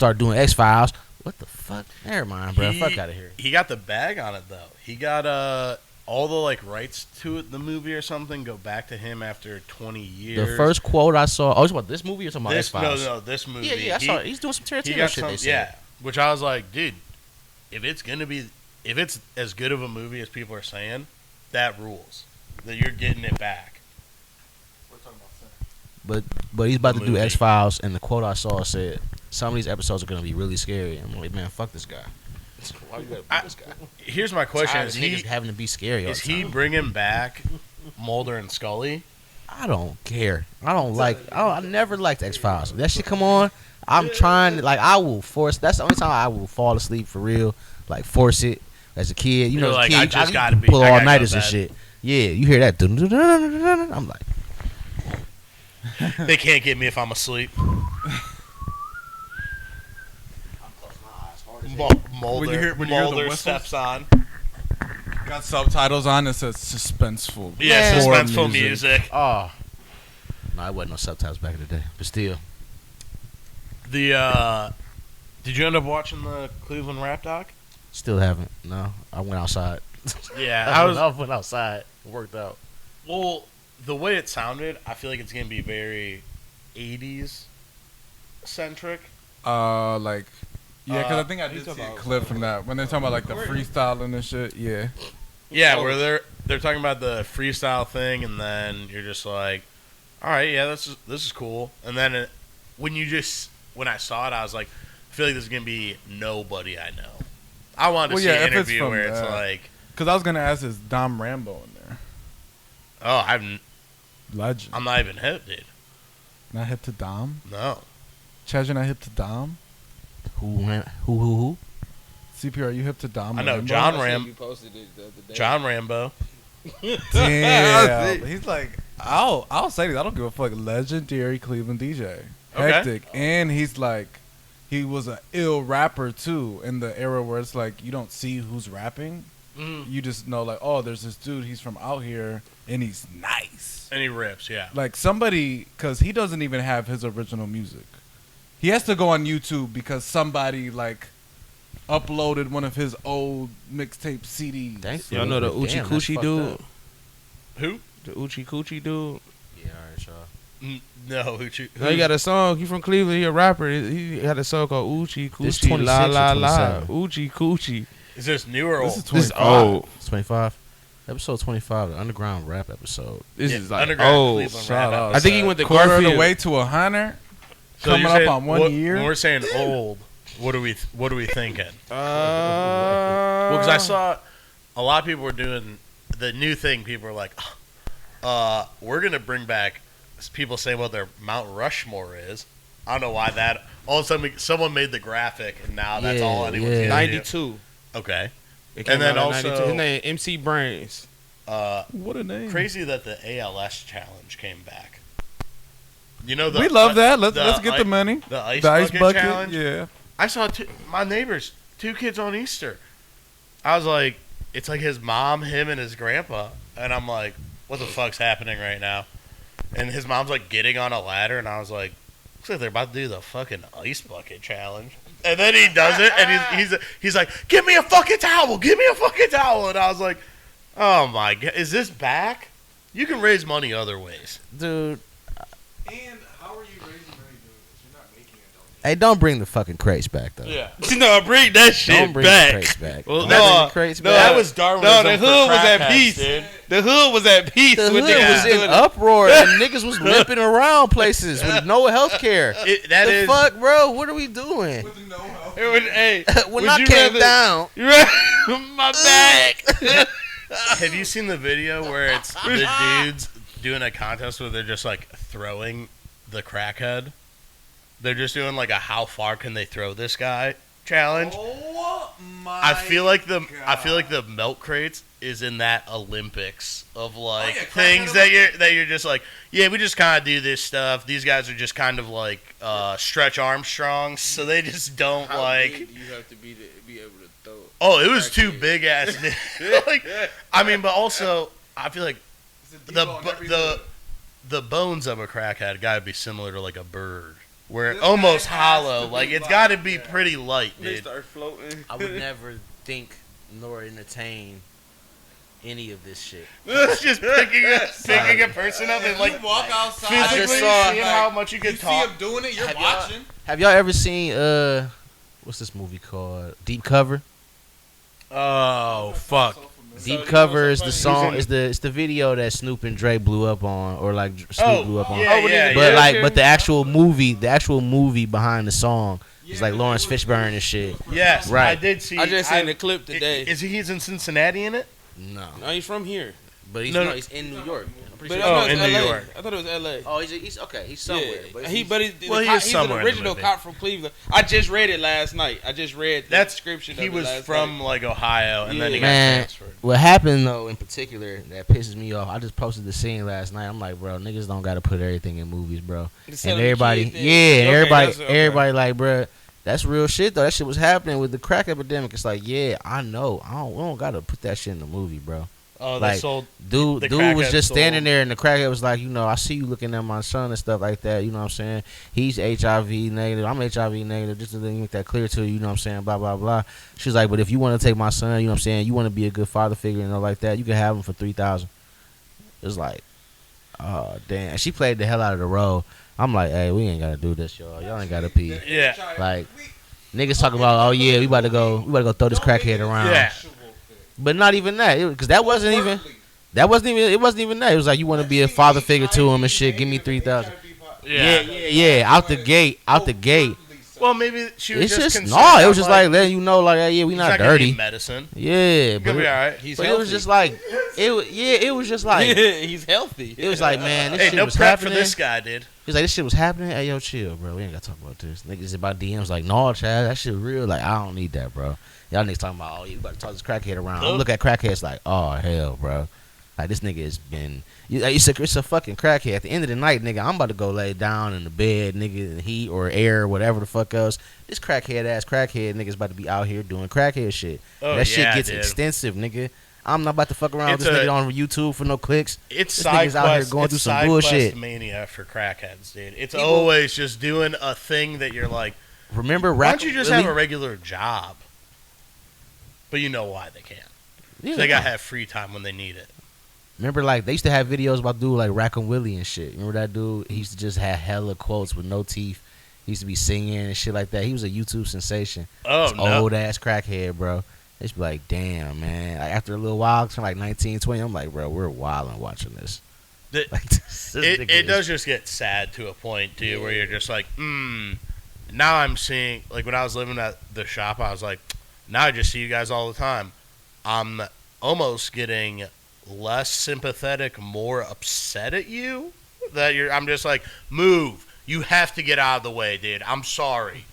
Start doing X-Files. What the fuck? Never mind, bro. Fuck out of here. He got the bag on it though. He got all the like rights to it, the movie or something, go back to him after 20 years. The first quote I saw. Oh, it's about this movie or something about X-Files? No, this movie. Yeah, I saw it. He's doing some Tarantino shit. They said. Yeah, which I was like, dude, if it's as good of a movie as people are saying, that rules. That you're getting it back. We're talking about But he's about to do X-Files, and the quote I saw said, some of these episodes are going to be really scary. I'm like, man, fuck this guy. Why you gotta beat this guy? Here's my question: Is he having to be scary? Is he bringing back Mulder and Scully? I don't care. I never liked X-Files. If that shit come on, I'm trying to, I will force. That's the only time I will fall asleep for real. Force it as a kid. You know, like, as a kid, I just gotta pull all nighters and shit. Yeah, you hear that? I'm like, they can't get me if I'm asleep. Mulder the steps on. Got subtitles on. It says suspenseful. Yeah, suspenseful music. Oh, no, it wasn't no subtitles back in the day, but still. Did you end up watching the Cleveland rap doc? Still haven't. No, I went outside. Yeah, I went outside. It worked out. Well, the way it sounded, I feel like it's gonna be very 80s centric. Yeah, because I think I did see a clip from that when they're talking about the freestyling and shit. Yeah. Yeah, where they're talking about the freestyle thing, and then you're just like, all right, yeah, this is cool. And then when I saw it, I was like, I feel like this is gonna be nobody I know. I wanted to see an interview where it's like, because I was gonna ask, is Dom Rambo in there? Oh, Legend. I'm not even hip, dude. Not hip to Dom? No. Chaz, you're not hip to Dom? Who? CP, are you hip to Dom? I know Rambo? John Rambo. Damn. He's like, I'll say this. I don't give a fuck. Legendary Cleveland DJ. Hectic. And he's like, he was an ill rapper too in the era where it's like you don't see who's rapping. You just know oh, there's this dude. He's from out here and he's nice. And he rips, yeah. Somebody, because he doesn't even have his original music. He has to go on YouTube because somebody uploaded one of his old mixtape CDs. Y'all know the Uchi Coochie dude? Who? The Uchi Coochie dude? Yeah, alright, y'all. No, Uchi. No, he got a song. He from Cleveland. He a rapper. He had a song called Uchi This Coochie La 26 La or La. 27? Uchi Coochie. Is this new or old? This is old. It's 25. Episode 25, the underground rap episode. This is underground old. Cleveland Shout rap out. I think he went to quarter of Garfield. the way to 100. So coming you're up saying, on 1 year. When we're saying old, what are we thinking? Well, because I saw a lot of people were doing the new thing. People were like, we're gonna bring back people saying what their Mount Rushmore is. I don't know why that. All of a sudden, someone made the graphic, and now that's all anyone's gonna 92. do. Okay. It came And then out in 92. also- his name MC Brains. What a name. Crazy that the ALS challenge came back. You know We love that. Let's get the money. The ice The bucket challenge. Yeah. I saw my neighbors, 2 kids on Easter. I was like, it's like his mom, him, and his grandpa. And I'm like, what the fuck's happening right now? And his mom's like getting on a ladder, and I was like, looks like they're about to do the fucking ice bucket challenge. And then he does it, and he's like, give me a fucking towel, give me a fucking towel. And I was like, oh my god, is this back? You can raise money other ways. Dude. And how are you raising money doing this? You're not making it, don't Hey, don't bring the fucking crates back, though. Yeah. No, bring that shit Don't bring back. the crates back. Well, Don't no, bring the crates no, back. That was Darwinism. No, the for hood was crack at heads, peace. dude. The hood was at peace. The with hood was in doing it. uproar and niggas was limping around places with no health care. The fuck, bro? What are we doing? With no help. Hey, when would I you came rather- down, my back. Have you seen the video where it's the dudes doing a contest where they're just like throwing the crackhead? They're just doing like a how far can they throw this guy challenge. Oh my! I feel like the milk crates is in that Olympics of like things that you're just like, yeah, we just kind of do this stuff. These guys are just kind of like Stretch Armstrongs, so they just don't How like. big do you have to be able to throw? Oh, it was too big ass. Like, I mean, but also I feel like the bones of a crackhead gotta be similar to like a bird. where This almost guy has hollow. to be Like it's light, got to be yeah. pretty light, They dude. start floating. I would never think nor entertain any of this shit. It's just picking a person up and like you walk outside, I just physically saw, seeing like, how much you you can see talk. him doing it, you're Have y'all- watching. Have y'all ever seen what's this movie called? Deep Cover. Oh fuck! Deep you Cover know is the what's song. funny? It's the video that Snoop and Dre blew up on, or like Snoop Oh, blew up on. yeah, yeah, But yeah. like, but the actual movie behind the song is like Lawrence Fishburne and shit. Yes, Right. I did see. I just seen the clip today. Is he's in Cincinnati in it? No, No, he's from here. but he's No, no, no. he's in New York. I'm pretty But sure. I Oh, thought it was in New LA. York. I thought it was L.A. Oh, he's okay. He's somewhere. Yeah, But he's Well, he's he's somewhere an in the original movie. cop from Cleveland. I just read it last night. I just read the That's description. He of was it last from night. like Ohio, and then he got Man, transferred. what happened though in particular that pisses me off? I just posted the scene last night. I'm like, bro, niggas don't got to put everything in movies, bro. Instead And of the everybody, kid thing. yeah, Okay, and everybody, that's okay. everybody like, bro, that's real shit though. That shit was happening with the crack epidemic. It's like, yeah, I know. We don't gotta put that shit in the movie, bro. Oh, they like, sold. Dude The was crackhead just standing sold. there, and the crackhead was like, I see you looking at my son and stuff like that. You know what I'm saying? He's HIV negative. I'm HIV negative. Just to make that clear to you. You know what I'm saying? Blah blah blah. She's like, but if you want to take my son, you know what I'm saying? You want to be a good father figure and all like that. You can have him for $3,000. It's like, oh damn. She played the hell out of the role. I'm like, hey, we ain't gotta do this, y'all. Y'all ain't gotta pee. Yeah. Like, niggas talking about, oh yeah, we about to go throw this crackhead around. Yeah. But not even that, because that wasn't even. It wasn't even that. It was like, you want to be a father figure to him and shit. Give me $3,000. Yeah. Out the gate. Well, maybe she was It's just just concerned. it was just like letting you know, like, hey, yeah, we he's not gonna dirty. need medicine. Yeah, He's but gonna be all right. He's but healthy. it was just like it was just like he's healthy. it was like, man, this Hey, shit no was prep for happening. this guy, dude. He's like, this shit was happening. Hey, yo, chill, bro. We ain't gotta talk about this. Niggas about DMs like, no, Chad, that shit real. Like, I don't need that, bro. Y'all niggas talking about, oh, you about to talk this crackhead around. I'm look at crackheads like, oh hell, bro. Like, this nigga has been. It's a fucking crackhead. At the end of the night, nigga, I'm about to go lay down in the bed, nigga, in the heat or air or whatever the fuck else. This crackhead nigga's about to be out here doing crackhead shit. Oh, That shit yeah, gets dude. extensive, nigga. I'm not about to fuck around with It's this a- nigga on YouTube for no clicks. It's This side nigga's out here quest. going It's through some side bullshit. quest mania for crackheads, dude. It's People- always just doing a thing that you're like, Remember, why don't you just have a Willie? regular job? But you know why they can't. Yeah. They gotta have free time when they need it. Remember, like, they used to have videos about dude like Raccoon Willie and shit. Remember that dude? He used to just have hella quotes with no teeth. He used to be singing and shit like that. He was a YouTube sensation. Oh, This no. old ass crackhead, bro. They used to be like, damn, man. Like, after a little while, from like 19, 20, I'm like, bro, we're wilding watching this. The- Like, this It nigga does is- just get sad to a point, too, where you're just like, now I'm seeing, like, when I was living at the shop, I was like, now I just see you guys all the time. I'm almost getting less sympathetic, more upset at you. I'm just like, move. You have to get out of the way, dude. I'm sorry.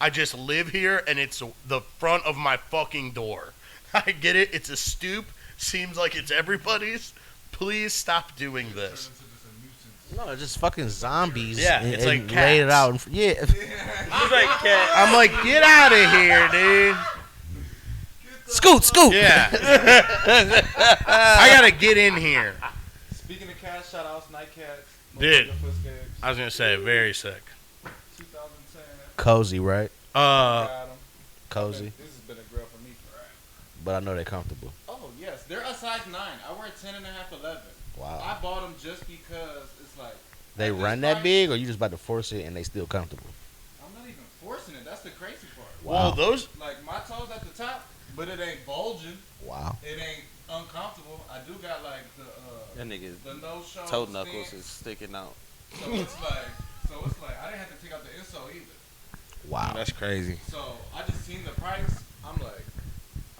I just live here, and it's the front of my fucking door. I get it. It's a stoop. Seems like it's everybody's. Please stop doing this. No, it's just fucking zombies. Yeah, and, it's like and laid it cats. out. Yeah. I'm like, get out of here, dude. Scoot. Yeah. I gotta get in here. Speaking of cats, shout outs, Night Cats. Dude. Motherfucker, I was gonna say, very sick. 2010. Cozy, right? Got 'em. Cozy. This has been a grill for me forever. But I know they're comfortable. Oh, yes. They're a size 9. I wear 10.5, 11. Wow. I bought them just because it's like. They at this run that price, big, or you just about to force it and they still comfortable? I'm not even forcing it. That's the crazy part. Well, Wow. those. Like, my toes at the top, but it ain't bulging. Wow. It ain't uncomfortable. I do got, like, That nigga's the no-show toe knuckles stance. is sticking out. So it's like, I didn't have to take out the insole either. Wow. That's crazy. So I just seen the price. I'm like,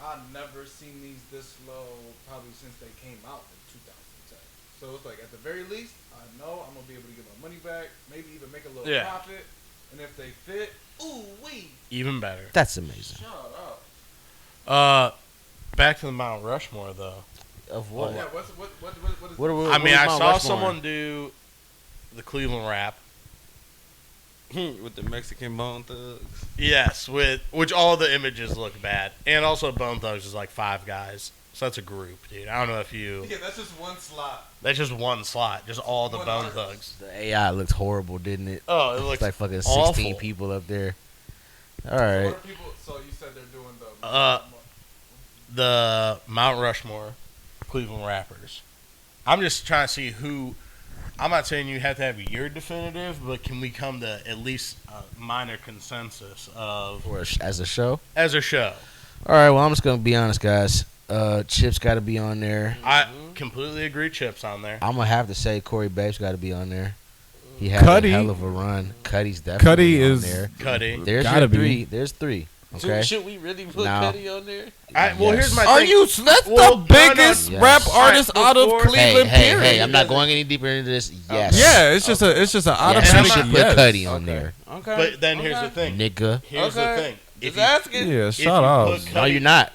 I've never seen these this low probably since they came out in 2010. So it's like, at the very least, I know I'm gonna be able to get my money back, maybe even make a little Yeah. profit. And if they fit, ooh wee, Even better. That's amazing. shut up. Back to the Mount Rushmore though. Of Oh, what? yeah, what is What are we- I mean, what I is Mount saw Rushmore? someone do the Cleveland rap. With the Mexican Bone Thugs. Yes, with which all the images look bad, and also Bone Thugs is like 5 guys. So that's a group, dude. I don't know if you. Yeah, that's just one slot. That's just one slot. Just all the Bone Thugs. The AI looked horrible, didn't it? Oh, it looks It's like fucking awful. 16 people up there. All right. So you said they're doing The Mount Rushmore, Cleveland rappers. I'm just trying to see who. I'm not saying you have to have your definitive, but can we come to at least a minor consensus of As a show? as a show? All right, well, I'm just going to be honest, guys. Chip's got to be on there. I completely agree. Chip's on there. I'm going to have to say Corey Babe's got to be on there. He had Cuddy. a hell of a run. Cuddy's definitely on there. Cuddy. There's Gotta your be. three. There's three. Okay. Should we really put Now- Cuddy on there? Well, here's my Are thing. you? That's Well, the biggest no. rap Yes. artist Alright, out of before- Cleveland. Hey, period. hey, I'm not going any deeper into this. Yes. Yeah, it's just an Yes, automatic you should put yes. Cuddy on there. Okay. But then here's the thing. Nigga. Here's the Okay. thing. If Just you, asking. Yeah, if shout you out. put No, Cuddy- you're not.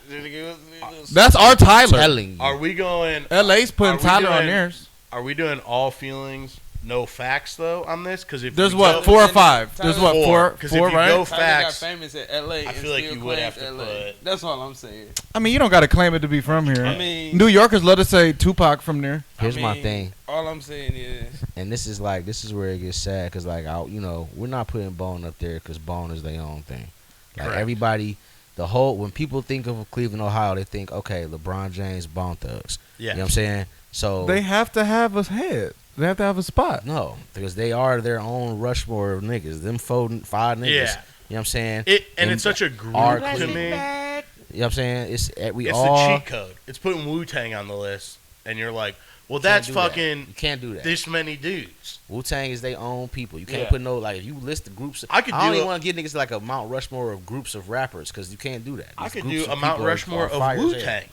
That's our Tyler. Telling you. Are we going? LA's putting Are we Tyler on doing- theirs. Are we doing all feelings, no facts though on this? Because if There's we what, go, 4 or 5? There's what, Four. 'Cause if four, you right? go Tyler got facts, famous in LA. I feel like and you still would have claims to LA. put- That's all I'm saying. I mean, you don't got to claim it to be from here. I mean, New Yorkers let us say Tupac from there. Here's my mean, thing. All I'm saying is, And this is where it gets sad because we're not putting Bone up there because Bone is their own thing. Like Correct. everybody, when people think of Cleveland, Ohio, they think okay, LeBron James, Bone Thugs. yeah, You know what I'm saying? So They have to have a head. They have to have a spot. no, because they are their own Rushmore of niggas. Them 5 niggas. yeah. You know what I'm saying? And it's such a group our to clique. me. You know what I'm saying? It's It's the cheat code. It's putting Wu-Tang on the list, and you're like, well, that's do that. fucking You can't do that. this many dudes. Wu-Tang is their own people. You can't Yeah. put if you list the groups. I could don't do even a- want to get niggas like a Mount Rushmore of groups of rappers because you can't do that. I These could groups do a of Mount people are Rushmore of fire as hell. Wu-Tang.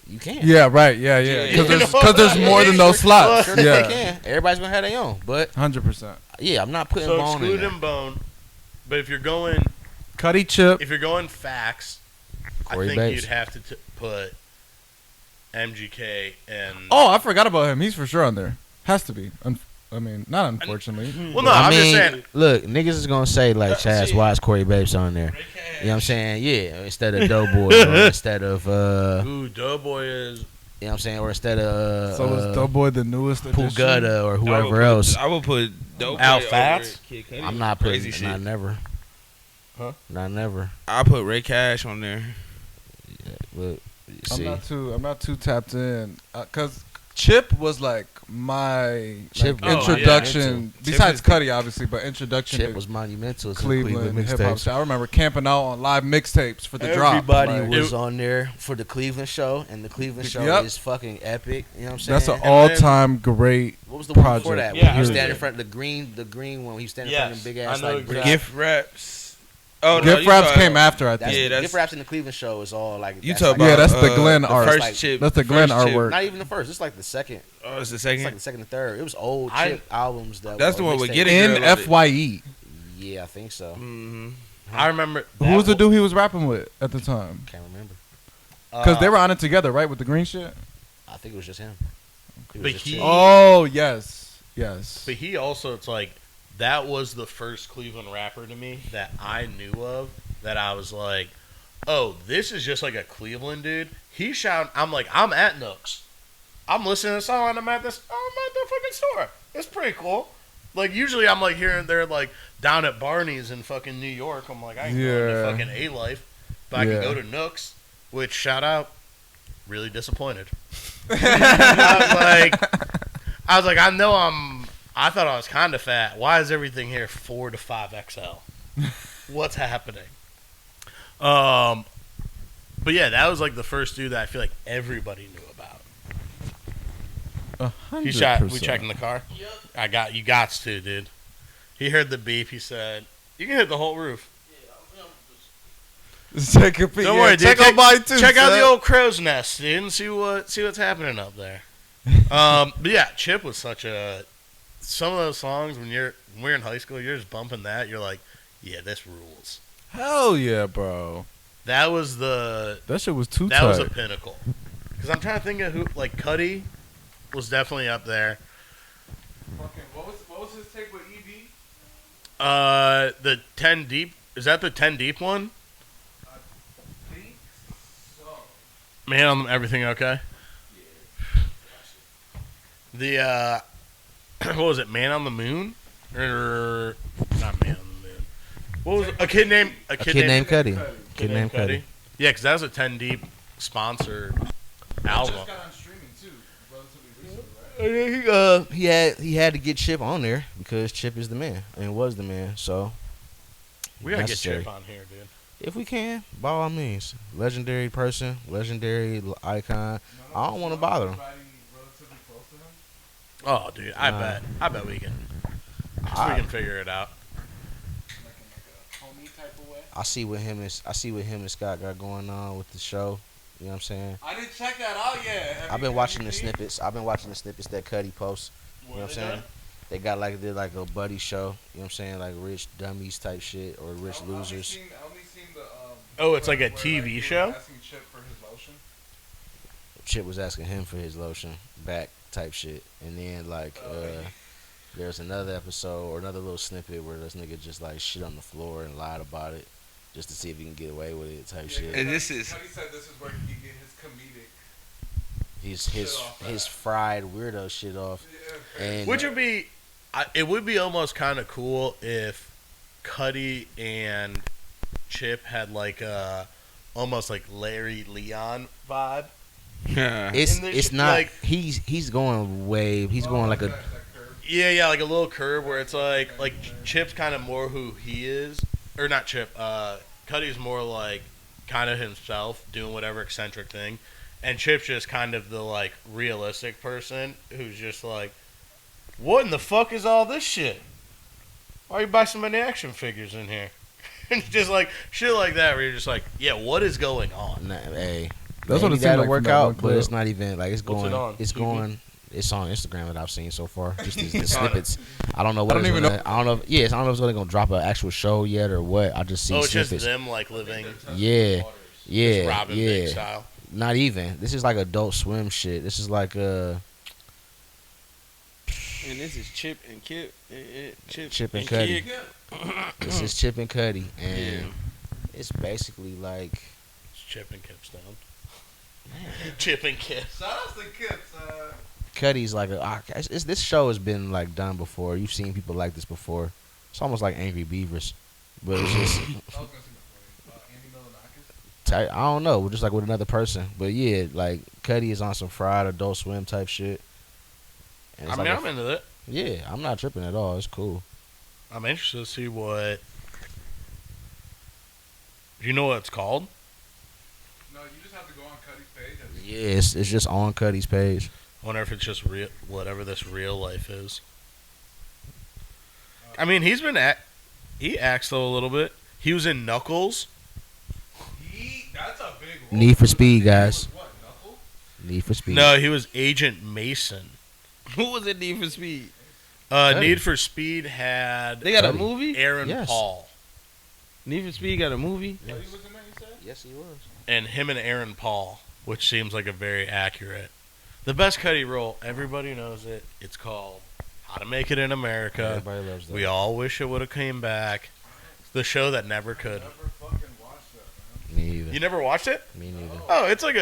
You can. Yeah, right. Yeah. Yeah. Because there's more than those slots. Sure they Yeah. can. Everybody's gonna have their own, but 100%. yeah, I'm not putting So Bone in excluding there. Bone, but if you're going Cuddy Chip. facts, Corey I think Bates. you'd have to put MGK and. Oh, I forgot about him. He's for sure on there. Has to be. Not unfortunately. Well, no, I I'm mean, just saying. look, niggas is gonna say like, Chaz, shit. why is Corey Bates on there? You know what I'm saying? Yeah, instead of Doughboy, or instead of Ooh, Doughboy is. you know what I'm saying, or instead of So is Doughboy the newest edition? Pugutta or whoever else. I would put Dope Al Boy Fats? over Kid Cudi. I'm not Crazy putting, shit. not never. Huh? Not never. I put Ray Cash on there. Yeah, look, you I'm see. not too tapped in because Chip was like my Chip like, was introduction. monumental. Besides Chip Cuddy, obviously, but introduction Chip to was monumental to Cleveland hip hop. mixtapes. I remember camping out on live mixtapes for the drop. Everybody Like, was on there for the Cleveland show, and the Cleveland show Yep. is fucking epic. You know what I'm saying? that's an all-time great. What was the one project. before that? Yeah, when he was I standing know. in front of the green one. He was standing in front of them big Yes, ass I know like brick. exactly. Gift raps. Oh, no, Gift you raps talking- came after, I That's, think. Yeah, that's- Gift raps in the Cleveland show is all like You that's talk like- about Yeah, that's the Glenn the art. first Like- chip. That's the Glenn first chip. artwork. Not even the first. It's like the second. Oh, it's the It's second. like the second and third. It was old I- Chip albums. That's the one with mixtape. Get It In Girl on it. FYE. Yeah, I think so. Mm-hmm. I remember. Who was the dude he was rapping with at the time? Can't remember. Because they were on it together, right, with the green shit? I think it was just him. It But was just he- Chip. Oh, yes. Yes. But he also, it's like, that was the first Cleveland rapper to me that I knew of that I was like, oh, this is just like a Cleveland dude. He shouted, I'm at Nooks. I'm listening to the song and I'm at the fucking store. It's pretty cool. Like, usually I'm like hearing they're like down at Barney's in fucking New York. I'm like, I ain't going to Yeah. fucking A-Life. But I Yeah. can go to Nooks, which, shout out, really disappointed. I was like, I thought I was kind of fat. Why is everything here 4 to 5XL? What's happening? But yeah, that was like the first dude that I feel like everybody knew about. 100%. We checking the car? Yep. You gots to, dude. He heard the beep. He said, you can hit the whole roof. Take a peek. Don't worry, dude. Check out mine too. Check out son. the old crow's nest, dude, and see what's happening up there. But yeah, Chip was some of those songs when we're in high school, you're just bumping that, you're like, yeah, this rules. Hell yeah, bro. That was That shit was too that tight. was a pinnacle. Because I'm trying to think of who, like, Cuddy was definitely up there. What was his take with ED? The 10 Deep, is that the 10 Deep one? I think so. Man on the everything okay? The what was it? Man on the Moon or not Man on the Moon? What was it? A kid named Cudi. Kid named Cudi. Yeah, because that was a 10 Deep sponsored album. Just got on streaming too, relatively recently, right? He had to get Chip on there because Chip is the man and was the man. So We gotta necessary. get Chip on here, dude. If we can, by all means, legendary person, legendary icon. I don't want to bother him. Relatively close to him? Oh, dude, I bet we can. We can figure it out. Like in like a homie type of way? I see what him and Scott got going on with the show. You know what I'm saying? I didn't check that out yet. I've been watching the snippets. That Cudi posts. You know what I'm saying? They got did like a buddy show. You know what I'm saying? Like Rich Dummies type shit or Rich Losers. I only seen the, Oh, it's like a where, TV like, show? asking Chip for his lotion. Chip was asking him for his lotion back type shit. And then there's another episode or another little snippet where this nigga just like shit on the floor and lied about it just to see if he can get away with it type shit. And this is Cudi said this is where he get his comedic. His fried weirdo shit off. Yeah. And Which would be, it would be almost kind of cool if Cudi and Chip had like a almost like Larry Leon vibe. it's not like, he's going like a Yeah, like a little curve where it's like Chip's kind of more who he is, or not Chip. Cudi's more like kind of himself, doing whatever eccentric thing, and Chip's just kind of the like realistic person who's just like, what in the fuck is all this shit? Why you buy so many action figures in here? And just like shit like that, where you're just like, yeah, what is going on? nah, hey. That's what it seemed that'll like work from that one out, but clip. it's not even like it's What's going. it on? It's TV? going. It's on Instagram that I've seen so far. Just the snippets. I don't know what I don't it's even gonna. I don't know. I don't know if it's gonna drop an actual show yet or what. I just see Oh, it's snippets. just them like living Yeah, just Robin Big yeah. style. Not even. This is like Adult Swim shit. This is like and this is Chip and Kip. Chip and Kid. Cudi. This is Chip and Cudi, and it's basically like It's Chip and Kip's down. Chip and Kip. Shout out to Kips. Cudi's like this show has been like done before. You've seen people like this before. It's almost like Angry Beavers, but it's just I was gonna say Andy Milonakis. I don't know, just like with another person. But yeah, like Cudi is on some fried Adult Swim type shit. And it's I mean, like I'm into it. yeah, I'm not tripping at all. It's cool. I'm interested to see what. Do you know what it's called? No, you just have to go on Cudi's page. Yeah, it's just on Cudi's page. I wonder if it's just real, whatever this real life is. I mean, he acts though a little bit. He was in Knuckles. That's a big role. Need for Speed, guys. What, Knuckles? Need for Speed. No, he was Agent Mason. Who was in Need for Speed? Need for Speed had They got a Cudi. movie? Aaron Yes. Paul, Need for Speed got a movie? Cudi was in that, you said? Yes, he was. and him and Aaron Paul, which seems like a very accurate. The best Cudi role, everybody knows it. It's called How to Make It in America. Everybody loves that. We all wish it would have came back. The show that never could. Never fucking watched that, man. Me either. You never watched it? Me neither. Oh, it's like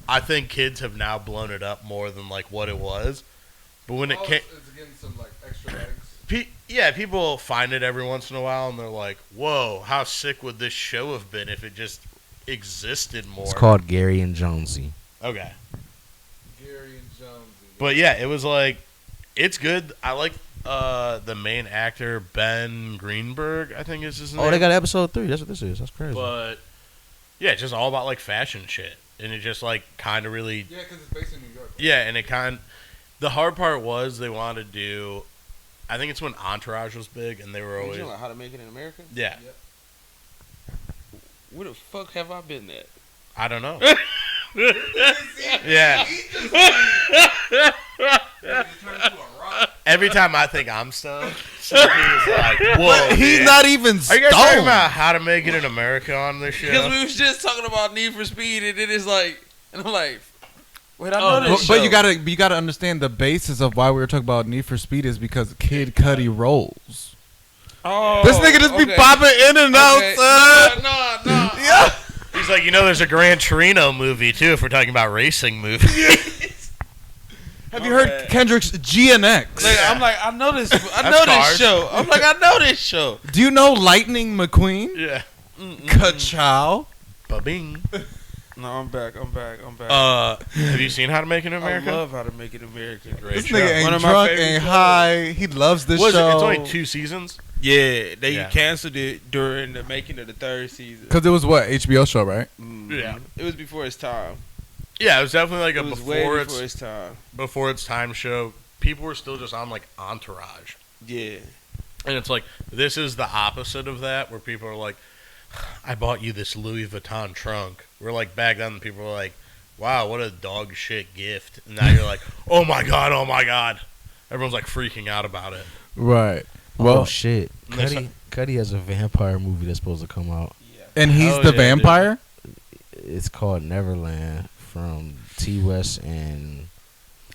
I think kids have now blown it up more than like what it was. But when it came, It's getting some like extra legs. people find it every once in a while and they're like, "Whoa, how sick would this show have been if it just existed more?" It's called Gary and Jonesy. Okay. Gary and Jonesy. But yeah, it was like, it's good. I like the main actor, Ben Greenberg, I think is his name. Oh, they got episode 3. That's what this is. That's crazy. But yeah, it's just all about like fashion shit. And it just like kind of really, Yeah, because it's based in New York. Right? yeah, and the hard part was they wanted to do, I think it's when Entourage was big and they were You always, know How to Make It in America? yeah, Where the fuck have I been at? I don't know. Yeah. Every time I think I'm stoned, somebody's like, "Whoa, He's man. not even Are stoned. you guys talking about How to Make It in America on this show?" Because we was just talking about Need for Speed, and then it's like, and I'm like, wait, I Oh, know this this But show. you gotta understand the basis of why we were talking about Need for Speed is because Kid Cudi rolls. Oh, This nigga just be okay. popping in and out, Okay. son. No. Yeah. He's like, there's a Gran Torino movie too. If we're talking about racing movies. Have you heard Kendrick's GNX? Like, I'm like, I know this. I That's know Cars. this show. I'm like, I know this show. Do you know Lightning McQueen? Yeah. Ka-chow. Ba-bing. No, I'm back. Have you seen How to Make It in I America? love How to Make It American. Great This show. nigga ain't One of my drunk, favorite ain't shows. high. He loves this It's show. only 2 seasons. Yeah, they Yeah. canceled it during the making of the 3rd season. Because it was what? HBO show, right? Yeah. It was before its time. Yeah, it was definitely like It a was way before its time. before its time show. People were still just on like Entourage. Yeah. And it's like, this is the opposite of that, where people are like, I bought you this Louis Vuitton trunk. We're like, back then, people were like, wow, what a dog shit gift. And now you're like, oh my God. Everyone's like freaking out about it. Right. Well, Well, shit. Cuddy has a vampire movie that's supposed to come out. and he's Hell the yeah, vampire? It's called Neverland from T West and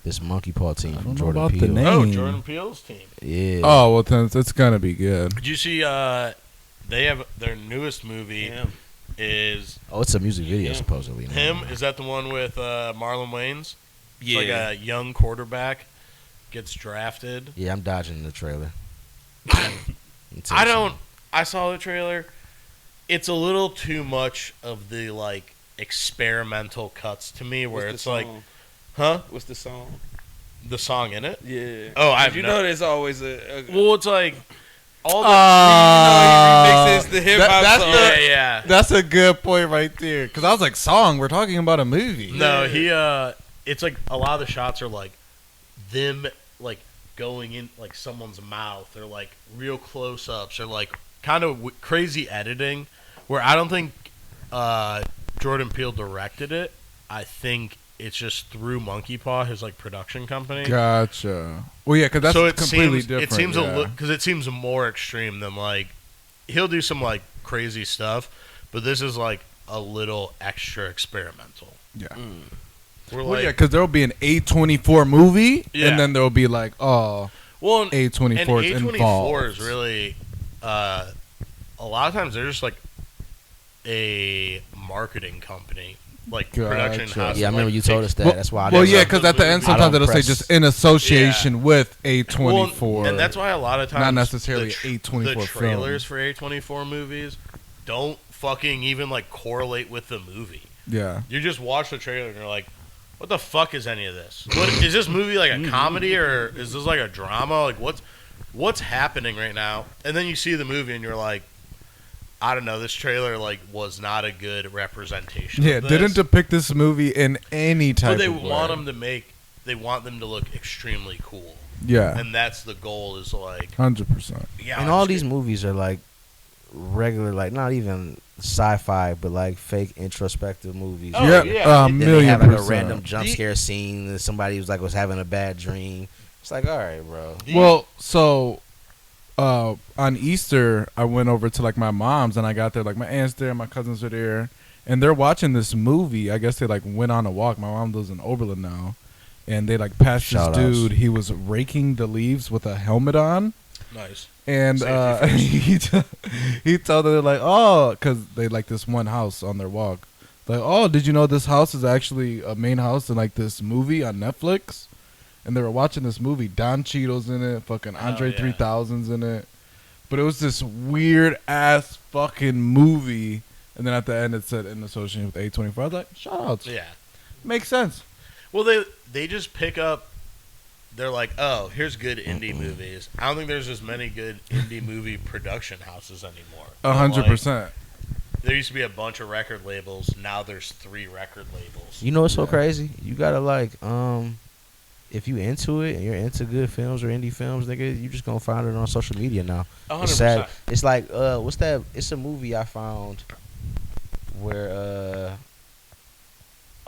this Monkey Paw team I from don't know Jordan about the Peele. name. Oh, Jordan Peele's team. Yeah. Oh, well, then it's going to be good. Did you see, they have, their newest movie is Oh, it's a music video Yeah. supposedly. him. Is that the one with Marlon Wayans? It's Yeah. like a young quarterback gets drafted. Yeah, I'm dodging the trailer. I saw the trailer. It's a little too much of the like experimental cuts to me, where What's it's the like, song? huh? What's the song? The song in it? Yeah. Oh, I you know there's always a Well, it's like all the he remixes the hip hop that's song. yeah. That's a good point right there. Because I was like, song, we're talking about a movie. No, it's like a lot of the shots are like them like going in like someone's mouth, or like real close ups, or like kind of crazy editing, where I don't think Jordan Peele directed it. I think it's just through Monkey Paw, his like production company. Gotcha. Well, yeah, because that's So it completely seems, different. It seems yeah. because it seems more extreme than like he'll do some like crazy stuff, but this is like a little extra experimental. Yeah. We're Well, like, yeah, because there will be an A24 movie, Yeah. and then there will be like, oh, well, and A24 is A24 involved. is really a lot of times they're just like a marketing company, like production Gotcha. house. Yeah, I remember like, you told us that. That's why I Well, didn't yeah, know. because at the end I sometimes don't it'll say press- just in association with A24. Well, and that's why a lot of times Not necessarily the A24 the film. trailers for A24 movies don't fucking even like correlate with the movie. Yeah. You just watch the trailer and you're like, what the fuck is any of this? What is this movie, like a comedy, or is this like a drama? Like what's happening right now? And then you see the movie and you're like, I don't know, this trailer like was not a good representation. Yeah, of this. didn't depict this movie in any type But they of way. they want them to look extremely cool. Yeah, And that's the goal, is like, 100%. yeah. And all these movies are like regular, like not even sci-fi, but like fake introspective movies. Oh, yeah, yeah. a Then they million have like a percent. random jump scare scene, and somebody was having a bad dream. It's like, all right, bro. Well, so on Easter, I went over to like my mom's, and I got there. Like my aunt's there, my cousins are there, and they're watching this movie. I guess they like went on a walk. My mom lives in Oberlin now, and they like passed Shout this outs. dude. He was raking the leaves with a helmet on. Nice. And Safety he told them, they're like, oh, because they like this one house on their walk. Like, oh, did you know this house is actually a main house in like this movie on Netflix? And they were watching this movie. Don Cheadle's in it. Fucking Andre yeah. 3000's in it. But it was this weird ass fucking movie. And then at the end it said in association with A24. I was like, shout outs. Yeah. Makes sense. Well, they just pick up. They're like, oh, here's good indie movies. I don't think there's as many good indie movie production houses anymore. 100%. There used to be a bunch of record labels. Now there's 3 record labels. You know what's so Yeah. crazy? You gotta like, if you into it and you're into good films or indie films, nigga, you just gonna find it on social media now. 100%. It's sad. It's like, what's that? It's a movie I found where,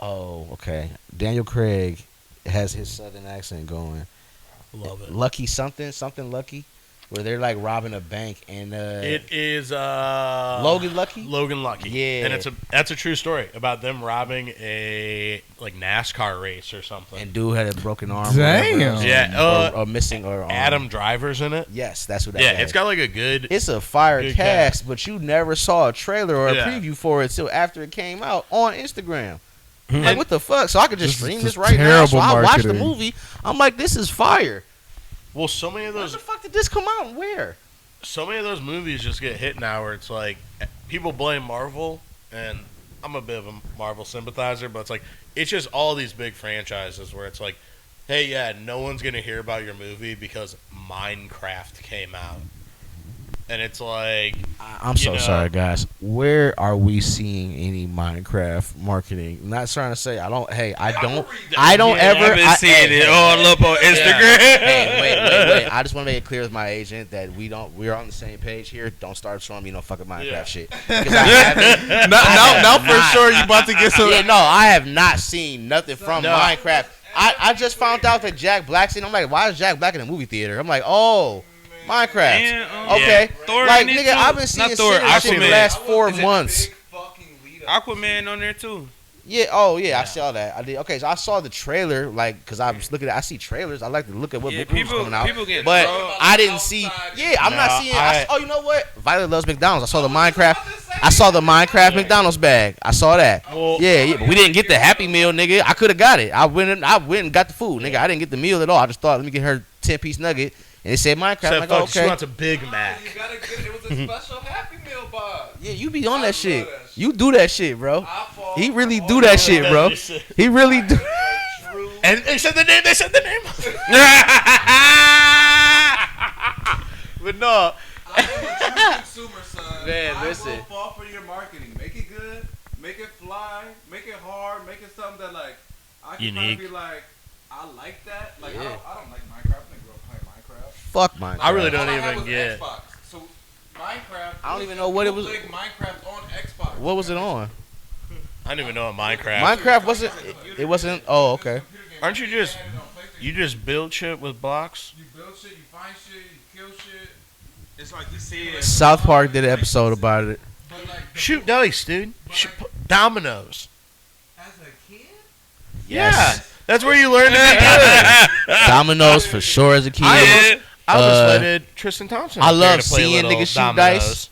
oh, okay, Daniel Craig has his southern accent going. Love it. Lucky something Lucky. where they're like robbing a bank and It is Logan Lucky. Logan Lucky. Yeah. And that's a true story about them robbing a like NASCAR race or something. And dude had a broken arm. Damn. Whatever, Yeah, or missing or arm. Adam Driver's in it. Yes, that's what that. Yeah, guy it's is. got like a good. It's a fire Good cast, but you never saw a trailer or a Yeah. preview for it till after it came out on Instagram. And- Like, what the fuck? So I could just This is stream just this right now. So terrible I watched the marketing. movie. I'm like, this is fire. Well, so many of When those the fuck did this come out and where? movies just get hit now where it's like people blame Marvel, and I'm a bit of a Marvel sympathizer, but it's like it's just all these big franchises where it's like, hey, yeah, no one's gonna hear about your movie because Minecraft came out, and it's like, I'm so You know. sorry, guys. Where are we seeing any Minecraft marketing? I'm not trying to say I don't. Hey, I don't Yeah, ever. I've been seeing it all up on Instagram. Hey, wait. I just want to make it clear with my agent that we're on the same page here. Don't start showing me no fucking Minecraft Yeah. shit. Because I haven't. Now for not. sure you about to get some. Yeah, no, I have not seen nothing from No. Minecraft. I just found out that Jack Black's in. I'm like, why is Jack Black in the movie theater? I'm like, oh, Minecraft. And, Okay. Thor Like, in it nigga, too. I've been seeing Not Thor, shit for the Aquaman. last 4 months. Aquaman on there too. Yeah. Oh, yeah. I saw that. I did. Okay, so I saw the trailer, like, cause I was looking at. I see trailers. I like to look at what Yeah, movies people- coming out. people get but trolled I didn't see. Yeah, I'm not No, seeing. I- oh, you know what? Violet loves McDonald's. I saw the Minecraft. I saw the Minecraft McDonald's bag. I saw that. well, Yeah, but we didn't get the Happy Meal, nigga. I could have got it. I went and got the food, nigga. I didn't get the meal at all. I just thought, let me get her 10-piece nugget, and it said Minecraft. I'm except like, fuck, oh, she okay. wants a Big Mac. You gotta get it. It was a special Happy Meal box. Yeah, you be on I that shit. love that shit. You do that shit, bro. I fall He really for do all that of shit, bro. He really do. True. And they said the name. They said the name. But no, I am a true consumer, son. Man, I listen. will fall for your marketing. Make it good. Make it fly. Make it hard. Make it something that like I can Unique. be like, I like that. Like Yeah. I don't like Minecraft. I didn't grow up playing Minecraft. Fuck Minecraft. I really All don't had even was get. Xbox. So Minecraft. I don't even know what it was. Big Minecraft on Xbox. What was it on? I don't even know what Minecraft. Minecraft wasn't. It wasn't. Oh, okay. Aren't you just you just build shit with blocks? You build shit. You find shit. You kill shit. It's like you see it. South Park did an episode about it. But like Shoot dice, dude. Dominoes. as a kid. Yeah, that's where you learn to be good. Dominoes for sure as a kid. I was Uh, letted Tristan Thompson. I up there love to play seeing little niggas shoot dominoes. dice.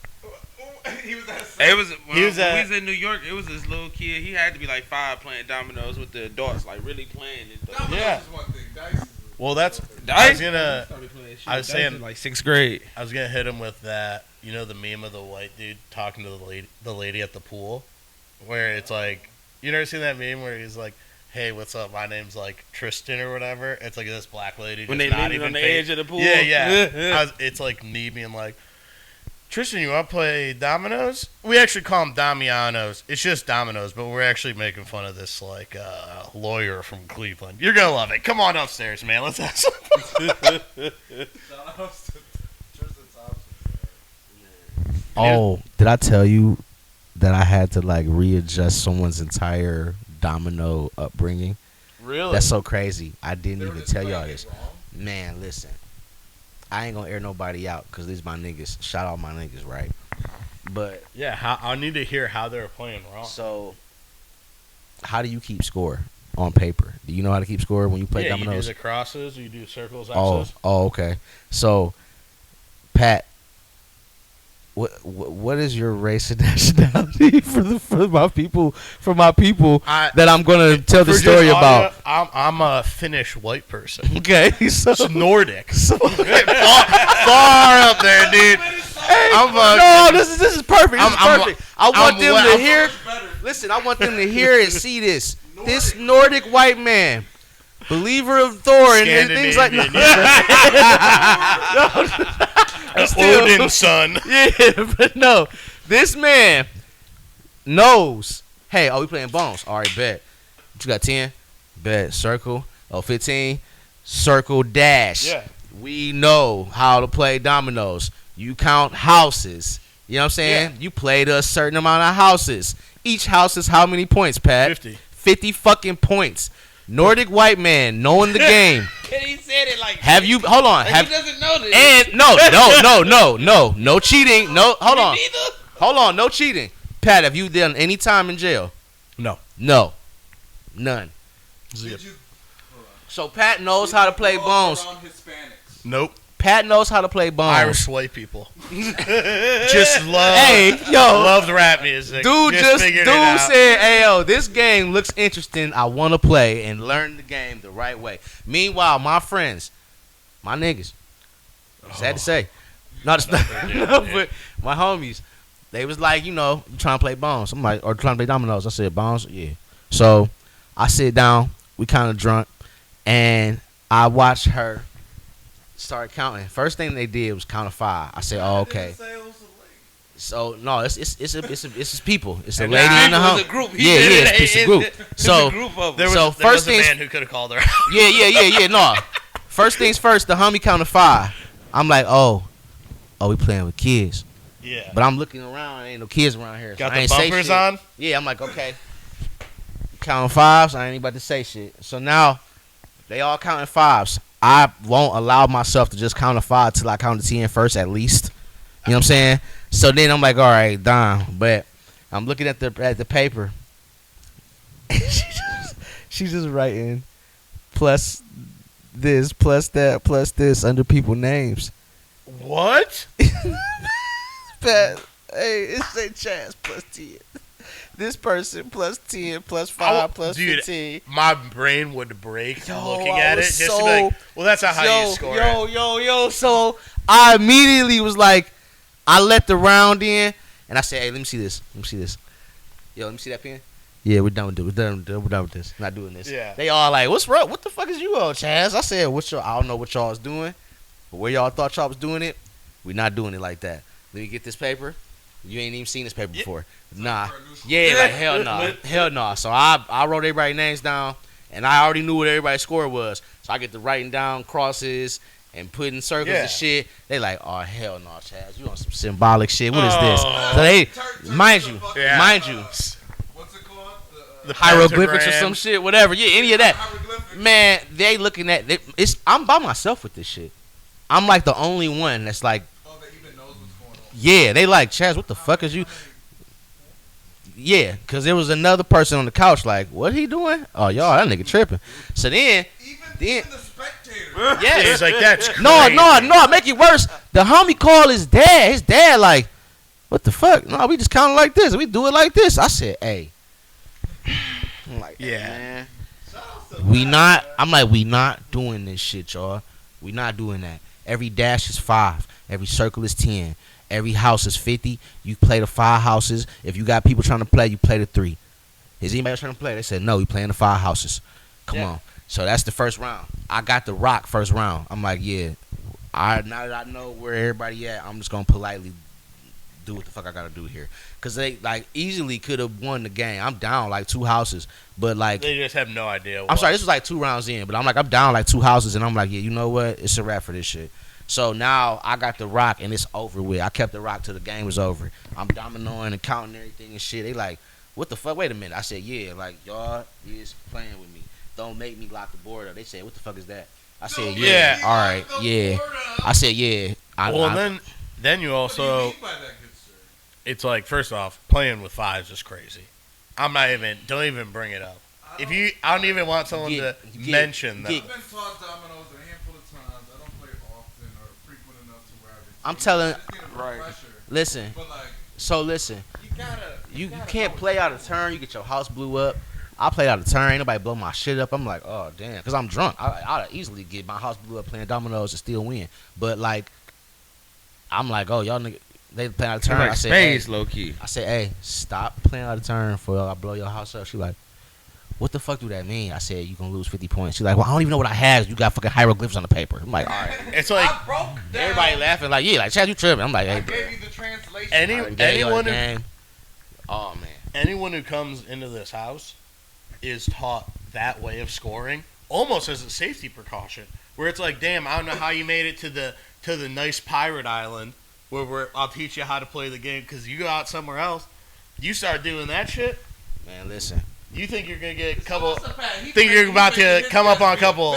He was at It was when, He was when at- we was in New York. It was this little kid. He had to be like 5 playing dominoes with the adults, like really playing it. Though. Dominoes Yeah. is one thing. Dice is Well, that's. I Dice? was gonna. Started playing shit. I was Dice saying- in, like 6th grade. I was gonna hit him with that. You know the meme of the white dude talking to the lady at the pool, where it's like, you never seen that meme where he's like, "Hey, what's up? My name's like Tristan or whatever." It's like this black lady When just they not leaning even on the fa- edge of the pool. Yeah. It's like me being like, Tristan, you want to play dominoes? We actually call them Damianos. It's just dominoes, but we're actually making fun of this like lawyer from Cleveland. You're gonna love it. Come on upstairs, man. Let's have some. shout outs to Tristan Thompson. Oh, did I tell you that I had to like readjust someone's entire domino upbringing? Really? That's so crazy. I didn't They were even just tell y'all playing this. it wrong. Man, listen. I ain't gonna air nobody out because these my niggas. Shout out my niggas, right? But Yeah. I need to hear how they're playing wrong. so, how do you keep score on paper? Do you know how to keep score when you play yeah, you do dominoes? the crosses. You do circles. Oh, X's. okay. So, Pat, what is your race and nationality for my people I- that I'm gonna tell the For story just about? audio, I'm a Finnish white person. Okay, so It's Nordic. far up there, dude. I'm no, this is perfect. This is I'm- perfect. I want I'm them la- to I'm- hear. Listen, I want them to hear and see this. This Nordic white man, believer of Thor and things like that. Still- Odin's son. Yeah, but no. This man knows. Hey, we playing bones. All right, bet. What you got 10? Bet. Circle. 15. Circle dash. Yeah. We know how to play dominoes. You count houses. You know what I'm saying? You played a certain amount of houses. Each house is how many points, Pat? 50. 50 fucking points. Nordic white man knowing the game. He said it like. Have you? Hold on. Like Have he doesn't know this. and no cheating. No, hold on. Hold on, no cheating. Pat, have you done any time in jail? No. No, none. Zip. So Pat knows how to play bones. Nope. Pat knows how to play bones. Irish white people. Just love. Hey, yo, love the rap music. Dude figured it out. said, "Hey, yo, this game looks interesting. I want to play and learn the game the right way." Meanwhile, my friends, my niggas, sad to say, not but my homies, they was like, you know, trying to play bones. I'm like, or trying to play dominoes. I said, bones, yeah. So I sit down. We kind of drunk, and I watched her start counting. First thing they did was count to 5. I said, "Oh, okay." So no, it's people. It's a lady and a It's homie. a group. It's a group. So a group of them. There was, So there first was a things- man who could have called her out. yeah. No, first things first. The homie counted 5. I'm like, oh, we playing with kids. Yeah. But I'm looking around. Ain't no kids around here. So Got I the ain't say bumpers shit. on? Yeah, I'm like, okay. Counting 5s. I ain't about to say shit. So now they all counting 5s. I won't allow myself to just count to 5 till I count to 10 first, at least. You know what I'm saying? So then I'm like, all right, done. But I'm looking at the paper. She's just writing plus this, plus that, plus this under people's names. What? Pat, hey, it say Chaz plus 10. This person plus 10, plus 5, I w- plus dude, 15. My brain would break Yo, looking I at it. was Just to so- be like, well, that's not how you score it. Yo. So I immediately was like, I let the round in, and I said, hey, let me see this. Yo, let me see that pen. Yeah, we're done with this. We're done with this. Not doing this. Yeah. They all like, what's wrong? What the fuck is you on, Chaz? I said, I don't know what y'all was doing, but where y'all thought y'all was doing it, we're not doing it like that. Let me get this paper. You ain't even seen this paper before. Nah. Yeah, like hell no. Hell no. So I wrote everybody's names down, and I already knew what everybody's score was. So I get to writing down crosses and putting circles Yeah. and shit. They like, oh hell no, Chaz, you on some symbolic shit. What is this? So they, mind you, Yeah. What's it called? The hieroglyphics or pentagram. some shit, whatever. Yeah, any of that. Man, they looking at I'm by myself with this shit. I'm like the only one that's like, Oh, that even knows what's going on. yeah, they like, Chaz, what the fuck is you? Yeah, because there was another person on the couch like, what he doing? Oh, y'all, that nigga tripping. So then, Even the spectator. Yeah, he's like, that's crazy. no, make it worse. The homie called his dad. His dad like, what the fuck? No, we just count it like this. We do it like this. I said, hey. I'm like, Yeah. man. We not doing this shit, y'all. We not doing that. Every dash is 5. Every circle is 10. Every house is 50. You play the 5 houses. If you got people trying to play, you play the 3. Is anybody trying to play? They said, no, we playing the 5 houses. Come on. So that's the first round. I got the rock first round. I'm like, yeah. Now that I know where everybody at, I'm just going to politely do what the fuck I got to do here. Because they, like, easily could have won the game. I'm down, like, 2 houses. But, like, They just have no idea. I'm sorry, this was like 2 rounds in, but I'm like, I'm down like 2 houses, and I'm like, yeah, you know what? It's a wrap for this shit. So now I got the rock, and it's over with. I kept the rock till the game was over. I'm dominoing and counting everything and shit. They like, what the fuck? Wait a minute. I said, yeah, like, y'all is playing with me. Don't make me lock the board up. They said, what the fuck is that? I said, yeah. All right, yeah. I said, yeah. Then you also, it's like, first off, playing with 5s is crazy. Don't even bring it up. I don't even want someone to mention that. I've been taught dominoes a handful of times. I don't play often or frequent enough to where I'm telling, right. listen. But like, So listen, you can't play out of turn. You get your house blew up. I play out of turn. Ain't nobody blow my shit up. I'm like, oh damn, because I'm drunk. I'd easily get my house blew up playing dominoes and still win. But like, I'm like, oh y'all nigga, they playing out of turn. Like I said, spades, hey. low key. I said, hey, stop playing out of turn for I blow your house up. She like, what the fuck do that mean? I said, you gonna lose 50 points. She like, well, I don't even know what I have. You got fucking hieroglyphs on the paper. I'm like, all right. It's like Everybody laughing like, yeah, like Chad, you tripping. I'm like, hey, bro. gave you the translation. Oh man. anyone who comes into this house is taught that way of scoring almost as a safety precaution. Where it's like, damn, I don't know how you made it to the nice pirate island where I'll teach you how to play the game, because you go out somewhere else, you start doing that shit. Man, listen. You think you're gonna get a couple? Think you're about to come up on a couple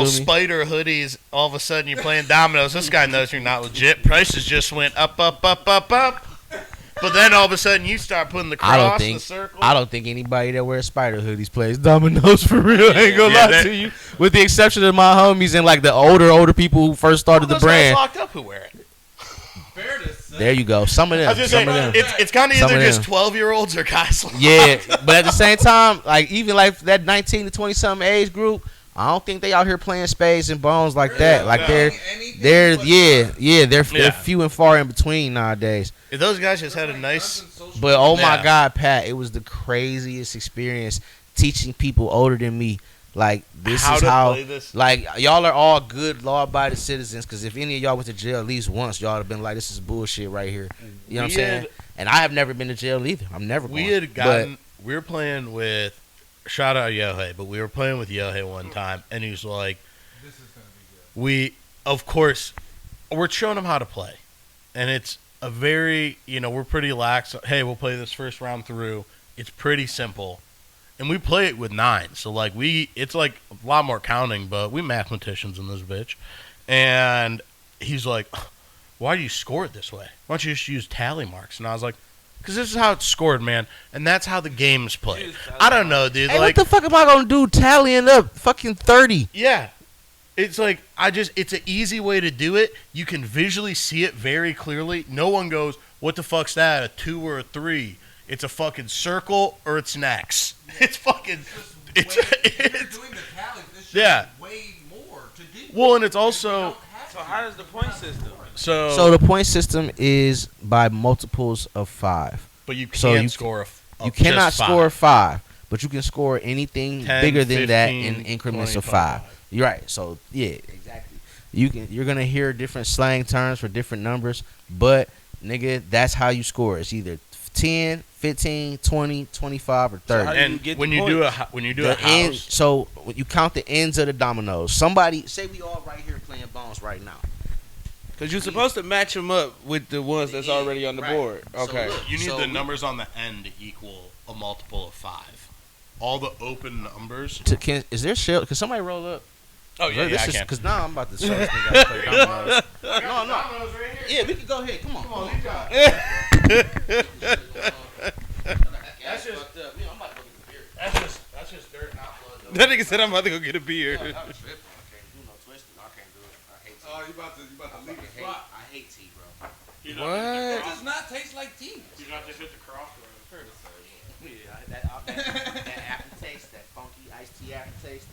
spider hoodies? All of a sudden, you're playing dominoes. This guy knows you're not legit. Prices just went up. But then all of a sudden, you start putting the cross, the circle. I don't think anybody that wears spider hoodies plays dominoes for real. I ain't gonna lie to you. With the exception of my homies and like the older people who first started the brand. Guys locked up who wear it. There you go. Some of them. It's kind of either just 12-year-olds or guys. Yeah, but at the same time, like even like that 19 to 20 something age group, I don't think they out here playing spades and bones like that. Like they're few and far in between nowadays. If those guys just had a nice. But oh my God, Pat, it was the craziest experience teaching people older than me. Like this is how, like y'all are all good law-abiding citizens. Because if any of y'all went to jail at least once, y'all have been like, "This is bullshit right here." You know what I'm saying? And I have never been to jail either. I'm never. We were playing with, shout out Yohei, but we were playing with Yohei one time, and he was like, "This is gonna be good." Of course, we're showing him how to play, and it's a very, we're pretty lax. Hey, we'll play this first round through. It's pretty simple. And we play it with 9, so like it's like a lot more counting, but we mathematicians in this bitch. And he's like, "Why do you score it this way? Why don't you just use tally marks?" And I was like, "Because this is how it's scored, man, and that's how the game's played." I don't know, dude. Hey, like, what the fuck am I gonna do tallying up fucking 30? Yeah, it's like it's an easy way to do it. You can visually see it very clearly. No one goes, "What the fuck's that? A 2 or a 3?" It's a fucking circle or it's an X. It's fucking. It's doing the tally. Yeah. Way more to do. Well, and it's also. So how does the point system? So the point system is by multiples of 5. But you can't score. You cannot score 5, but you can score anything 10, bigger than 15, that in increments 20, of 5. You're right. So yeah, exactly. You're gonna hear different slang terms for different numbers, but nigga, that's how you score. It's either 10, 15, 20, 25, or 30. So and when you do a house, so you count the ends of the dominoes. Somebody say we all right here playing bones right now. Because you're supposed to match them up with the ones that's already on the board. Okay. So look, you need the numbers on the end to equal a multiple of 5. All the open numbers. Is there shell? Can somebody roll up? Oh yeah, I can. Because now I'm about to start play dominoes. No. Dominoes right here. Yeah, we can go ahead. Come on, you got it. That's just dirt, not blood. That nigga said I'm about to go get a beer. I can't do no twisting. I can't do it. I hate tea. Oh, you about to leave the spot. I hate tea, bro. What? It does not taste like tea. You not just hit the cross. Yeah, that aftertaste, that funky iced tea aftertaste.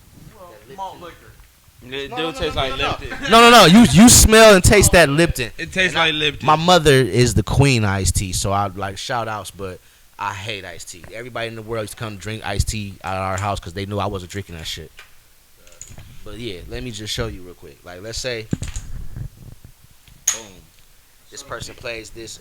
Malt liquor. It do taste like Lipton. No. You smell and taste that Lipton. It tastes like Lipton. My mother is the queen of iced tea, so I like shout outs, but I hate iced tea. Everybody in the world used to come drink iced tea at our house because they knew I wasn't drinking that shit. But yeah, let me just show you real quick. Like, let's say, boom, this person plays this.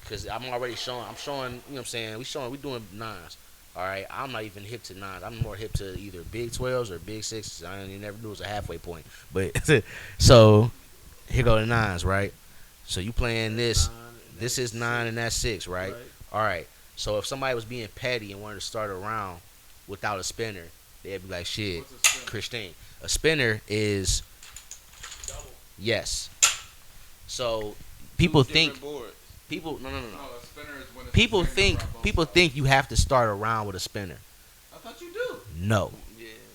Because I'm showing. You know what I'm saying? We doing 9s. All right, I'm not even hip to 9s. I'm more hip to either big 12s or big 6s. I never knew it was a halfway point. But so here go the 9s, right? So you playing this. This is 9 and that's 6, right? All right. So if somebody was being petty and wanted to start a round without a spinner, they'd be like, "Shit, Christine." A spinner is double. Yes. So people think. People no. People think you have to start a round with a spinner. I thought you do. No,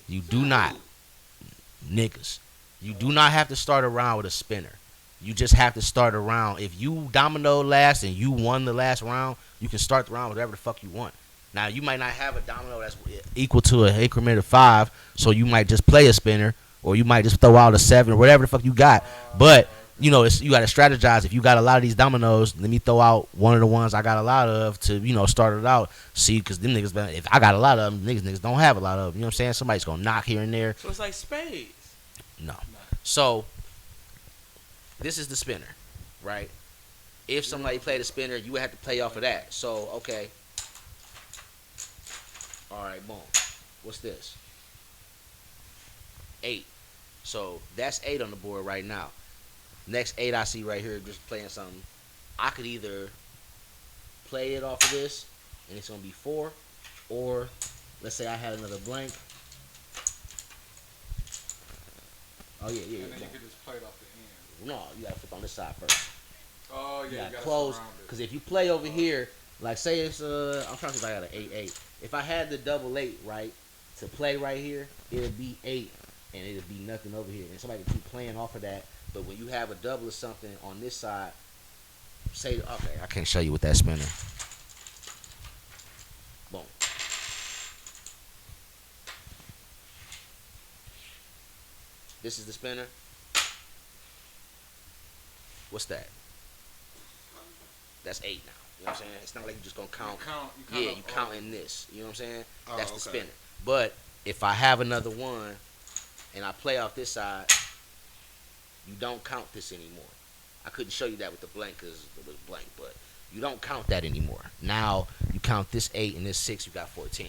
you do not, niggas. You do not have to start a round with a spinner. You just have to start a round. If you domino last and you won the last round, you can start the round with whatever the fuck you want. Now you might not have a domino that's equal to an increment of 5, so you might just play a spinner, or you might just throw out a 7 or whatever the fuck you got. But you got to strategize. If you got a lot of these dominoes, let me throw out one of the ones I got a lot of to, start it out. See, because them niggas, if I got a lot of them, niggas don't have a lot of them. You know what I'm saying? Somebody's going to knock here and there. So it's like spades. No. So, this is the spinner, right? If somebody played a spinner, you would have to play off of that. So, okay. All right, boom. What's this? 8. So, that's 8 on the board right now. Next 8 I see right here, just playing something. I could either play it off of this, and it's gonna be 4, or let's say I had another blank. Oh yeah. And then No. you could just play it off the end. No, you gotta flip on this side first. Oh yeah, You you gotta gotta close, surround it. because if you play over here, like say it's I'm trying to see if I got an 8-8. If I had the double 8 right to play right here, it'd be 8, and it'd be nothing over here, and somebody can keep playing off of that. But when you have a double or something on this side, say okay, I can't show you with that spinner. Boom. This is the spinner. What's that? That's 8 now. You know what I'm saying? It's not like you're just gonna count. You counting this. You know what I'm saying? That's the spinner. But if I have another one and I play off this side, you don't count this anymore. I couldn't show you that with the blank because it was blank, but you don't count that anymore. Now you count this 8 and this 6, you got 14.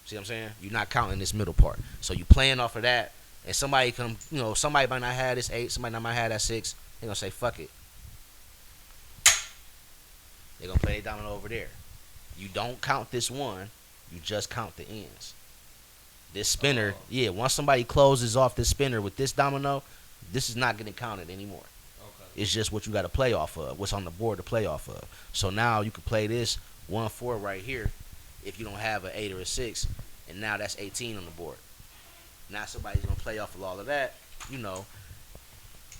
See what I'm saying? You're not counting this middle part. So you playing off of that, and somebody come, somebody might not have this 8, somebody might have that 6. They're gonna say fuck it. They're gonna play a domino over there. You don't count this one, you just count the ends. This spinner, once somebody closes off this spinner with this domino, this is not getting counted anymore. Okay. It's just what you got to play off of, what's on the board to play off of. So now you can play this 1-4 right here if you don't have an 8 or a 6, and now that's 18 on the board. Now somebody's gonna play off of all of that,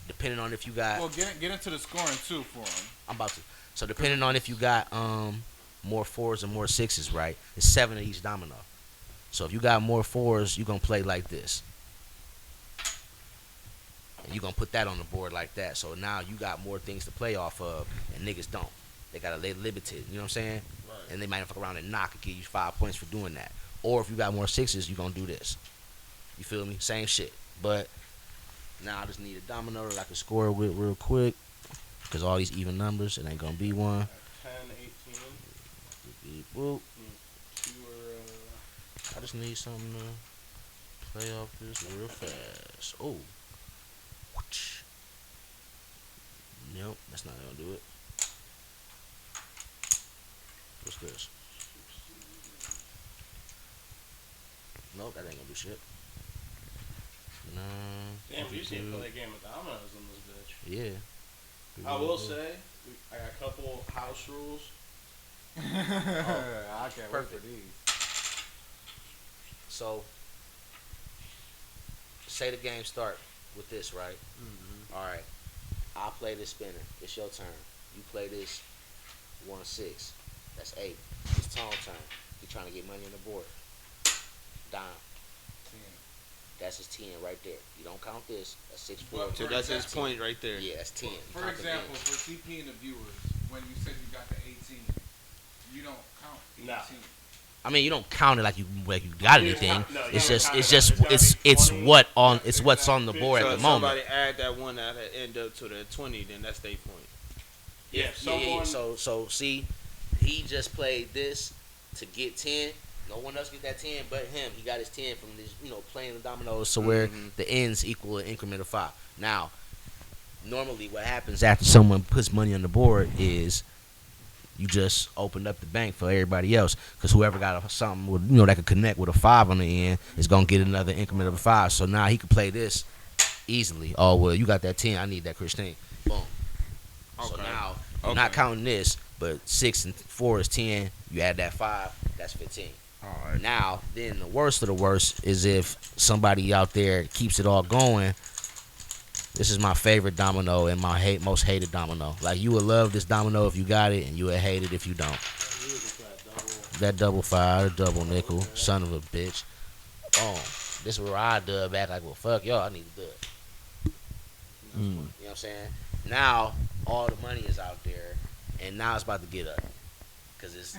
depending on if you got. Well, get into the scoring too for him. I'm about to. So depending on if you got more 4s and more 6s, right? It's 7 of each domino. So if you got more 4s, you're gonna play like this. And you're gonna put that on the board like that. So now you got more things to play off of, and niggas don't. They gotta lay limited, you know what I'm saying? Right. And they might fuck around and knock and give you 5 points for doing that. Or if you got more 6s, you're gonna do this. You feel me? Same shit. But now I just need a domino that I can score with real quick. Because all these even numbers, it ain't gonna be one. 10, 18. Beep, boop. I just need something to play off this real fast. Oh. Nope, that's not gonna do it. What's this? Nope, that ain't gonna do shit. No. Damn, we just need to play a game of dominoes in this bitch. Yeah. I will say, I got a couple house rules. I can't wait for these. So, say the game start with this, right? Mm-hmm. All right. I'll play this spinner. It's your turn. You play this 1-6. That's 8. It's Tom's turn. He's trying to get money on the board. Dime. 10. That's his 10 right there. You don't count this. That's 6-4. So that's his point right there. Yeah, that's 10. For example, for CP and the viewers, when you said you got the 18, you don't count 18. No. I mean, you don't count it like you got anything. No, it's what's on the board So at the if moment. somebody add that one that end up to the 20, then that's their point. Yeah. So see, he just played this to get 10. No one else get that 10 but him. He got his 10 from this, playing the dominoes to where the ends equal an increment of 5. Now, normally what happens after someone puts money on the board is you just open up the bank for everybody else, because whoever got something with, that could connect with a 5 on the end is gonna get another increment of a 5. So now he can play this easily. Oh well, you got that 10. I need that Christine. Boom. Okay. So now you're not counting this, but 6 and 4 is 10. You add that 5, that's 15. All right. Now, then the worst of the worst is if somebody out there keeps it all going. This is my favorite domino and my most hated domino. Like, you would love this domino if you got it, and you would hate it if you don't. That double 5, double nickel, son of a bitch. Oh, this is where I dub back like, well, fuck y'all, I need to dub. You know what I'm saying? Now, all the money is out there, and now it's about to get up. Because it's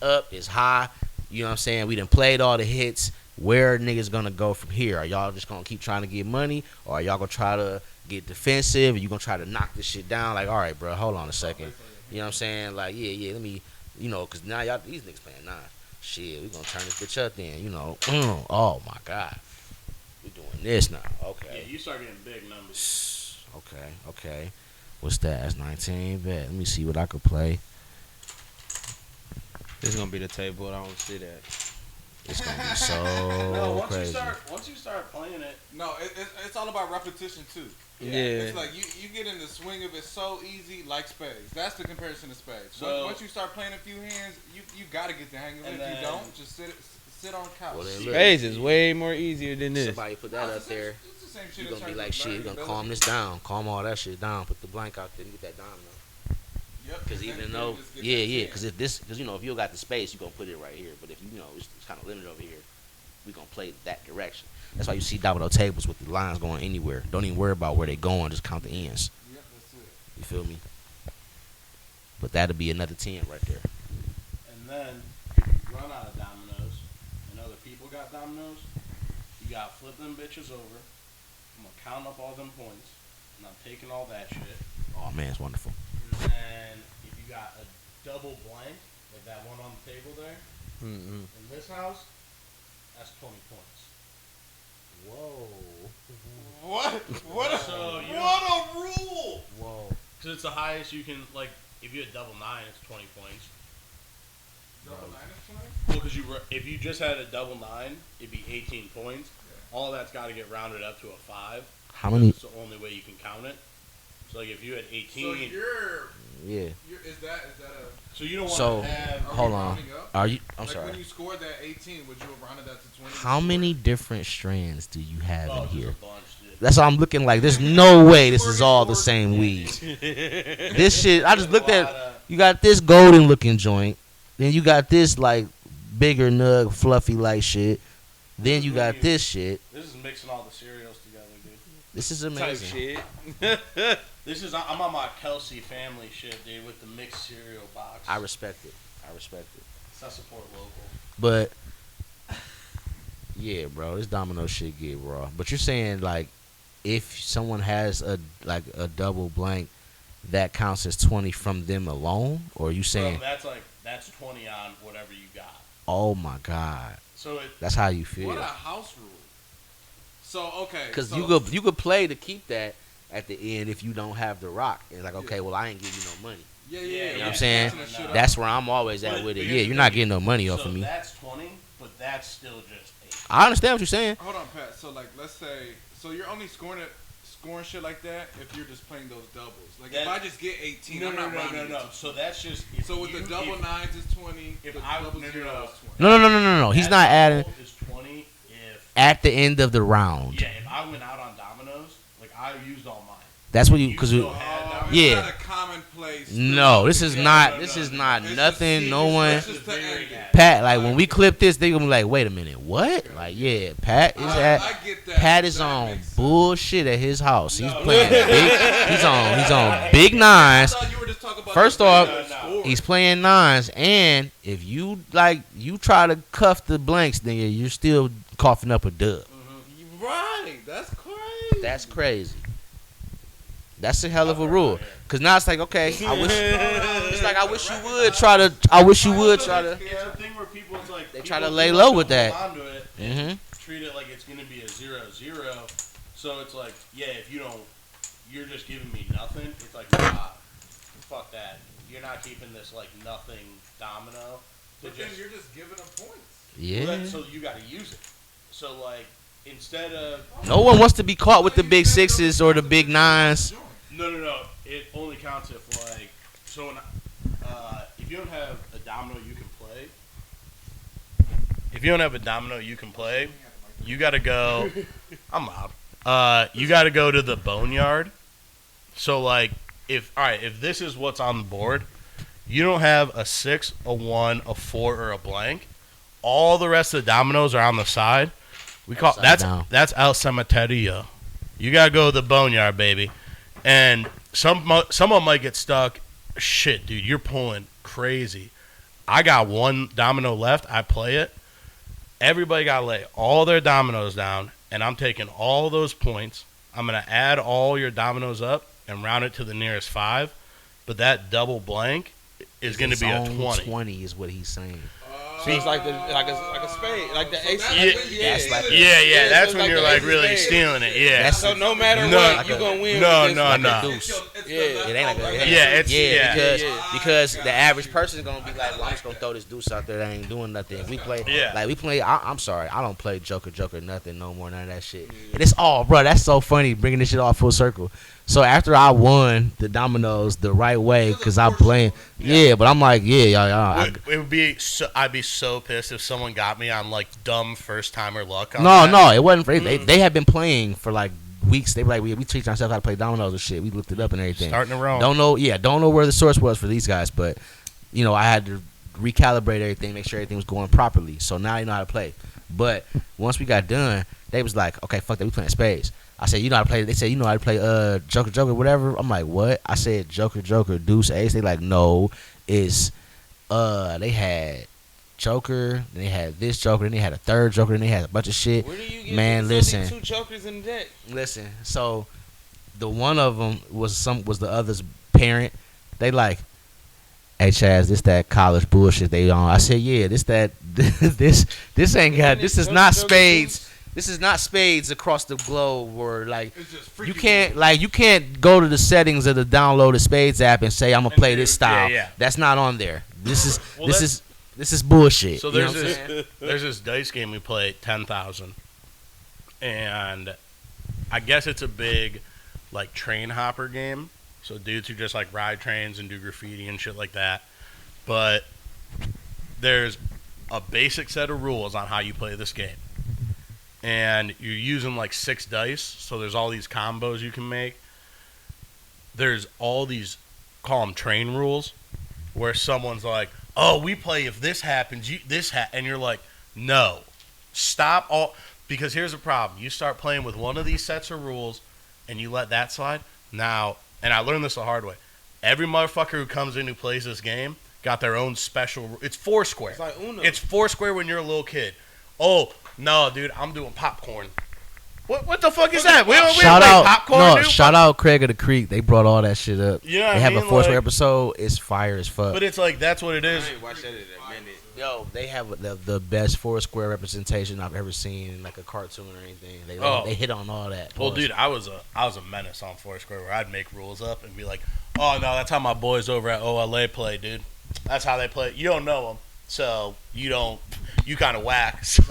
up, it's high. You know what I'm saying? We done played all the hits. Where are niggas gonna go from here? Are y'all just gonna keep trying to get money, or are y'all gonna try to get defensive? Are you gonna try to knock this shit down? Like, all right, bro, hold on a second. You know what I'm saying? Like, yeah, let me, because now y'all, these niggas playing 9. Shit, we gonna turn this bitch up then, oh my God. We doing this now, okay. Yeah, you start getting big numbers. Okay. What's that? That's 19. Bet. Let me see what I could play. This is gonna be the table. I don't see that. It's gonna be so No, crazy. once you start playing it, No, it's all about repetition too. Yeah. It's like you get in the swing of it so easy, like spades. That's the comparison to spades. So- Once you start playing a few hands, you got to get the hang of it. And If you then- don't, just sit on the couch. Well, then look. Spades is way more easier than this. Somebody put that up there. It's the same shit. You're in gonna be terms like, of shit, you're learning gonna calm this ability. down. Calm all that shit down. Put the blank out there and get that domino. Yep, Because then even you though, just get yeah, that yeah, 10. because if you got the space, you're gonna put it right here. But if you know it's kind of limited over here, we're gonna play that direction. That's why you see domino tables with the lines going anywhere. Don't even worry about where they going. Just count the ends. Yep, that's it. You feel me? But that'll be another 10 right there. and then if you run out of dominoes, and other people got dominoes, you got to flip them bitches over. I'm gonna count up all them points, and I'm taking all that shit. Oh man, it's wonderful. And then if you got a double blank, like that one on the table there, Mm-hmm. in this house, that's 20 points. Whoa. What a So you- what a rule! Whoa. Because it's the highest you can, like, if you had double 9, it's 20 points. Double nine is 20? Well, because if you just had a double 9, it'd be 18 points. All that's got to get rounded up to a 5. How many? It's the only way you can count it. So, like, if you had 18, So Yeah. is that a? so you don't want So- to have. Are Hold we on. rounding up? Are you? I'm Like sorry. when you scored that 18, would you have rounded that to 20? How many different strands do you have Oh, in there's here? a bunch, dude. That's why I'm looking like there's no way this is all the same weeds. This shit, I just looked at. You got this golden looking joint, then you got this like bigger nug fluffy like shit. Then you got this shit. This is mixing all the cereals together, dude. This is Type amazing. shit. This is I'm on my Kelsey family shit, dude, with the mixed cereal box. I respect it. I respect it. I support local. But yeah, bro, this domino shit get raw. But you're saying like if someone has a double blank, that counts as 20 from them alone, or you saying, That's 20 on whatever you got. oh my god, So that's how you feel? What a house rule. So okay, Because so, you could play to keep that at the end if you don't have the rock. It's like, okay, well I ain't giving you no money. Yeah, You know You know what Yeah, I'm saying? catching that shit up. That's where I'm always at But with it. here's Yeah, the you're not thing. getting no money off so of me. that's 20, but that's still just 8. I understand what you're saying. Hold on, Pat. So like, let's say, so you're only scoring shit like that if you're just playing those doubles. Like if That- I just get 18, No, I'm no, not no, rounding no, it no. to So that's just. If So with the you- double if- nines is 20. if the I- double no, no, zero no. is 20. No. He's that not adding double is 20 if. at the end of the round. Yeah, if I went out on dominoes, like I used all mine. That's what you because still had Oh, dominoes. it's Yeah. not a commonplace. no, this is Yeah, not. no, This no, is no. not It's nothing. just- No it's one. just- to very end it. bad. Pat, like when we clip this, they gonna be like, wait a minute, what? Like, yeah, Pat is I at. get that. Pat is That on makes sense. bullshit at his house. He's No. playing big. He's on big I nines. thought you were just talking about First the off, regular score. He's playing nines, and if you try to cuff the blanks, then you're still coughing up a dub. Right. That's crazy. That's crazy. That's a hell of a rule. Cause now it's like, okay, I wish. It's like I wish you would try to. I wish you would try to. It's a thing where people, it's like They people try to feel lay like low they'll with that. hold on to it and Mhm. treat it like it's gonna be a 0-0. So it's like, yeah, if you don't, you're just giving me nothing. It's like, nah, fuck that. You're not keeping this like nothing domino. But then you're just giving them points. Yeah. So you got to use it. So like instead of No one wants to be caught with the big sixes or the big nines. no, it only counts if like so when, if you don't have a domino you can play. If you don't have a domino you can play, you got to go. I'm loud. You got to go to the boneyard. So like if this is what's on the board, you don't have a 6, a 1, a 4, or a blank. All the rest of the dominoes are on the side. We call Upside down. that's El Cementerio. You gotta go to the boneyard, baby. And someone might get stuck. Shit, dude, you're pulling crazy. I got one domino left. I play it. Everybody gotta lay all their dominoes down, and I'm taking all those points. I'm gonna add all your dominoes up and round it to the nearest 5. But that double blank is gonna be a 20. 20 is what he's saying. So it's like a spade, like the ace. Yeah, that's like- That's so when like you're the like ace of really spades. stealing it. Yeah. That's- So no matter No, what, like you a- gonna win. no, with this no, like a no. deuce. It ain't like a, Yeah, it's- because the average person is gonna be like, well, I'm just gonna throw this deuce out there that ain't doing nothing. If we play, I'm sorry, I don't play Joker nothing no more, none of that shit. And it's all, bro. That's so funny bringing this shit all full circle. So after I won the dominoes the right way, because I blame, but I'm like, y'all. It would be. I'd be so pissed if someone got me on like dumb first timer luck. No, it wasn't. They had been playing for like weeks. They were like, we teach ourselves how to play dominoes and shit. We looked it up and everything. Starting to roll. Don't know where the source was for these guys, but I had to recalibrate everything, make sure everything was going properly. So now you know how to play. But once we got done, they was like, okay, fuck that, we playing spades. I said, you know how to play. They said, you know how to play Joker, whatever. I'm like, what? I said Joker, deuce, ace. They like, no, it's they had Joker, then they had this Joker, then they had a third Joker, then they had a bunch of shit. Where do you get Man, listen. 2 Jokers in the deck? Listen, so the one of them was the other's parent. They like, hey Chaz, this that college bullshit they on. I said, yeah, this ain't got. This is not spades. This is not spades across the globe, or like you can't go to the settings of the downloaded spades app and say I'm gonna play this style. Yeah. That's not on there. This is bullshit. So there's this dice game we play at 10,000, and I guess it's a big like train hopper game. So dudes who just like ride trains and do graffiti and shit like that. But there's a basic set of rules on how you play this game. And you're using like 6 dice, so there's all these combos you can make. There's all these, call them train rules, where someone's like, oh, we play if this happens, and you're like, no, stop all, because here's the problem. You start playing with one of these sets of rules, and you let that slide. Now, and I learned this the hard way, every motherfucker who comes in who plays this game got their own special, it's Foursquare. It's like Uno. It's Foursquare when you're a little kid. Oh, no, dude, I'm doing popcorn. What the fuck is that? We don't play popcorn, dude. Shout out Craig of the Creek. They brought all that shit up. Yeah, they have a Foursquare episode. It's fire as fuck. But it's like, that's what it is. I ain't watched that in a minute. Yo, they have the best Foursquare representation I've ever seen in like a cartoon or anything. They hit on all that. Well, dude, I was a menace on Foursquare where I'd make rules up and be like, oh, no, that's how my boys over at OLA play, dude. That's how they play. You don't know them, so you kind of whack. So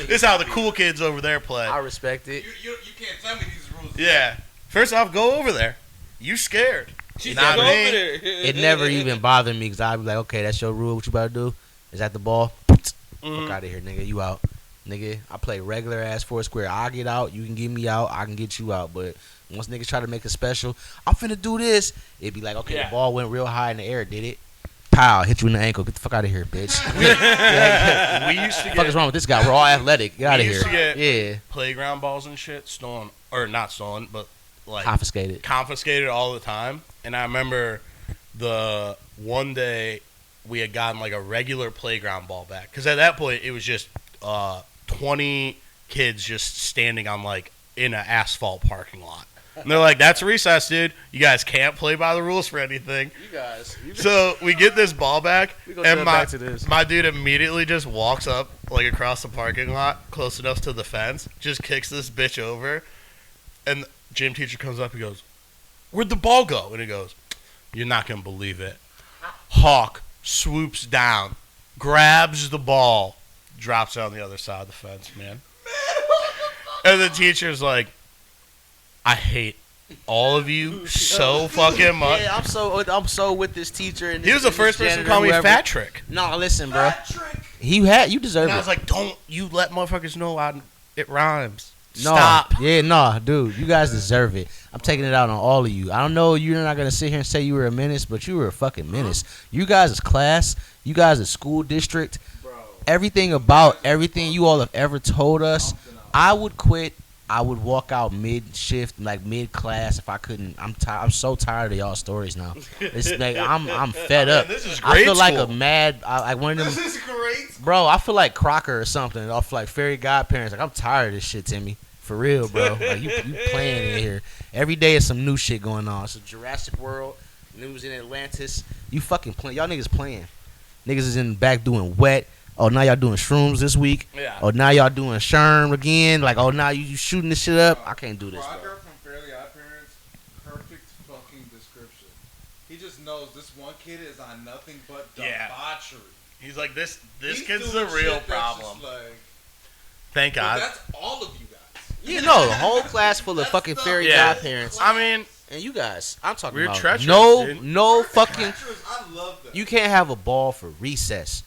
this is how the cool kids over there play. I respect it. You can't tell me these rules. Yeah. First off, go over there. You scared. She's Not over me. there. It never even bothered me because I'd be like, okay, that's your rule. What you about to do? Is that the ball? Fuck out of here, nigga. You out. Nigga, I play regular ass Foursquare. I get out. You can get me out. I can get you out. But once niggas try to make a special, I'm finna do this. It'd be like, okay, the ball went real high in the air. Did it? Pow, hit you in the ankle. Get the fuck out of here, bitch. We used to What the fuck is wrong with this guy? We're all athletic. Get out of here. Yeah. Playground balls and shit stolen, or not stolen, but like confiscated all the time. And I remember the one day we had gotten like a regular playground ball back, because at that point it was just 20 kids just standing on like in an asphalt parking lot. And they're like, that's recess, dude. You guys can't play by the rules for anything. You guys. So we get this ball back, and back to this. my dude immediately just walks up, like across the parking lot, close enough to the fence, just kicks this bitch over. And the gym teacher comes up and goes, where'd the ball go? And he goes, you're not going to believe it. Hawk swoops down, grabs the ball, drops it on the other side of the fence, man. And the teacher's like, I hate all of you so fucking much. Yeah, I'm so with this teacher. And he was the first person to call me Fat Trick. No, listen, bro. You deserve it. And I was like, don't you let motherfuckers know it rhymes. No, Stop. Yeah, no, dude. You guys deserve it. I'm taking it out on all of you. I don't know, you're not gonna sit here and say you were a menace, but you were a fucking menace. You guys is class. You guys is school district. Bro. Everything you all have ever told us, I would quit. I would walk out mid-shift, like mid-class, if I couldn't. I'm so tired of y'all stories now. It's like I'm fed up. Man, this is great I feel like school. one of them. This is great. Bro, I feel like Crocker or something off like Fairy Godparents. Like, I'm tired of this shit, Timmy. For real, bro. Like, you playing in here. Every day is some new shit going on. It's a Jurassic World. News in Atlantis. You fucking playing. Y'all niggas playing. Niggas is in the back doing wet. Oh, now y'all doing shrooms this week. Yeah. Oh, now y'all doing Sherm again. Like, oh, now you shooting this shit up. I can't do this, Crocker bro. from Fairly Odd Parents, perfect fucking description He just knows this one kid is on nothing but Yeah. debauchery. He's like, this He's kid's doing the real shit that's problem. just like, Thank but God. that's all of you guys. You know, the whole class full of That's fucking the fairy Yeah. godparents. I mean, And you guys, I'm talking We're about treacherous, no dude. fucking. Treacherous, I love that. You can't have a ball for recess.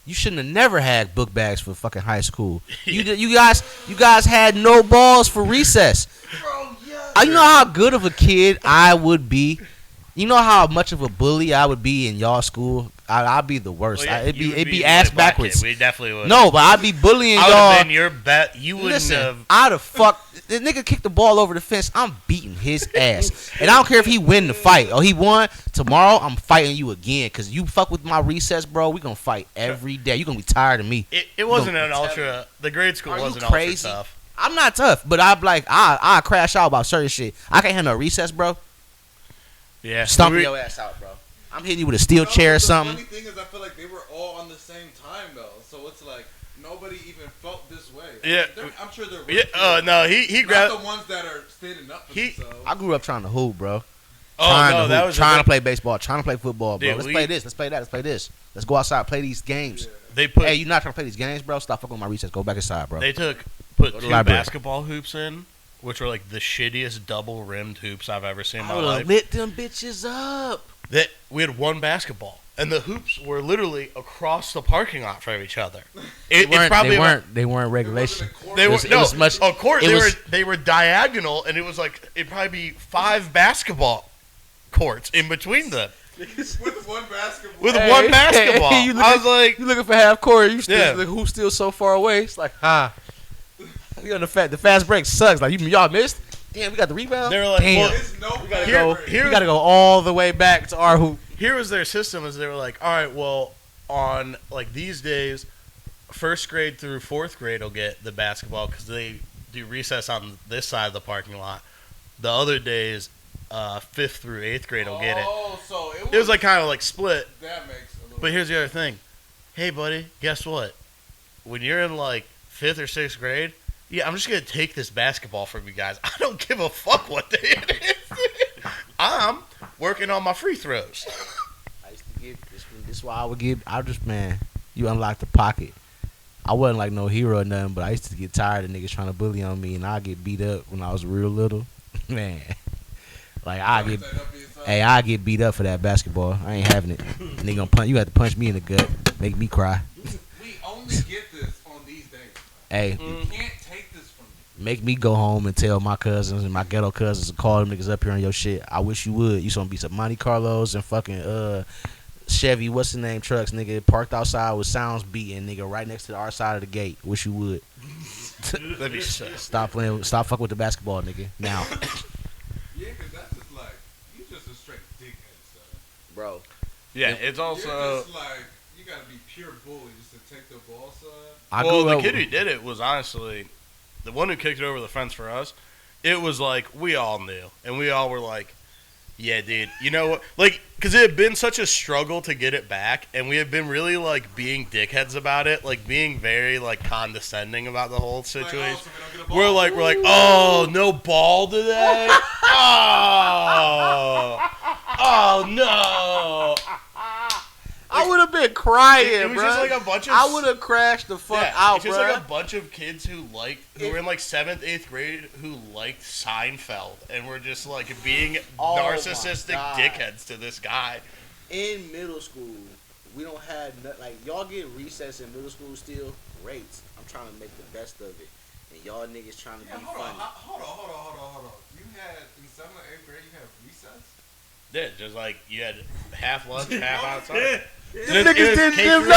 You shouldn't have never had book bags for fucking high school. You guys had no balls for recess. Bro, yeah. You know how good of a kid I would be. You know how much of a bully I would be in y'all school. I'd be the worst. well, yeah, It'd you would be the ass white black backwards. kid. We definitely would. No, but I'd be bullying I would y'all. have been your bet. You wouldn't Listen, have. I'd have fucked. The nigga kicked the ball over the fence. I'm beating his ass. And I don't care if he win the fight or he won. Tomorrow, I'm fighting you again. Because you fuck with my recess, bro. We going to fight every day. You're going to be tired of me. It wasn't an ultra. The grade school Are you wasn't crazy? ultra tough. I'm not tough, but I'm like, I crash out about certain shit. I can't handle a recess, bro. Yeah. Stomping your ass out, bro. I'm hitting you with a steel chair or something. The funny thing is, I feel like they were all on the same time though, so it's like nobody even felt this way. Yeah. I'm sure there were. Yeah. No. He not grabbed. the ones that are standing up for He- themselves. I grew up trying to hoop, bro. Oh Trying no, to that hoop, was trying to play baseball, trying to play football, bro. Dude, Let's we- play this. Let's play that. Let's play this. Let's go outside, play these games. They put. Hey, you not trying to play these games, bro? Stop fucking with my recess. Go back inside, bro. They put Go to the two library. basketball hoops in, which were like the shittiest double rimmed hoops I've ever seen in I my would life. have lit them bitches up. That we had one basketball, and the hoops were literally across the parking lot from each other. It's probably They weren't It regulation. wasn't a court. They were It was much- of course it they were diagonal, and it was like it'd probably be 5 basketball courts in between them with one basketball. with one basketball. Hey, I was like, you looking for half court? You still Yeah. the hoop's still so far away. It's like, you know, the fast break sucks. Like y'all missed. Damn, we got the rebound. they were like, Damn. well, There's no Here- We gotta go all the way back to our hoop. here was their system. Is they were like, all right, well, on like these days, 1st grade through 4th grade will get the basketball because they do recess on this side of the parking lot. The other days, 5th through 8th grade will get it. Oh, so It was like kind of like split. that makes a little. But here's the other thing. Hey, buddy, guess what? When you're in like 5th or 6th grade, yeah, I'm just going to take this basketball from you guys. I don't give a fuck what day it is. I'm working on my free throws. I used to give this is why I would give. You unlock the pocket. I wasn't like no hero or nothing, but I used to get tired of niggas trying to bully on me, and I get beat up when I was real little. Man, like I get beat up for that basketball. I ain't having it. Nigga gonna punch. You have to punch me in the gut, make me cry. We only get this on these days. Hey, You can't take this from me. make me go home and tell my cousins and my ghetto cousins to call them niggas up here on your shit. I wish you would. You gonna be some Monte Carlos and fucking Chevy, what's the name, trucks, nigga, parked outside with sounds beating, nigga, right next to our side of the gate. Wish you would. That'd be sick. Stop fucking with the basketball, nigga. Now. Yeah, because that's just like, you just a straight dickhead, son. Bro. Yeah, it's also. You're just like, you gotta be pure bully just to take the ball, son. Well, the kid who did it was honestly the one who kicked it over the fence for us. It was like we all knew, and we all were like, "Yeah, dude, you know what?" Like, because it had been such a struggle to get it back, and we had been really like being dickheads about it, like being very like condescending about the whole situation. Like, oh, so we don't get a ball. We're like, oh, no ball today. Oh no. I would have been crying, It was bro. just like a bunch of. I would have crashed the fuck out, it's just bro. like a bunch of kids who were in like 7th, 8th grade who liked Seinfeld and were just like being Oh my narcissistic God. dickheads to this guy. In middle school, we don't have like y'all get recess in middle school still. Great. I'm trying to make the best of it, and y'all niggas trying to Yeah, be hold on, funny. hold on. You had, in 7th or 8th grade, you had recess? Yeah, just like you had half lunch, half outside. Them niggas didn't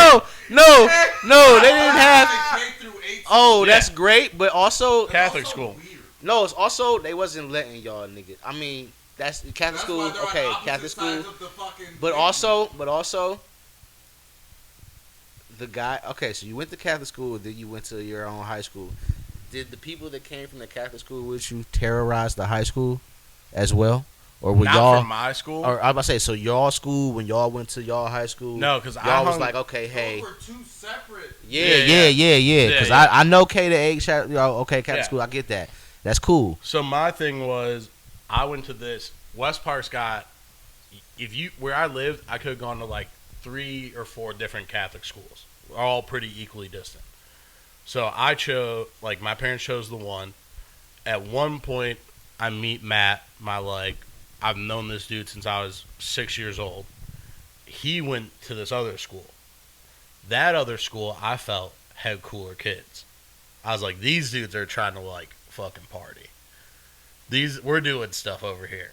no, they didn't have. K through 8. Oh, Yeah. that's great, but also Catholic school. Weird. no, it's also they wasn't letting y'all niggas. I mean, that's Catholic That's school. why they're on Okay, opposite Catholic school. sides of the fucking But thing. also, the guy. Okay, so you went to Catholic school, then you went to your own high school. Did the people that came from the Catholic school with you terrorize the high school as well, or were Not y'all? from my school. Or I was about to say, so y'all school when y'all went to y'all high school? No, because y'all was like, okay, hey, Those were two separate. yeah. Because Yeah. I know K to 8, okay, Catholic Yeah. school, I get that. That's cool. So my thing was, I went to this. West Park's got where I lived, I could have gone to like 3 or 4 different Catholic schools, all pretty equally distant. So I chose, like, my parents chose the one. At one point, I meet Matt, I've known this dude since I was 6 years old. He went to this other school. That other school, I felt, had cooler kids. I was like, these dudes are trying to, like, fucking party. We're doing stuff over here.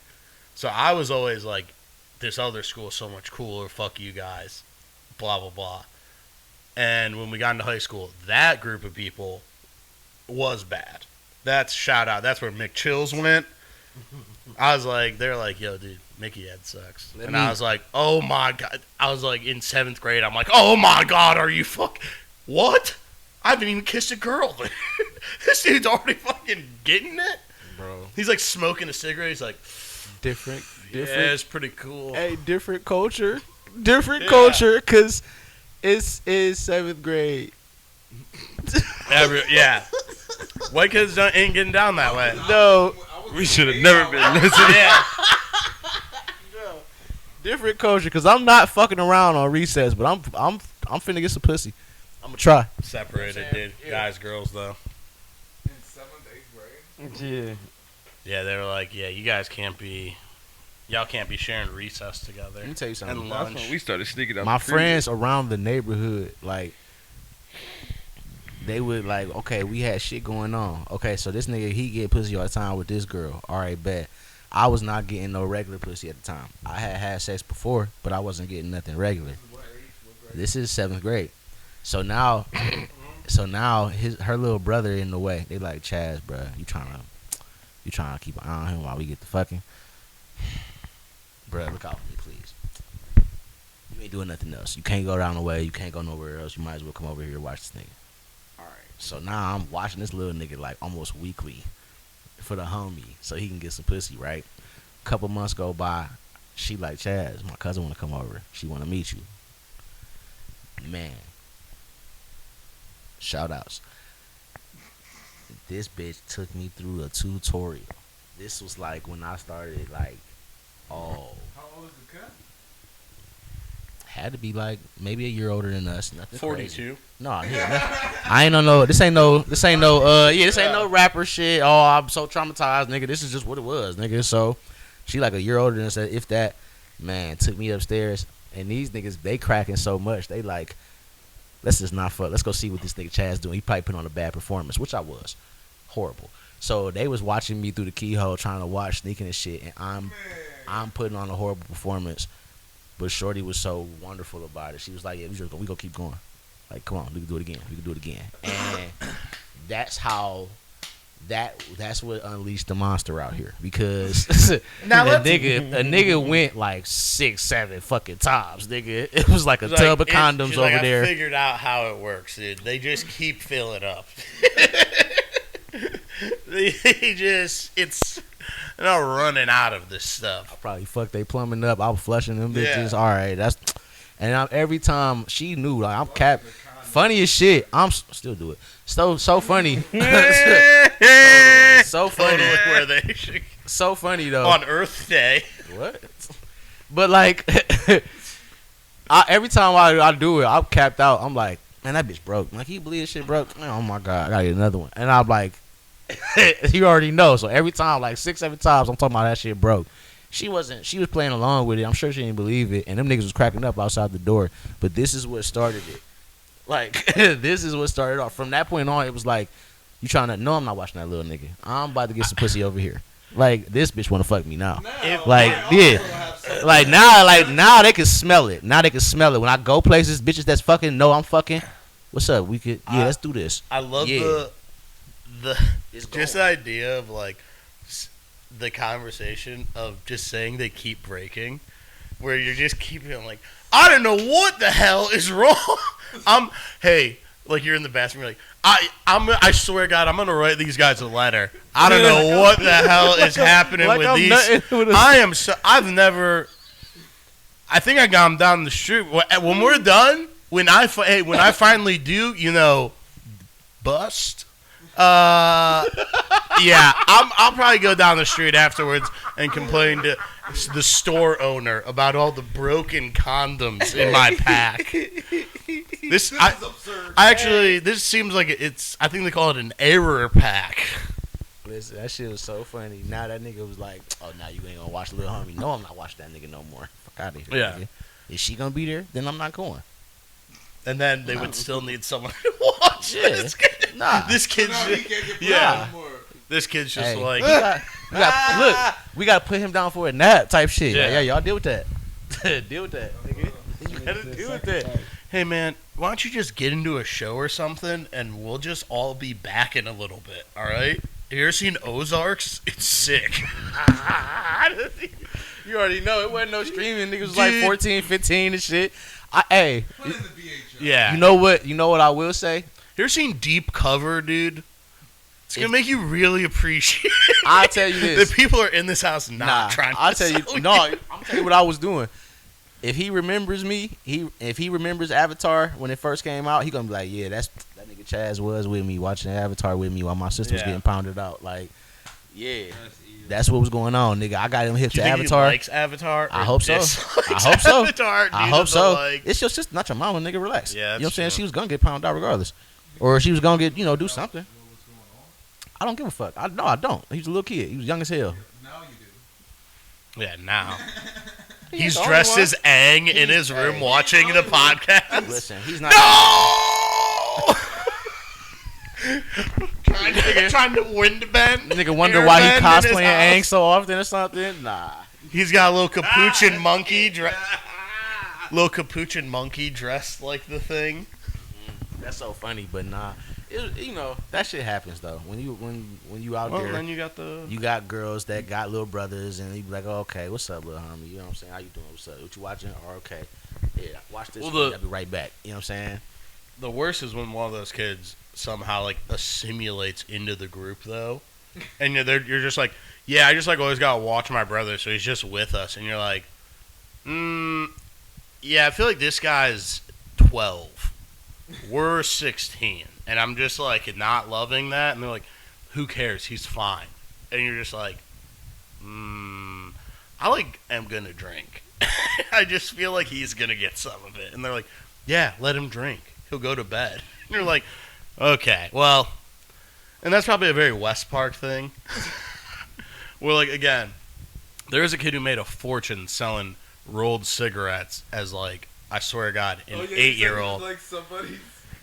So I was always like, this other school is so much cooler, fuck you guys, blah, blah, blah. And when we got into high school, that group of people was bad. That's shout out. That's where Mick Chills went. I was like, they're like, yo, dude, Mickey Ed sucks. And I was like, oh my God. I was like, in 7th grade, I'm like, oh my God, are you what? I haven't even kissed a girl. This dude's already fucking getting it? Bro. He's like smoking a cigarette. He's like, Different. yeah, it's pretty cool. Hey, different culture. Different culture, because it's 7th grade. Yeah. White kids ain't getting down that way. No. We should have never been listening. Yeah. Different culture, because I'm not fucking around on recess, but I'm finna get some pussy. I'm gonna try. Separated, dude. Yeah. Guys, girls, though. In 7th, 8th grade? Yeah. Yeah, they were like, yeah, y'all can't be sharing recess together. Let me tell you something. And That's lunch. when we started sneaking out. My the freezer. friends around the neighborhood, like, they would like, okay, we had shit going on. Okay, so this nigga, he get pussy all the time with this girl. All right, bet. I was not getting no regular pussy at the time. I had sex before, but I wasn't getting nothing regular. This is 7th grade. So now her little brother in the way. They like, Chaz, bro, you trying to keep an eye on him while we get the fucking. Bruh, look out for me, please. You ain't doing nothing else. You can't go down the way. You can't go nowhere else. You might as well come over here and watch this nigga. Alright. So now I'm watching this little nigga like almost weekly for the homie so he can get some pussy, right? Couple months go by. She like, Chaz, my cousin want to come over. She want to meet you. Man. Shout outs. This bitch took me through a tutorial. This was like when I started like, oh. How old is the cut? Had to be like maybe a year older than us. Nothing 42. crazy. No, I ain't no. This ain't no. This ain't no rapper shit. Oh, I'm so traumatized, nigga. This is just what it was, nigga. So she like a year older than us. If that, man, took me upstairs, and these niggas they cracking so much. They like, let's just not fuck. Let's go see what this nigga Chaz doing. He probably put on a bad performance, which I was horrible. So they was watching me through the keyhole, trying to watch, sneaking and shit, and I'm putting on a horrible performance. But Shorty was so wonderful about it. She was like, yeah, we gonna keep going. Like, come on, we can do it again. We can do it again. And that's how that's what unleashed the monster out here. Because Now a nigga went like 6, 7 fucking times, nigga. It was like a She's tub like, of condoms she's over like, there. I figured out how it works, dude. They just keep filling up. They're not running out of this stuff. I probably fucked they plumbing up. I was flushing them bitches. Yeah. All right, every time she knew, like, I'm cap. Funny as shit. I'm still do it. So funny. So funny. Where they should, So funny though. on Earth Day. What? But like, every time I do it, I'm capped out. I'm like, man, that bitch broke. I'm like, can you believe this shit broke? Oh my god, I gotta get another one. And I'm like, you already know. So every time, like 6, 7 times, I'm talking about that shit broke. She was playing along with it. I'm sure she didn't believe it. And them niggas was cracking up outside the door. But this is what started it. Like, this is what started off. From that point on, it was like, you trying to, no, I'm not watching that little nigga. I'm about to get some pussy over here. Like, this bitch want to fuck me now. Like, now they can smell it. Now they can smell it. When I go places, bitches that's fucking know I'm fucking, what's up? Let's do this. I love the just the idea of like the conversation of just saying they keep breaking, where you're just keeping like, I don't know what the hell is wrong. Like you're in the bathroom, you're like, I swear to God, I'm gonna write these guys a letter. I don't know what the hell is happening Like with I'm these. I think I got them down the street. When we're done, when I finally do, bust. Yeah, I'll probably go down the street afterwards and complain to the store owner about all the broken condoms in my pack. This is absurd. This seems like it's. I think they call it an error pack. Listen, that shit was so funny. Now that nigga was like, "Oh, now you ain't gonna watch Lil Homie." No, I'm not watching that nigga no more. Fuck out of here. Yeah. Nigga. Is she gonna be there? Then I'm not going. And then they would still need someone to watch this. Nah. This kid's This kid's just like we gotta put him down for a nap type shit. Yeah. Yeah, y'all deal with that. Deal with that, nigga. You gotta deal with that. hey man, why don't you just get into a show or something and we'll just all be back in a little bit, alright? Have you ever seen Ozarks? It's sick. You already know it wasn't no streaming. Niggas was like 14, 15 and shit. Hey, Yeah. you know what I will say? You ever seen Deep Cover, dude? It's gonna make you really appreciate I'll tell you this. the people are in this house not trying to I'll tell you. sell No, I'm tell you what I was doing. If he remembers me, if he remembers Avatar when it first came out, he gonna be like, yeah, that nigga Chaz was with me watching Avatar with me while my sister was getting pounded out. Like, yeah, that's what was going on, nigga. I got him hip Do you to think Avatar. He likes Avatar. I hope so. Dislikes I hope so. Avatar, I hope so. Like, It's your sister, not your mama, nigga. Relax. Yeah, you know what I'm saying? true. She was gonna get pounded out regardless, or she was gonna get do something. I don't give a fuck. I don't. He was a little kid. He was young as hell. Now you do. yeah, now. He He's ain't the dressed only as Aang in his room watching the podcast. Listen, he's not. No! trying to wind bend. Nigga wonder why he airbend in his cosplaying house. Aang so often or something. Nah. He's got a little capuchin monkey little capuchin monkey dressed like the thing. That's so funny, but nah. That shit happens though. When you out Well, there, then you got the you got girls that got little brothers, and you be like, oh, okay, what's up, little homie? You know what I'm saying? How you doing? What's up? What you watching? Or okay, yeah, watch this. Well, I'll be right back. You know what I'm saying? The worst is when one of those kids somehow like assimilates into the group though, and you're just like, yeah, I just like always gotta watch my brother, so he's just with us, and you're like, yeah, I feel like this guy's 12, we're 16, and I'm just like not loving that, and they're like, who cares? He's fine, and you're just like, I like am gonna drink. I just feel like he's gonna get some of it, and they're like, yeah, let him drink. He'll go to bed. And you're like, okay, well, and that's probably a very West Park thing. Well, like, again, there is a kid who made a fortune selling rolled cigarettes as, like, I swear to God, an 8-year-old. Like somebody's,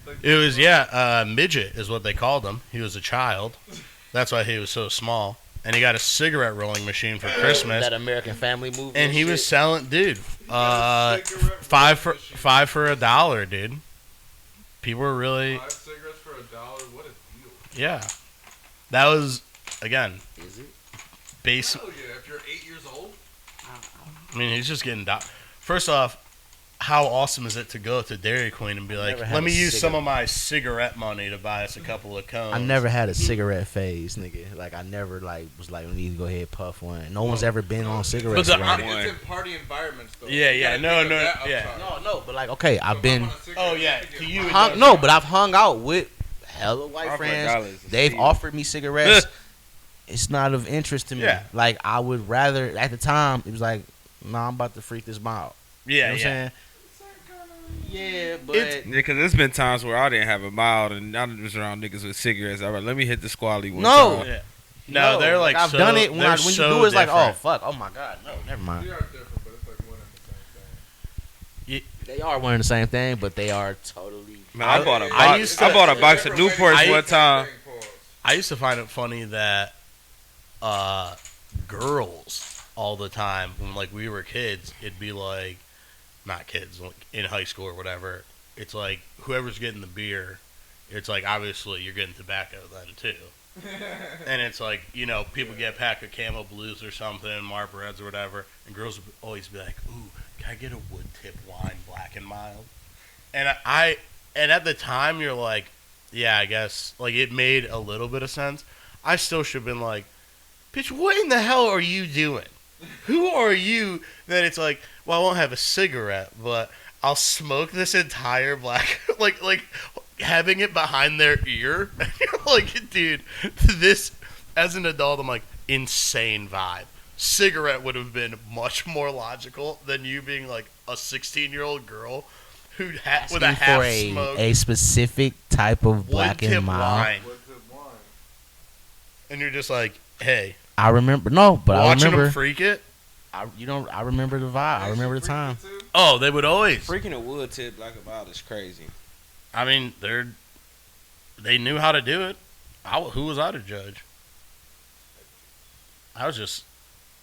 like, It was, midget is what they called him. He was a child. That's why he was so small. And he got a cigarette rolling machine for Christmas. That American Family movie. And he was shit. selling, dude, five for $1, dude. People were really, 5 cigarettes for $1. What a deal! yeah. That was, again, Is it? basic. Hell yeah! If you're 8 years old. I mean, he's just getting First off, how awesome is it to go to Dairy Queen and be like, Never had let me a use some cigarette. of my cigarette money to buy us a couple of cones. I never had a cigarette phase, nigga. Like I never was like, we need to go ahead and puff one. No one's ever been on cigarettes. But the- around It's here. in party environments though. Yeah, You yeah, gotta no, think of no, that yeah. upside. No, but like, okay, So I've if been. I'm on a cigarette, Oh, yeah, I can to get you one. it Hung, does. no, but I've hung out with hella white $5 friends. is They've steep. offered me cigarettes. It's not of interest to me. Yeah. Like I would rather at the time it was like, nah, I'm about to freak this mile. Yeah, You know what I'm yeah. saying? Yeah, but It's- Yeah, because there's been times where I didn't have a mild and I was around niggas with cigarettes. All right, let me hit the squally one No. time. Yeah. No, they're like I've so, done it when they're you so do it, it's like, oh different. fuck, oh my god, no, never mind. They are different, but it's like one and the same thing. They are one and the same thing, but they are totally. Man, I bought a I box. used to- I bought a box of Newports I- one time. I used to find it funny that girls all the time when like we were kids, it'd be like not kids like, in high school or whatever. It's like whoever's getting the beer, it's like obviously you're getting tobacco then too. And it's like, people get a pack of Camel Blues or something, Marlboros or whatever, and girls would always be like, "Ooh, can I get a wood tip wine, black and mild?" And and at the time you're like, yeah, I guess like it made a little bit of sense. I still should have been like, bitch, what in the hell are you doing? Who are you that it's like, well, I won't have a cigarette, but I'll smoke this entire black, like having it behind their ear. Like, dude, this, as an adult, I'm like, insane vibe. cigarette would have been much more logical than you being like a 16-year-old girl who with a half smoke a specific type of black wood-tip and mild wine. And you're just like, hey, I remember but I watching remember them freak it. I remember the vibe. I remember the time. Oh, they would always. Freaking a wood tip black and mild is crazy. I mean, they knew how to do it. Who was I to judge? I was just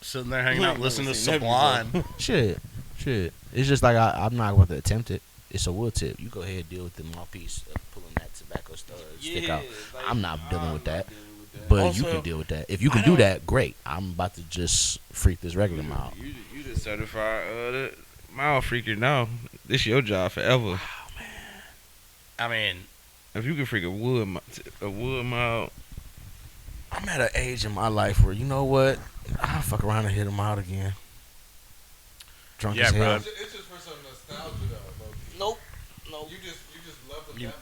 sitting there hanging out, listening to Sublime. Shit. It's just like I'm not going to attempt it. It's a wood tip. You go ahead and deal with the mouthpiece of pulling that tobacco stick out. Like, I'm not dealing with that. But Also, you can deal with that. If you can do that, great. I'm about to just freak this regular mild. You just certified mild freaker now. This your job forever. Oh man. I mean, If you can freak a wood mild. I'm at an age in my life where, you know what? I'll fuck around and hit him out again. Drunk as hell. bro. It's just for some nostalgia though. Nope. You just love them that much.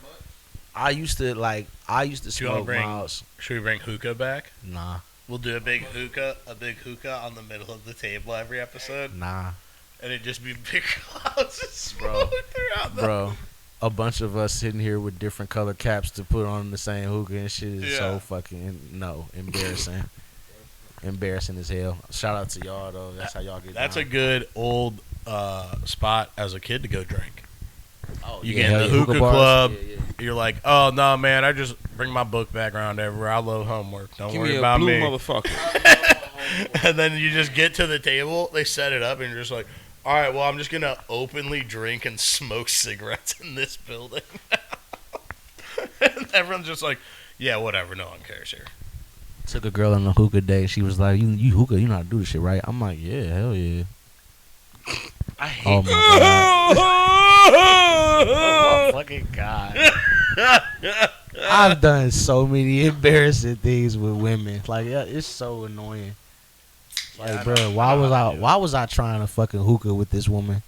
I used to Do you wanna smoke miles. should we bring hookah back? Nah. We'll do a big hookah on the middle of the table every episode, Nah. and it'd just be big clouds of Bro. smoke throughout the. Bro. A bunch of us sitting here with different color caps to put on the same hookah and shit is so Yeah. fucking embarrassing. Embarrassing as hell. Shout out to y'all though. That's how y'all get That's down. a good old spot as a kid to go drink. Oh, You yeah, get in hell the yeah, hookah bars. club. Yeah, yeah. You're like, oh no, man, I just bring my book bag around everywhere. I love homework. Don't Give worry me a about blue me. motherfucker. And then you just get to the table. They set it up, and you're just like, all right, well, I'm just gonna openly drink and smoke cigarettes in this building. And everyone's just like, yeah, whatever. No one cares here. Took a girl on a hookah day. She was like, "You hookah? You know how to do this shit, right?" I'm like, "Yeah, hell yeah." I hate. Oh my god! Oh my fucking god! I've done so many embarrassing things with women. Like, yeah, it's so annoying. Like, Yeah, bro, why was I trying to fucking hookah with this woman?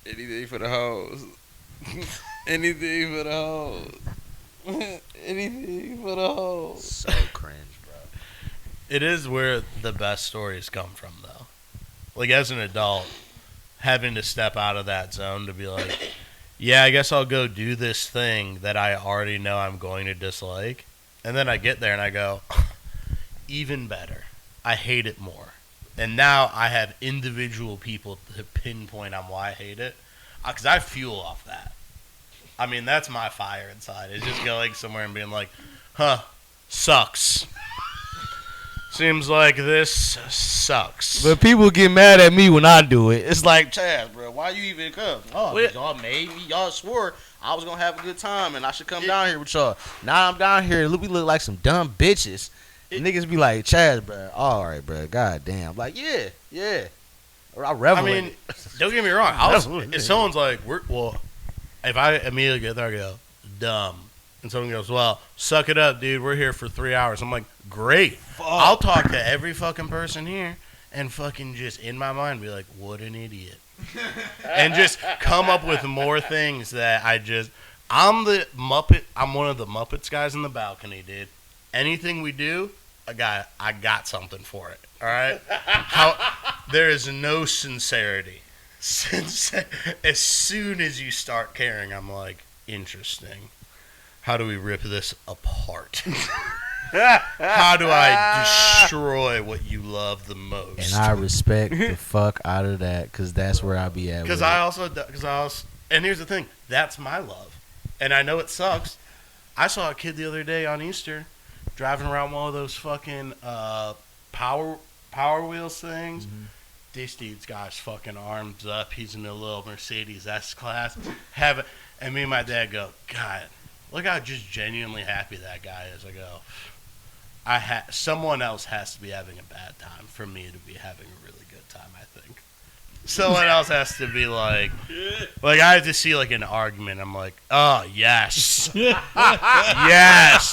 Anything for the hoes. Anything for the hoes. Anything for the hoes. So cringe, bro. It is where the best stories come from, though. Like, as an adult, having to step out of that zone to be like, yeah, I guess I'll go do this thing that I already know I'm going to dislike. And then I get there and I go, even better. I hate it more. And now I have individual people to pinpoint on why I hate it. Because I fuel off that. I mean, that's my fire inside. It's just going somewhere and being like, sucks. Seems like this sucks. But people get mad at me when I do it. It's like, Chad, bro, why you even come? Oh, Well, y'all made me. Y'all swore I was gonna have a good time and I should come down here with y'all. Now I'm down here. We look like some dumb bitches. Niggas be like, Chad, bro. All right, bro. God damn. Like, yeah. Or I revel. I in mean, it. don't get me wrong. If someone's like, if I immediately get there, I go, dumb. And someone goes, well, suck it up, dude. We're here for 3 hours. I'm like, great. I'll talk to every fucking person here and fucking just in my mind be like, what an idiot. And just come up with more things that I'm the Muppet. I'm one of the Muppets guys in the balcony, dude. Anything we do, I got something for it. All right? There is no sincerity. As soon as you start caring, I'm like, interesting. How do we rip this apart? How do I destroy what you love the most? And I respect the fuck out of that because that's where I be at. Because and here's the thing, that's my love, and I know it sucks. I saw a kid the other day on Easter driving around one of those fucking power wheels things. Mm-hmm. This dude's got his fucking arms up. He's in a little Mercedes S-Class. And me and my dad go, God, look how just genuinely happy that guy is. I go, someone else has to be having a bad time for me to be having a really good time, I think. Someone else has to be like I have to see like an argument. I'm like, oh, yes. Yes.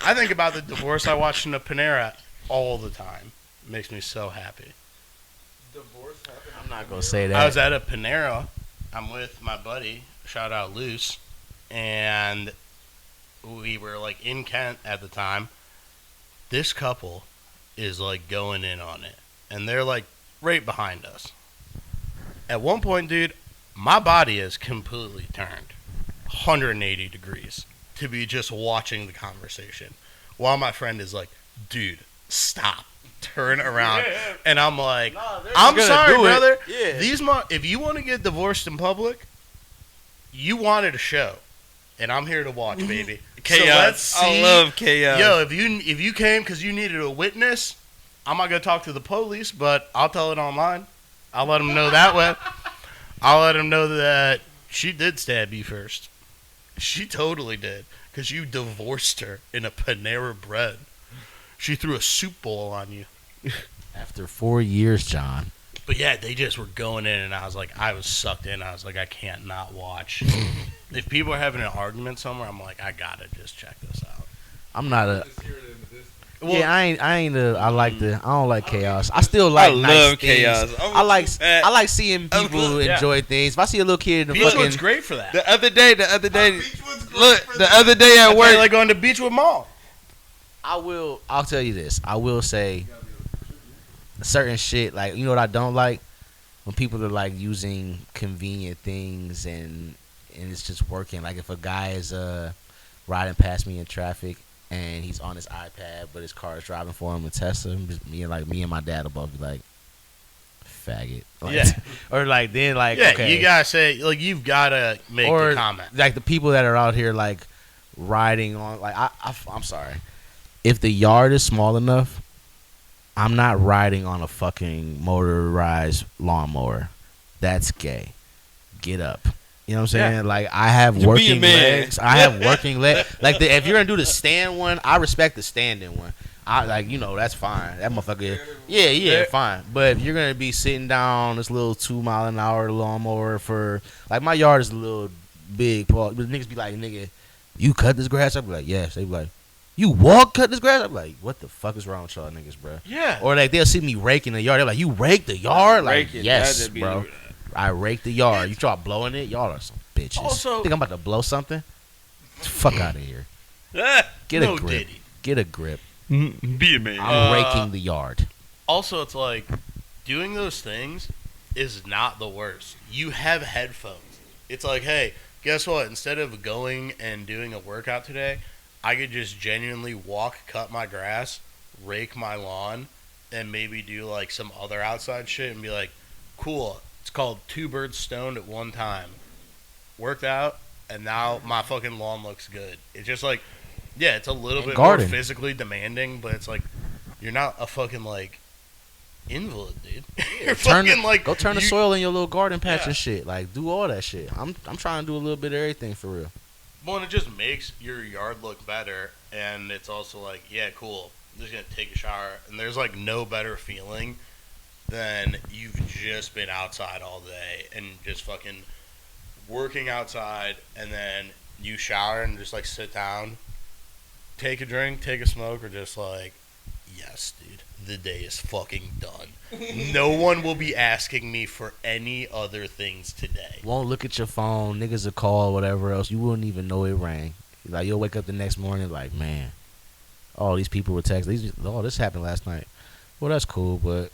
I think about the divorce I watched in the Panera all the time. It makes me so happy. Divorce happened. I'm not gonna say that. I was at a Panera. I'm with my buddy, shout out Luce, and we were like in Kent at the time. This couple is like going in on it, and they're like right behind us. At one point, dude, my body is completely turned 180 degrees to be just watching the conversation, while my friend is like, "Dude, stop, turn around," and I'm like, "I'm sorry, brother. Yeah. If you want to get divorced in public, you wanted a show, and I'm here to watch, baby." Chaos. So let's see. I love chaos. Yo, if you came because you needed a witness, I'm not gonna talk to the police, but I'll tell it online. I'll let them know that way. I'll let them know that she did stab you first. She totally did, because you divorced her in a Panera Bread. She threw a soup bowl on you. After 4 years, John. But yeah, they just were going in, and I was sucked in. I was like, I can't not watch. If people are having an argument somewhere, I'm like, I gotta just check this out. I'm not a. Well, Yeah, I don't like chaos. I still like I nice love things. chaos. I like seeing people Yeah. enjoy things. If I see a little kid in the Beachwood's fucking, great for that. The other day, look, the other day at I work, like going to Beachwood Mall. I'll tell you this. I will say certain shit, like, you know what I don't like? When people are like using convenient things and it's just working. Like if a guy is riding past me in traffic and he's on his iPad but his car is driving for him and Tesla, me and my dad will both be like, faggot. Like, Yeah. Or like then like, Yeah, okay. you gotta say, like, you've gotta make Or the comment. like the people that are out here like riding on, like I'm sorry, if the yard is small enough, I'm not riding on a fucking motorized lawnmower. That's gay. Get up. You know what I'm saying? Yeah. Like I have You be a working man. legs. I have working legs. Like if you're gonna do the stand one, I respect the standing one. I like, you know, that's fine. That motherfucker. Yeah, fine. But if you're gonna be sitting down this little 2 mile an hour lawnmower for, like, my yard is a little big. But niggas be like, nigga, you cut this grass? I be like, yes. They be like, you cut this grass? I be like, what the fuck is wrong with y'all niggas, bro? Yeah. Or like they'll see me raking the yard. They're like, you rake the yard? Like, Rake it. yes, That'd be bro. I rake the yard. You try blowing it? Y'all are some bitches. Also- think I'm about to blow something? Fuck out of here. Get No a grip. diddy. Get a grip. Be a man. I'm raking the yard. Also, it's like, doing those things is not the worst. You have headphones. It's like, hey, guess what? Instead of going and doing a workout today, I could just genuinely walk, cut my grass, rake my lawn, and maybe do like some other outside shit and be like, cool. It's called 2 birds stoned at one time. Worked out, and now my fucking lawn looks good. It's just like, yeah, it's a little bit garden. more physically demanding, but it's like, you're not a fucking like invalid, dude. You're fucking like, Go turn the you- soil in your little garden patch Yeah. and shit. Like, do all that shit. I'm trying to do a little bit of everything for real. Well, and it just makes your yard look better, and it's also like, yeah, cool. I'm just gonna take a shower, and there's like no better feeling than you've just been outside all day and just fucking working outside, and then you shower and just like sit down, take a drink, take a smoke, or just like, yes, dude, the day is fucking done. No one will be asking me for any other things today. Won't look at your phone. Niggas will call, whatever else. You wouldn't even know it rang. Like, you'll wake up the next morning like, man, all these people were texting. This happened last night. Well, that's cool, but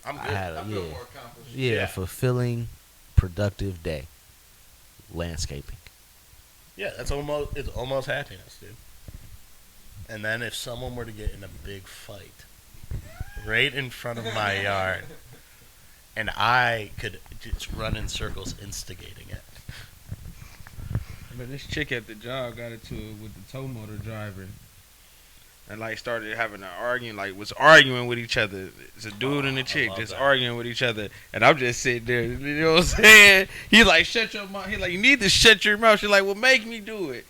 I'm I good. had a accomplished. Yeah. fulfilling, productive day. Landscaping. Yeah, it's almost happiness, dude. And then if someone were to get in a big fight right in front of my yard, and I could just run in circles instigating it. But this chick at the job got into it with the tow motor driver. And like started having an argument, like was arguing with each other. It's a dude and a chick love just that. arguing with each other. And I'm just sitting there, you know what I'm saying? He's like, shut your mouth. He's like, you need to shut your mouth. She's like, well, make me do it.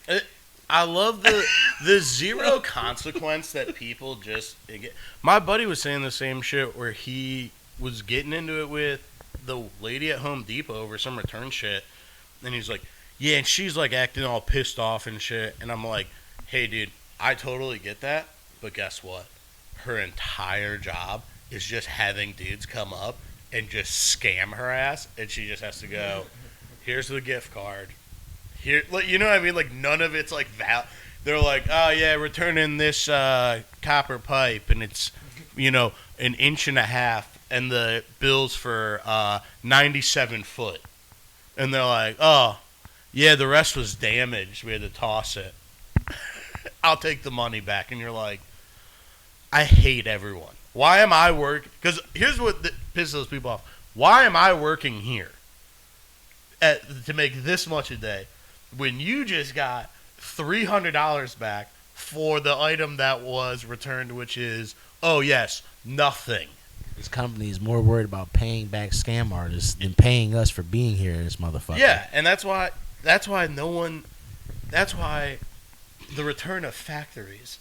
I love the zero consequence that people just get. My buddy was saying the same shit where he was getting into it with the lady at Home Depot over some return shit, and he's like, yeah, and she's like acting all pissed off and shit, and I'm like, hey, dude, I totally get that, but guess what? Her entire job is just having dudes come up and just scam her ass, and she just has to go, here's the gift card. Here, like, you know what I mean? Like, none of it's like They're like, oh yeah, returning this copper pipe, and it's an inch and a half, and the bill's for 97 foot. And they're like, oh, yeah, the rest was damaged. We had to toss it. I'll take the money back. And you're like, I hate everyone. Why am I working? Because here's what pisses those people off. Why am I working here to make this much a day when you just got $300 back for the item that was returned, which is, oh, yes, nothing. This company is more worried about paying back scam artists than paying us for being here in this motherfucker. Yeah, and that's why the return of factories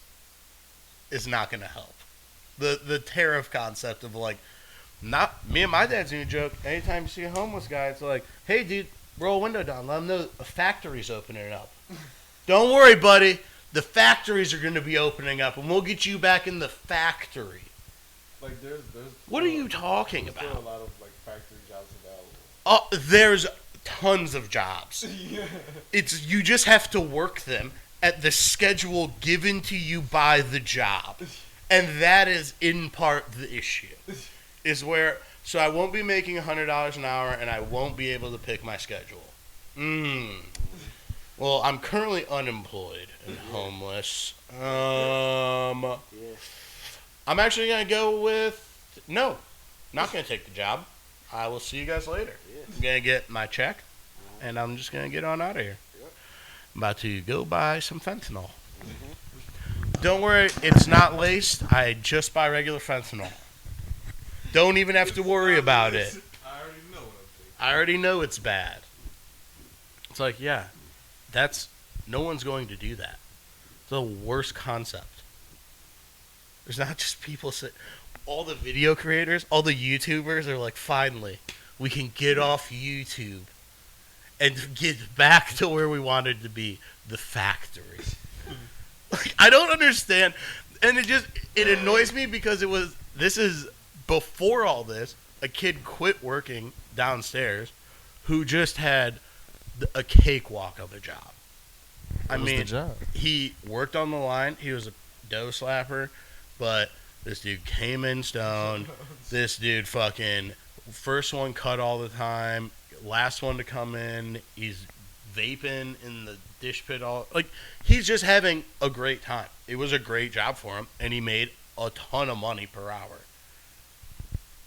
is not going to help. The tariff concept of like, not me and my dad's new joke. Anytime you see a homeless guy, it's like, hey, dude, roll a window down. Let them know a factory's opening up. Don't worry, buddy. The factories are going to be opening up, and we'll get you back in the factory. Like there's what are you talking there's about? still a lot of like factory jobs available. Oh, there's tons of jobs. Yeah. It's you just have to work them at the schedule given to you by the job. And that is in part the issue. So I won't be making $100 an hour and I won't be able to pick my schedule. Well, I'm currently unemployed and homeless. I'm actually going to go with no. Not going to take the job. I will see you guys later. I'm going to get my check and I'm just going to get on out of here. I'm about to go buy some fentanyl. Don't worry, it's not laced. I just buy regular fentanyl. Don't even have to worry about it. I already know it's bad. It's like, yeah, no one's going to do that. It's the worst concept. There's not just people all the video creators, all the YouTubers are like, finally, we can get off YouTube and get back to where we wanted to be, the factory. Like, I don't understand, and it annoys me because this is before all this. A kid quit working downstairs, who just had a cakewalk of a job. What was the job? He worked on the line. He was a dough slapper, but this dude came in stoned. This dude fucking first one cut all the time, last one to come in. He's vaping in the dish pit he's just having a great time. It was a great job for him, and he made a ton of money per hour.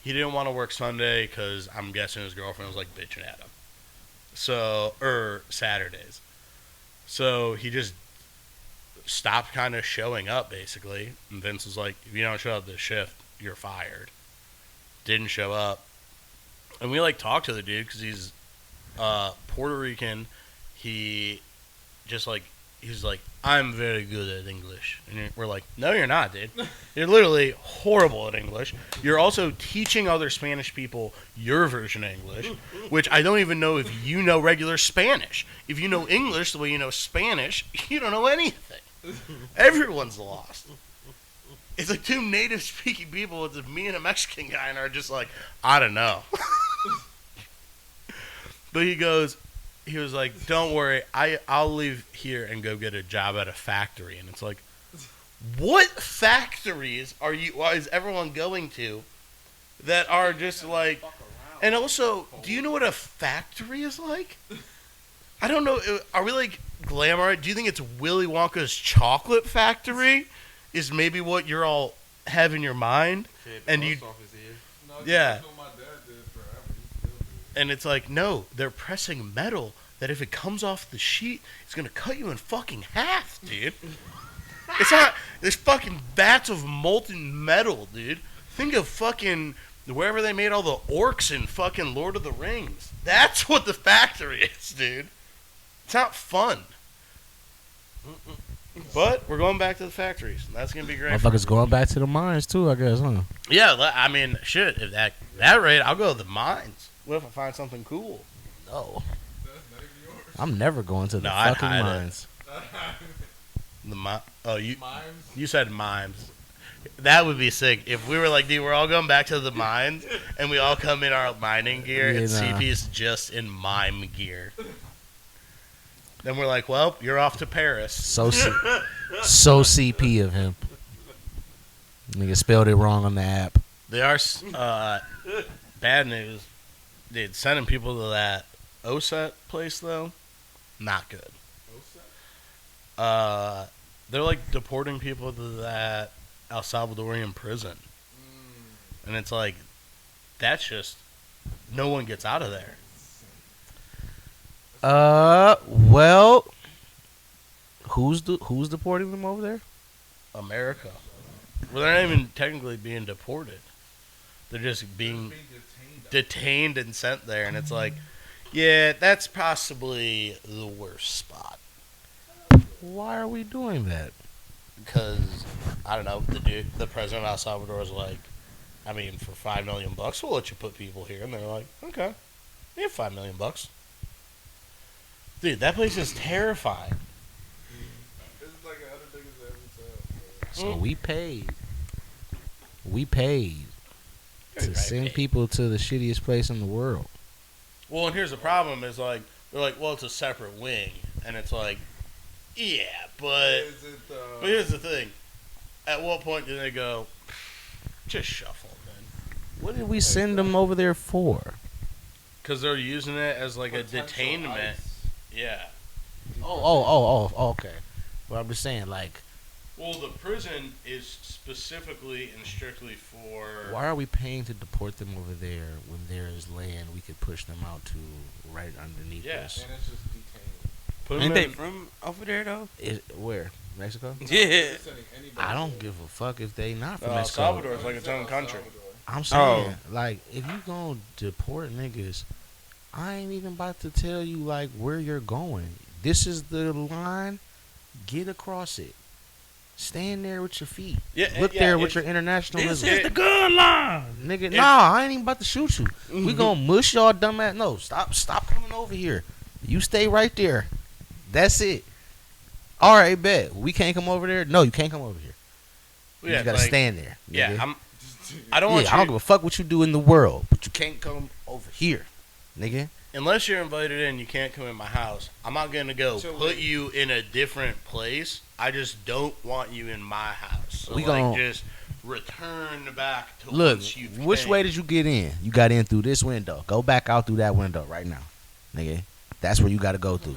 He didn't want to work Sunday because I'm guessing his girlfriend was like bitching at him. Saturdays. So he just stopped kind of showing up basically. And Vince was like, if you don't show up this shift, you're fired. Didn't show up. And we talked to the dude because he's Puerto Rican. He's like, I'm very good at English. And we're like, no, you're not, dude. You're literally horrible at English. You're also teaching other Spanish people your version of English, which I don't even know if you know regular Spanish. If you know English the way you know Spanish, you don't know anything. Everyone's lost. It's like two native-speaking people. It's me and a Mexican guy, and are just like, I don't know. But he was like, don't worry, I'll leave here and go get a job at a factory. And it's like, what factories is everyone going to that are just like, and also, do you know what a factory is like? I don't know. Are we like glamour? Do you think it's Willy Wonka's chocolate factory is maybe what you're all have in your mind? And you, yeah. And it's like, no, they're pressing metal that if it comes off the sheet, it's going to cut you in fucking half, dude. It's not, there's fucking vats of molten metal, dude. Think of fucking wherever they made all the orcs in fucking Lord of the Rings. That's what the factory is, dude. It's not fun. But we're going back to the factories. That's going to be great. Motherfuckers going back to the mines, too, I guess, huh? Yeah, I mean, shit. If that rate, I'll go to the mines. What if I find something cool? No. I'm never going to the fucking mines. You said mimes. That would be sick. If we were like, dude, we're all going back to the mines, and we all come in our mining gear, and CP's just in mime gear. Then we're like, well, you're off to Paris. So CP of him. Nigga spelled it wrong on the app. They are bad news. Dude, sending people to that OSET place though, not good. They're like deporting people to that El Salvadorian prison, and it's like that's just no one gets out of there. Well, who's deporting them over there? America. Well, they're not even technically being deported. They're just being detained and sent there, and it's like, yeah, that's possibly the worst spot. Why are we doing that? Because I don't know, the president of El Salvador is like, I mean, for $5 million, we'll let you put people here, and they're like, okay, you have $5 million. Dude, that place is terrifying. So we paid to send people to the shittiest place in the world. Well, and here's the problem: is like they're like, well, it's a separate wing, and it's like, yeah, but here's the thing: at what point do they go, just shuffle, man? What did we send them over there for? Because they're using it as like a detainment. Yeah. Oh, okay. Well, I'm just saying, like. Well, the prison is specifically and strictly for. Why are we paying to deport them over there when there is land we could push them out to right underneath us? And it's just detained. Ain't they from over there though? Where? Mexico? Yeah. I don't give a fuck if they not from El Mexico. Salvador is like its own country. I'm saying, like, if you gonna deport niggas, I ain't even about to tell you, like, where you're going. This is the line. Get across it. Stand there with your feet. Look there with your internationalism. This is the gun line. Nigga, nah, I ain't even about to shoot you. We gonna mush y'all dumb ass. No, stop coming over here. You stay right there. That's it. All right, bet. We can't come over there. No, you can't come over here. You just gotta stand there. Nigga. Yeah, I don't want you. I don't give a fuck what you do in the world, but you can't come over here, nigga. Unless you're invited in, you can't come in my house. I'm not going to go put you in a different place. I just don't want you in my house. So, just return back to once you which came. way did you get in? You got in through this window. Go back out through that window right now, nigga. That's where you got to go through.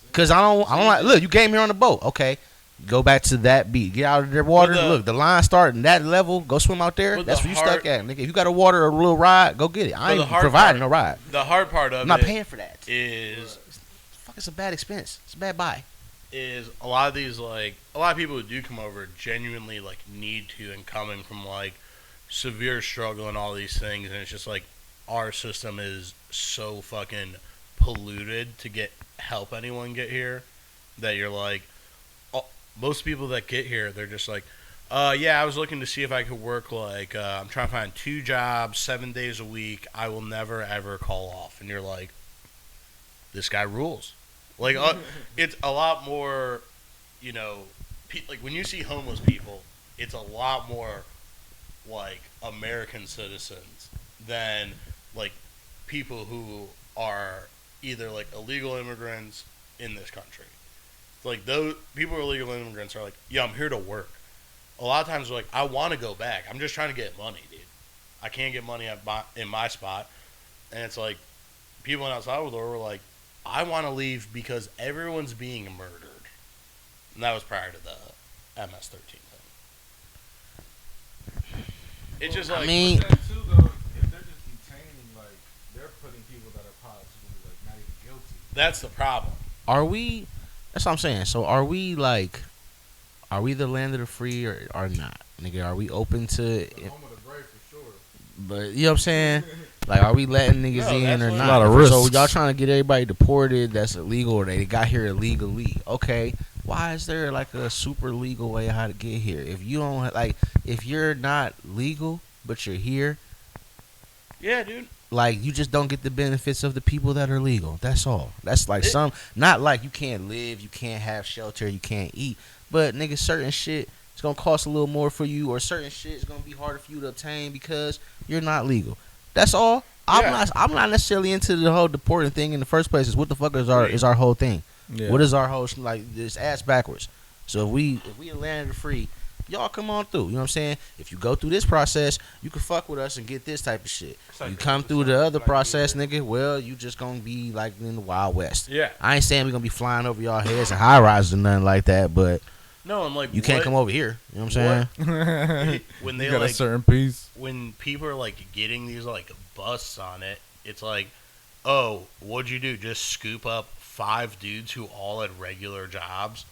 Because I don't like, look, you came here on the boat. Okay. Go back to that beach. Get out of their water. Look, the line starting that level. Go swim out there. That's where you stuck at, nigga. If you got a water or a little ride, go get it. I ain't providing no ride. The hard part of it, I'm not paying for that. Fuck, it's a bad expense. It's a bad buy. Is a lot of these, like, a lot of people who do come over genuinely, like, need to, and coming from, like, severe struggle and all these things, and it's just, like, our system is so fucking polluted to help anyone get here that you're like, most people that get here, they're just like, yeah, I was looking to see if I could work, like, I'm trying to find 2 jobs, 7 days a week. I will never, ever call off. And you're like, this guy rules. Like, it's a lot more, you know, like, when you see homeless people, it's a lot more, like, American citizens than, like, people who are either, like, illegal immigrants in this country. Like, those people who are illegal immigrants are like, yeah, I'm here to work. A lot of times they're like, I want to go back. I'm just trying to get money, dude. I can't get money in my spot. And it's like, people in El Salvador were like, I want to leave because everyone's being murdered. And that was prior to the MS-13 thing. It's just like, I mean, but then too, though, if they're just detaining, like, they're putting people that are possibly, like, not even guilty. that's the problem. Are we? That's what I'm saying. So are we the land of the free or not? Nigga, are we open to it? The home of the brave for sure. But you know what I'm saying? Like, are we letting niggas in or that's not? a lot of So risks. y'all trying to get everybody deported that's illegal or they got here illegally. Okay. Why is there like a super legal way how to get here? If you don't if you're not legal but you're here, Yeah, dude. like, you just don't get the benefits of the people that are legal. That's all. That's like not like you can't live, you can't have shelter, you can't eat. But, nigga, certain shit is going to cost a little more for you, or certain shit is going to be harder for you to obtain because you're not legal. That's all. I'm not necessarily into the whole deporting thing in the first place. Is what the fuck is our whole thing? Yeah. What is our whole, like, this ass backwards. So if we a land of the free, y'all come on through. You know what I'm saying? If you go through this process, you can fuck with us and get this type of shit. You come through the other process, nigga, well, you just gonna be like in the Wild West. Yeah. I ain't saying we gonna be flying over y'all heads and high rises or nothing like that, but no, and like you can't come over here. You know what I'm saying? When they you got like a certain piece. when people are like getting these like busts on it, it's like, oh, what'd you do? Just scoop up 5 dudes who all had regular jobs?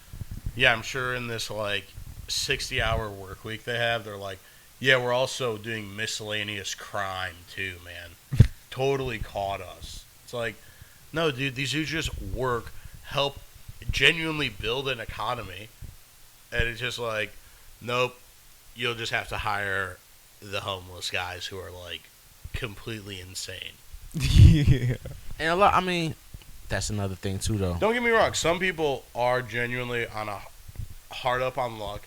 Yeah, I'm sure in this like 60-hour work week they have, they're like, yeah, we're also doing miscellaneous crime too, man. Totally caught us. It's like, no, dude, these dudes just work, help genuinely build an economy, and it's just like, nope, you'll just have to hire the homeless guys who are like completely insane. Yeah. And a lot, I mean, that's another thing too, though. Don't get me wrong, some people are genuinely on a hard up on luck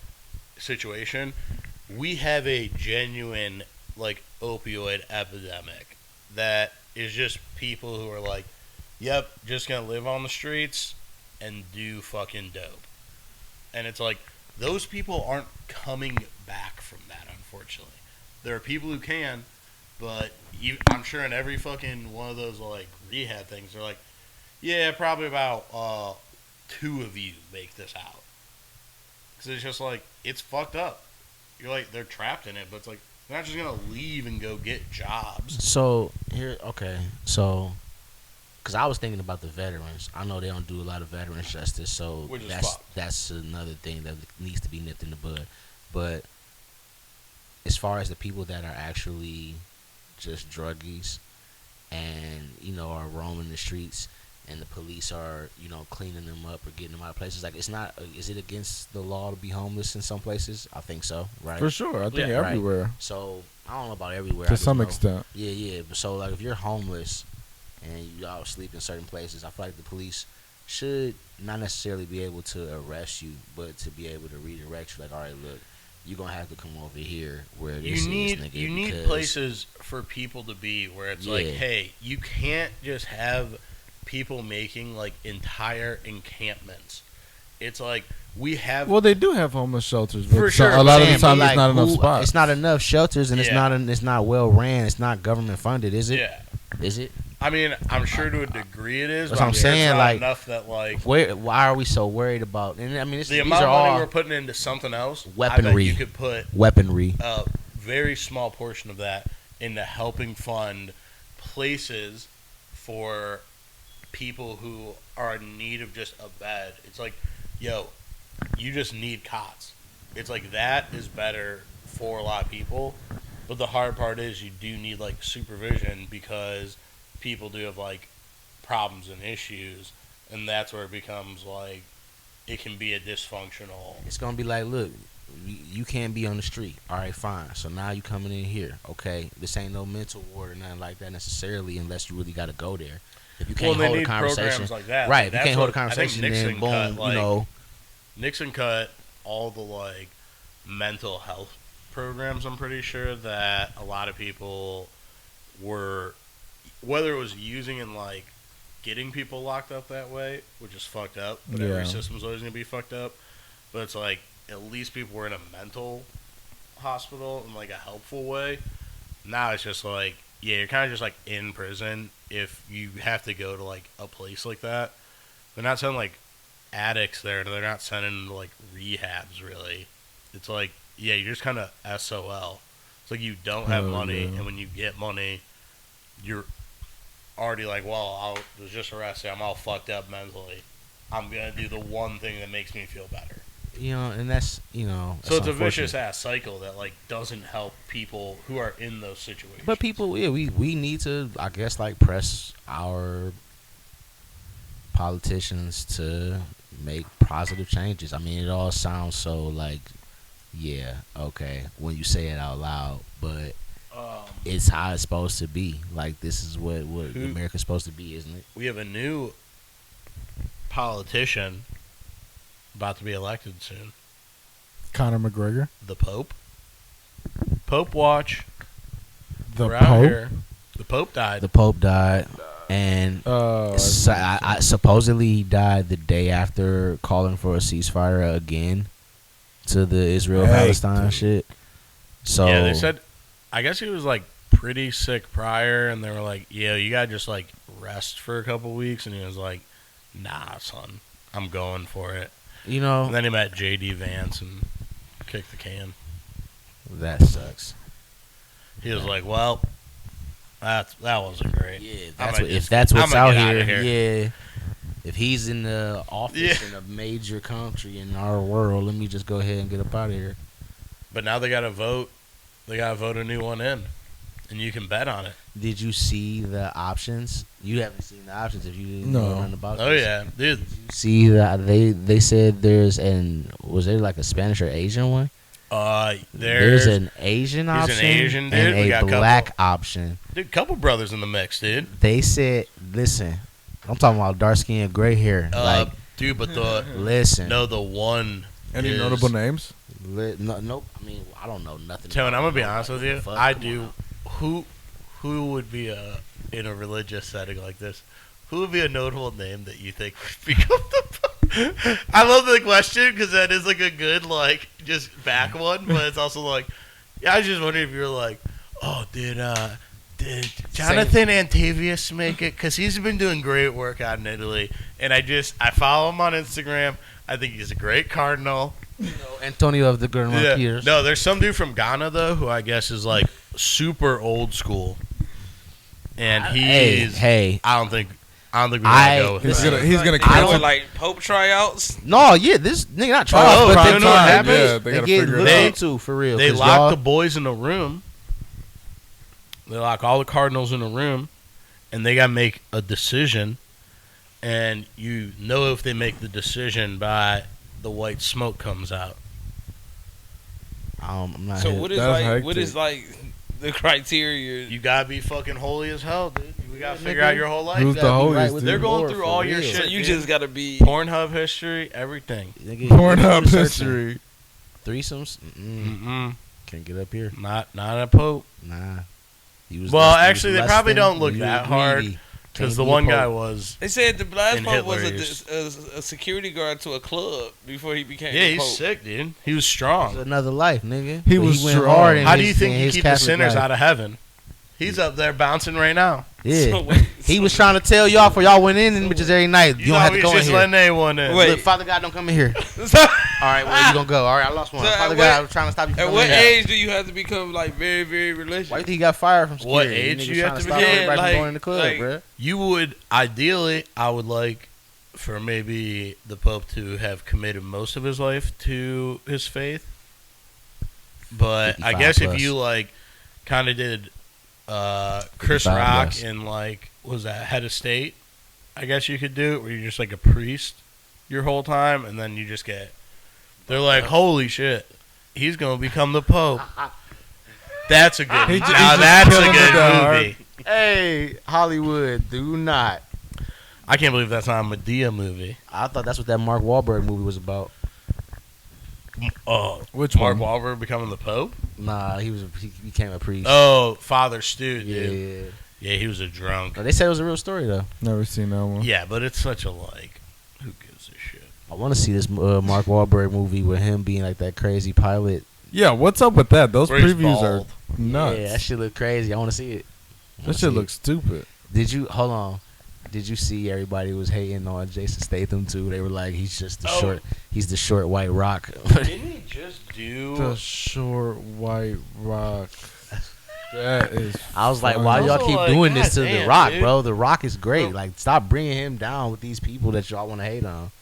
situation. We have a genuine like opioid epidemic that is just people who are like, yep, just gonna live on the streets and do fucking dope. And it's like, those people aren't coming back from that, unfortunately. There are people who can, but I'm sure in every fucking one of those like rehab things, they're like, yeah, probably about 2 of you make this out. Because it's just like, it's fucked up. You're like, they're trapped in it, but it's like, they're not just going to leave and go get jobs. So, because I was thinking about the veterans. I know they don't do a lot of veterans justice, so that's another thing that needs to be nipped in the bud. But as far as the people that are actually just druggies and, are roaming the streets and the police are, cleaning them up or getting them out of places, like, it's not, is it against the law to be homeless in some places? I think so, right? For sure. I think everywhere. Right. So, I don't know about everywhere. To some extent. Yeah. But so, like, if you're homeless and you all sleep in certain places, I feel like the police should not necessarily be able to arrest you, but to be able to redirect you. Like, all right, look, you're going to have to come over here where this is, nigga. You need places for people to be where it's like, hey, you can't just have people making, like, entire encampments. It's like, we have... Well, they do have homeless shelters. For sure. A lot of the time, there's not enough spots. It's not enough shelters, and it's not well ran. It's not government funded, is it? Yeah. Is it? I mean, I'm sure to a degree it is. That's what I'm saying. It's not like, enough that, like, why are we so worried about? And I mean, the amount of money we're putting into something else. Weaponry. I bet you could put weaponry. A very small portion of that into helping fund places for people who are in need of just a bed. It's like, yo, you just need cots. It's like, that is better for a lot of people. But the hard part is you do need, like, supervision because people do have, like, problems and issues. And that's where it becomes, like, it can be a dysfunctional... It's going to be like, look, you can't be on the street. All right, fine. So now you coming in here. Okay, this ain't no mental ward or nothing like that necessarily unless you really got to go there. If you can't hold a conversation... like that. Right, if you can't hold a conversation, then boom, cut, Nixon cut all the, like, mental health programs. I'm pretty sure that a lot of people were, whether it was using and, like, getting people locked up that way, which is fucked up, but every system's always going to be fucked up, but it's like, at least people were in a mental hospital in, like, a helpful way. Now it's just like, yeah, you're kind of just, like, in prison if you have to go to, like, a place like that. They're not sending, like, addicts there. They're not sending, like, rehabs, really. It's like, yeah, you're just kind of SOL. It's like you don't have money, and when you get money, you're already like, well, I was just arrested. I'm all fucked up mentally. I'm going to do the one thing that makes me feel better. And that's, so it's a vicious-ass cycle that, like, doesn't help people who are in those situations. But people, we need to, I guess, like, press our politicians to make positive changes. I mean, it all sounds so, like, yeah, okay, when you say it out loud, but it's how it's supposed to be. Like, this is what America's supposed to be, isn't it? We have a new politician about to be elected soon. Conor McGregor? The Pope. Pope watch. The We're out Pope? here. The Pope died. The Pope died, and supposedly he died the day after calling for a ceasefire again. to the Israel-Palestine shit. So yeah, they said, I guess he was like pretty sick prior, and they were like, yeah, you gotta just like rest for a couple weeks, and he was like, nah, son, I'm going for it. you know And then he met JD Vance and kicked the can. that sucks. He was like, well, that wasn't great. Yeah, If that's what's out outta here, yeah. If he's in the office in a major country in our world, let me just go ahead and get up out of here. But now they gotta vote. They gotta vote a new one in, and you can bet on it. Did you see the options? You haven't seen the options if you didn't No. know nothing about Oh this. yeah, dude. Did you see that they said was there like a Spanish or Asian one? There's an Asian he's an option Asian dude. and We got a a black option. Dude, couple brothers in the mix, dude. They said, listen, I'm talking about dark skin and gray hair. Like, Dude, but the listen. the one. Any is- notable names? Nope. I mean, I don't know nothing. Tone, about I'm gonna be it. honest with you. Fuck, I come do. on. Who would be in a religious setting like this? Who would be a notable name that you think would become the? I love the question because that is like a good like just back one, but it's also like, yeah. I was just wondering if you're like, oh, did Jonathan Antavius make it? Because he's been doing great work out in Italy, and I follow him on Instagram. I think he's a great cardinal. Antonio of the Grand Yeah. Marqueers. No, there's some dude from Ghana though who I guess is like super old school, and he's. Hey. I don't think we gotta go with He's that. gonna I cancel. don't like Pope tryouts. No, yeah, this nigga not trying, Oh, but you they know what happened? Yeah, they they gotta get figure it looked out. into for real. They 'cause lock y'all- the boys in a room. They lock all the Cardinals in a room, and they gotta make a decision. And you know if they make the decision by the white smoke comes out. I'm not. So here- what is That's like what hectic. is like the criteria? You gotta be fucking holy as hell, dude. We gotta Yeah, figure nigga. out your whole life. Who's You the gotta be holiest, with dude? They're going Lord through for all your real. shit. So you dude. just gotta be. Pornhub history, everything. Nigga, Pornhub you searching. history. Threesomes? Can't get up here. Not a pope. Nah. He was Well, less- he was actually, they less probably than- don't look he that was hard, greedy. Because Can't the be a one pope. guy was. They said the last In pope was Hitler's. a security guard to a club before he became. Yeah, the he's pope. sick, dude. He was It's strong. another life, nigga. He But was went strong. hard in How do his- you think in you his keep the Catholic sinners life. out of heaven? He's up there bouncing right now. Yeah. So wait, He so- was trying to tell y'all for y'all went in and bitches every night. You don't have to go in just here. letting anyone in. Wait. Look, Father God, don't come in here. So, All right, where you gonna go? All right, I lost one. So Father at God, what- I'm trying to stop you from at coming what in here. age do you have to become like very, very religious? Why you think he got fired from What security? age Niggas you have trying to stop become? everybody Like- from going in the club, like- bruh. You would ideally, I would like for maybe the Pope to have committed most of his life to his faith. But I 55 guess plus. if you like kind of did Chris 55 Rock plus. and like was that head of state, I guess you could do it where you're just like a priest your whole time, and then you just get. They're like, holy shit, he's gonna become the Pope. That's a good. He ju- Now he's just that's a killing it down. good movie. Hey, Hollywood, do not. I can't believe that's not a Medea movie. I thought that's what that Mark Wahlberg movie was about. Oh, Which Mark one? Wahlberg becoming the Pope? Nah, he became a priest. Oh, Father Stu, yeah. dude. Yeah, he was a drunk. No, they said it was a real story though. Never seen that one. Yeah, but it's such a like. Who gives a shit? I want to see this Mark Wahlberg movie with him being like that crazy pilot. Yeah, what's up with that? Those Where he's previews are bald. nuts. Yeah, that shit look crazy. I want to see it. I wanna that see shit it. looks stupid. Did you hold on? Did you see everybody was hating on Jason Statham too? They were like, he's just the Oh. short. He's the short white rock. Didn't he just do? The short white rock. That is. I was like, funny. why y'all Also, keep like, doing this to The goddamn, Rock, dude. bro? The Rock is great. Bro. Like, stop bringing him down with these people that y'all want to hate on.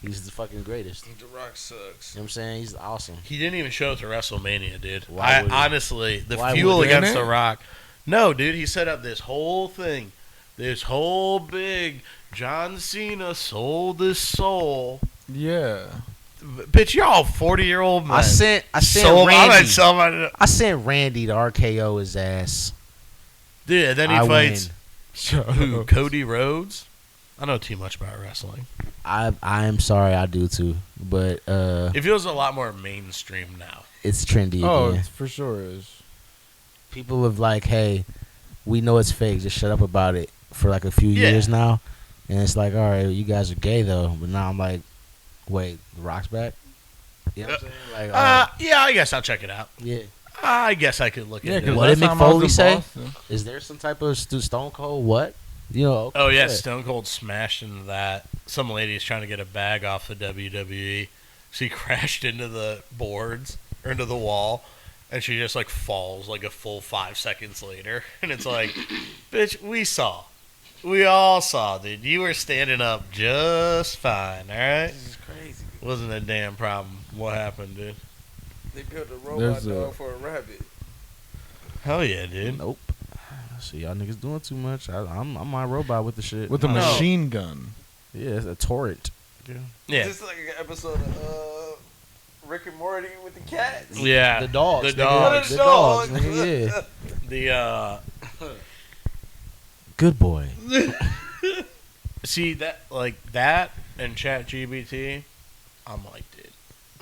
He's the fucking greatest. You know The Rock sucks. what I'm saying? He's awesome. He didn't even show up to WrestleMania, dude. Why would he? Honestly, the Why fuel would he? against Didn't The it? Rock. No, dude, he set up this whole thing. This whole big John Cena sold his soul. Yeah. Bitch, you're all 40-year-old man. I sent I'm gonna Randy. sell my. I sent Randy to RKO his ass. Dude, and then he I fights Shut who? up. Cody Rhodes. I know too much about wrestling. I am sorry, I do too, but It feels a lot more mainstream now. it's trendy Oh, again. it for sure is. People have like, hey, we know it's fake. Just shut up about it for like a few Yeah. years now, and it's like, all right, you guys are gay though. But now I'm like, wait, The Rock's back. You know what I'm saying? Yeah, I guess I'll check it out. Yeah. I guess I could look Yeah, into because it. What did last time I was McFoley in say? Boston- Is there some type of Stone Cold what? You know? Oh yeah, yeah. Stone Cold smashed into that. Some lady's trying to get a bag off the WWE. She crashed into the boards or into the wall, and she just like falls like a full 5 seconds later. And it's like, bitch, we all saw, dude. You were standing up just fine. All right, This is crazy. wasn't a damn problem. What happened, dude? They built a There's robot a- dog for a rabbit. Hell yeah, dude. Nope. See, y'all niggas doing too much. I'm my robot with the shit. with a No. machine gun. Yeah, it's a torrent. Yeah, Just like an episode of Rick and Morty with the cats. yeah. The dogs. The nigga. dogs. The dogs. Nigga, yeah. The Good boy. see that like that and ChatGPT, I'm like, dude.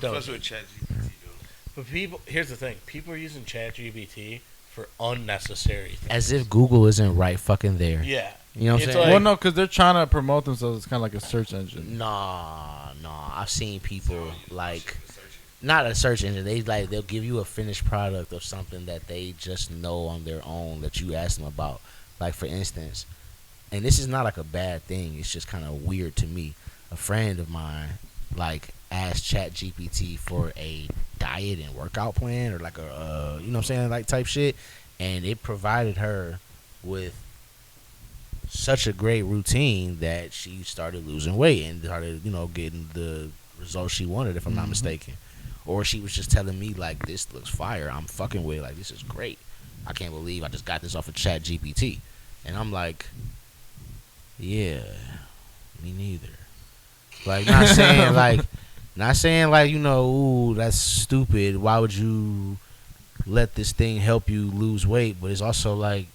Don't Especially with ChatGPT, though. But people, here's the thing: people are using ChatGPT for unnecessary things. As if Google isn't right fucking there. Yeah, You know what I'm It's saying? like- Well, no, because they're trying to promote themselves. It's kind of like a search engine. Nah. I've seen people like not a search engine. They'll give you a finished product of something that they just know on their own that you ask them about. Like for instance, and this is not like a bad thing. It's just kind of weird to me. A friend of mine like asked ChatGPT for a diet and workout plan or like a you know what I'm saying, like type shit, and it provided her with such a great routine that she started losing weight and started, you know, getting the results she wanted, if I'm not mistaken. Or she was just telling me like, this looks fire, I'm fucking with it, like this is great, I can't believe I just got this off of ChatGPT. And I'm like, yeah, me neither. Like not saying like, you know, ooh, that's stupid, why would you let this thing help you lose weight? But it's also like,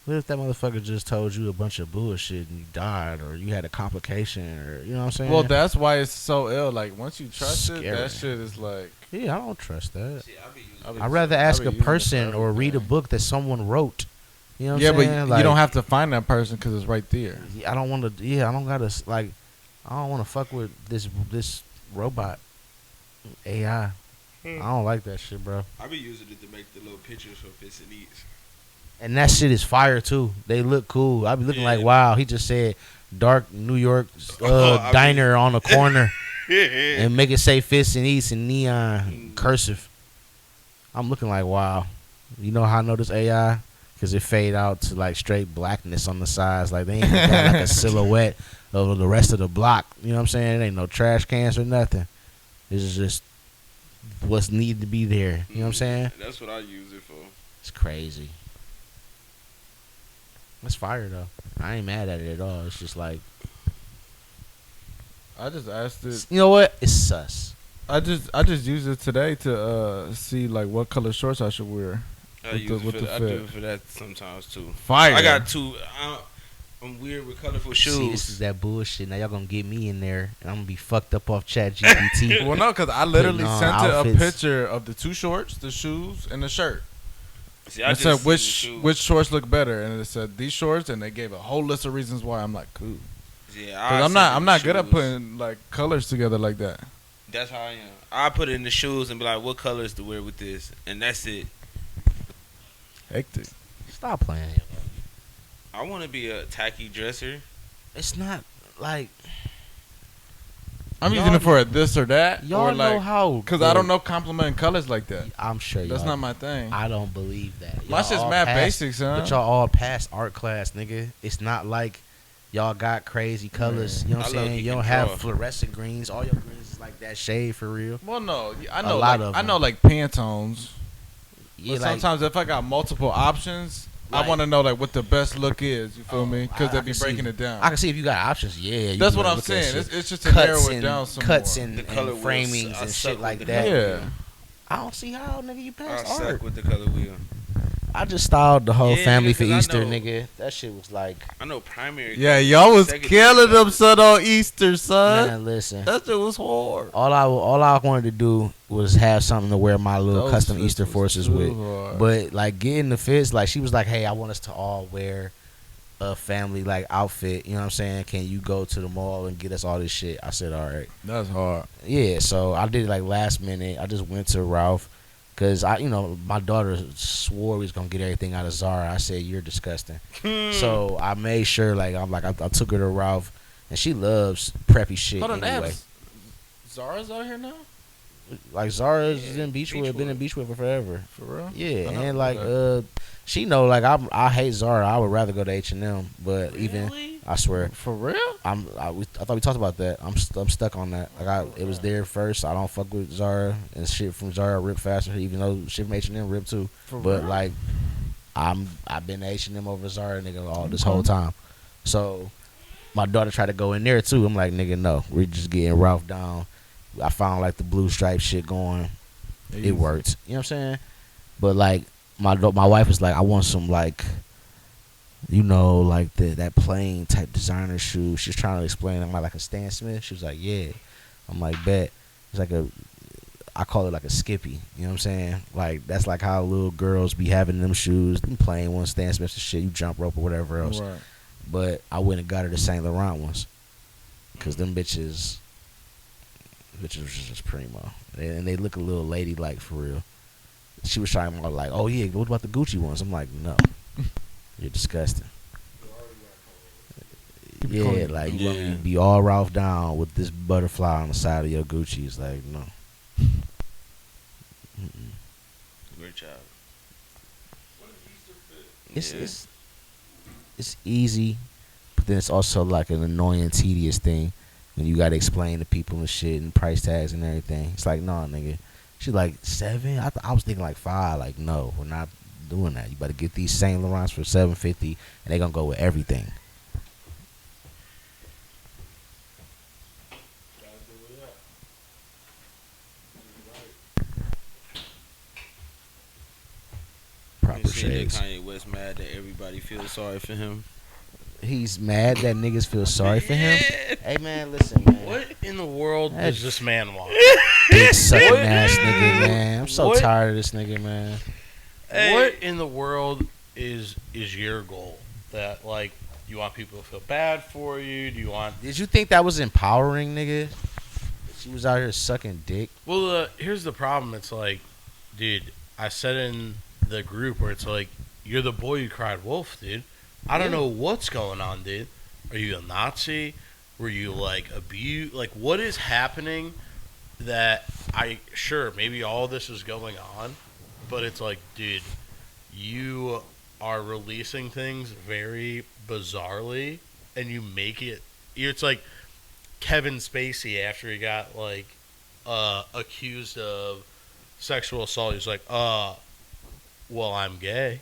what if that motherfucker just told you a bunch of bullshit and you died, or you had a complication, or you know what I'm saying? Well, that's why it's so ill. Like once you trust it, Scary. that shit is like. yeah, I don't trust that. See, I be using I'd rather ask I be a using it for person or read a everything. book that someone wrote. You know what Yeah, I'm but saying? you Like, don't have to find that person because it's right there. I don't want to. Yeah, I don't gotta like. I don't want to fuck with this robot AI. I don't like that shit, bro. I be using it to make the little pictures for Fits and Eats. And that shit is fire too. They look cool. I be looking Yeah. like, wow. He just said dark New York I diner on the corner. Yeah. And make it say Fits and Eats in neon cursive. I'm looking like, wow. You know how I know this AI? Because it fade out to like straight blackness on the sides. Like they ain't even got like a silhouette of the rest of the block. You know what I'm saying? It ain't no trash cans or nothing. This is just what's needed to be there. You know what I'm saying? That's what I use it for. It's crazy. It's fire though. I ain't mad at it at all. It's just like, I just asked it. you know what? It's sus. I just used it today to see like what color shorts I should wear. I With use the- it with for the that. I fit. do it for that sometimes too. Fire. I got two. I'm weird with colorful shoes. See, this is that bullshit. Now y'all gonna get me in there, and I'm gonna be fucked up off ChatGPT. Well, no, because I literally Putting on sent it a outfits. picture of the two shorts, the shoes, and the shirt. See, I It just said see which the shoes. which shorts look better, and it said these shorts, and they gave a whole list of reasons why. I'm like, cool. Yeah, Because I'm not good at putting like colors together like that. That's how I am. I put it in the shoes and be like, what colors to wear with this, and that's it. Hectic. Stop playing. I want to be a tacky dresser. It's not like I'm Y'all using it for a this or that, y'all or know like how. because I don't know complementing colors like that. I'm sure That's y'all. not my thing. I don't believe that. My Y'all shit's all mad passed- basic, son. But y'all all passed art class, nigga. It's not like y'all got crazy colors. You know what I'm I love saying? you You can don't have draw. fluorescent greens. All your greens is like that shade for real. Well, no, I A know. lot Like, of I them. know like Pantones. Yeah, But like, sometimes if I got multiple options, I Like- want to know like what the best look is. You feel Oh, me? Because I they be can see- breaking it down. I can see if you got options. Yeah, you That's can what I'm look at saying. shit. It's just to narrow it down some cuts more. and, The color and wheels, framings I and suck shit like with the that. color Yeah. I don't see how, nigga, you I passed suck art. with the color wheel. I just styled the whole Yeah, family for 'cause I Easter, know- nigga. That shit was like, I know primary. Yeah, colors, y'all was secondary killing them, colors. son, on Easter, son. man, listen. That shit was hard. All I wanted to do was have something to wear my little Those custom fits Easter was forces too with. hard. But like getting the fits, like she was like, "Hey, I want us to all wear a family like outfit. You know what I'm saying? Can you go to the mall and get us all this shit? I said, all right. That's hard. Yeah, so I did it like last minute. I just went to Ralph because my daughter swore we was gonna get everything out of Zara. I said, you're disgusting. So I made sure I took her to Ralph, and she loves preppy shit Hold on, anyway. Zara's out here now? Like Zara's in Beechwood, been in Beechwood for forever. For real? Yeah, I and know. she know I hate Zara. I would rather go to H&M, but even I swear, For real? I thought we talked about that. I'm stuck on that. It was there first. I don't fuck with Zara, and shit from Zara rip faster, even though shit from H&M rip too. But real? I've been to H&M over Zara, nigga, all this whole time. So my daughter tried to go in there too. I'm like, nigga, no, we're just getting Ralph down. I found like the blue stripe shit going. It worked. You know what I'm saying? But like my wife was like, I want some like, that plain type designer shoe. She's trying to explain. Am I like a Stan Smith? She was like, yeah. I'm like, bet. It's like I call it like a Skippy. You know what I'm saying? Like that's like how little girls be having them shoes, them plain ones, Stan Smith and shit. You jump rope or whatever else. Right. But I went and got her the Saint Laurent ones, cause them bitches was just primo, and they look a little ladylike for real. She was trying to like, oh yeah, what about the Gucci ones? I'm like, no, you're disgusting. Yeah, like you want me to be all Ralph down with this butterfly on the side of your Gucci. It's like, no. Great job. It's easy, but then it's also like an annoying, tedious thing when you gotta explain to people and shit and price tags and everything. It's like, nah, nigga. She's like, 7? I was thinking like 5. Like, no, we're not doing that. You better get these Saint Laurents for $750, and they gonna go with everything. Proper shades. Kanye West mad that everybody feels sorry for him. He's mad that niggas feel sorry for him. Hey man, listen, man. What in the world does this man want? Big sucking ass nigga, man. I'm so tired of this nigga, man. What in the world is your goal? That like you want people to feel bad for you? Do you want? Did you think that was empowering, nigga? She was out here sucking dick. Well, here's the problem. It's like, dude, I said in the group where it's like, you're the boy who cried wolf, dude. I don't know what's going on, dude. Are you a Nazi? Were you like abused? Like, what is happening? That maybe all this is going on, but it's like, dude, you are releasing things very bizarrely, and you make it. It's like Kevin Spacey after he got like accused of sexual assault. He's like, well, I'm gay.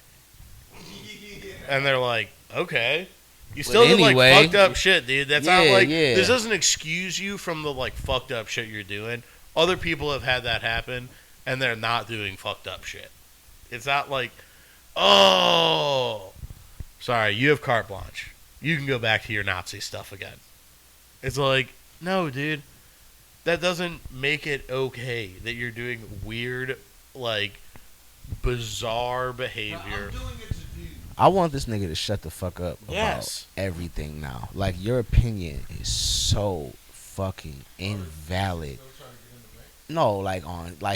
And they're like, okay. You still did like fucked up shit, dude. That's not like this doesn't excuse you from the like fucked up shit you're doing. Other people have had that happen and they're not doing fucked up shit. It's not like, oh, sorry, you have carte blanche. You can go back to your Nazi stuff again. It's like, no, dude. That doesn't make it okay that you're doing weird, like, bizarre behavior. I want this nigga to shut the fuck up about everything now. Like, your opinion is so fucking invalid. No, like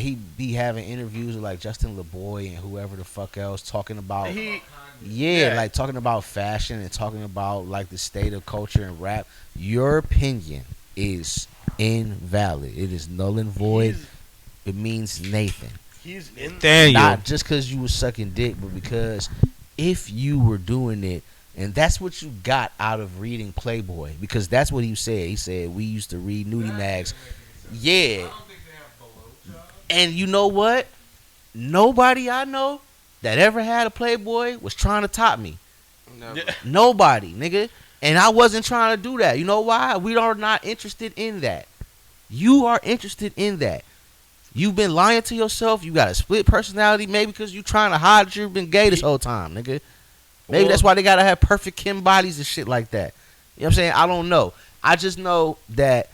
he be having interviews with like Justin LeBoy and whoever the fuck else talking about like talking about fashion and talking about like the state of culture and rap. Your opinion is invalid. It is null and void. It means Nathan. He's in Daniel. Not just because you were sucking dick, but because if you were doing it, and that's what you got out of reading Playboy, because that's what he said. He said we used to read nudie mags. Yeah. And you know what? Nobody I know that ever had a Playboy was trying to top me. Never. Nobody, nigga. And I wasn't trying to do that. You know why? We are not interested in that. You are interested in that. You've been lying to yourself. You got a split personality, maybe because you trying to hide that you've been gay this whole time, nigga. Maybe that's why they gotta have perfect Kim bodies and shit like that. You know what I'm saying? I don't know. I just know that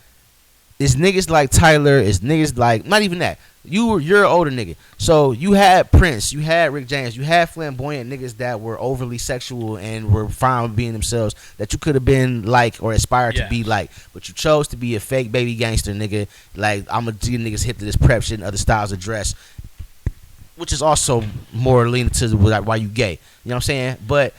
it's niggas like Tyler, it's niggas like, not even that. You're an older nigga. So you had Prince, you had Rick James, you had flamboyant niggas that were overly sexual and were fine with being themselves that you could have been like or aspired to be like, but you chose to be a fake baby gangster nigga. Like I'm gonna see niggas hip to this prep shit and other styles of dress, which is also more leaning to like why you gay. You know what I'm saying? But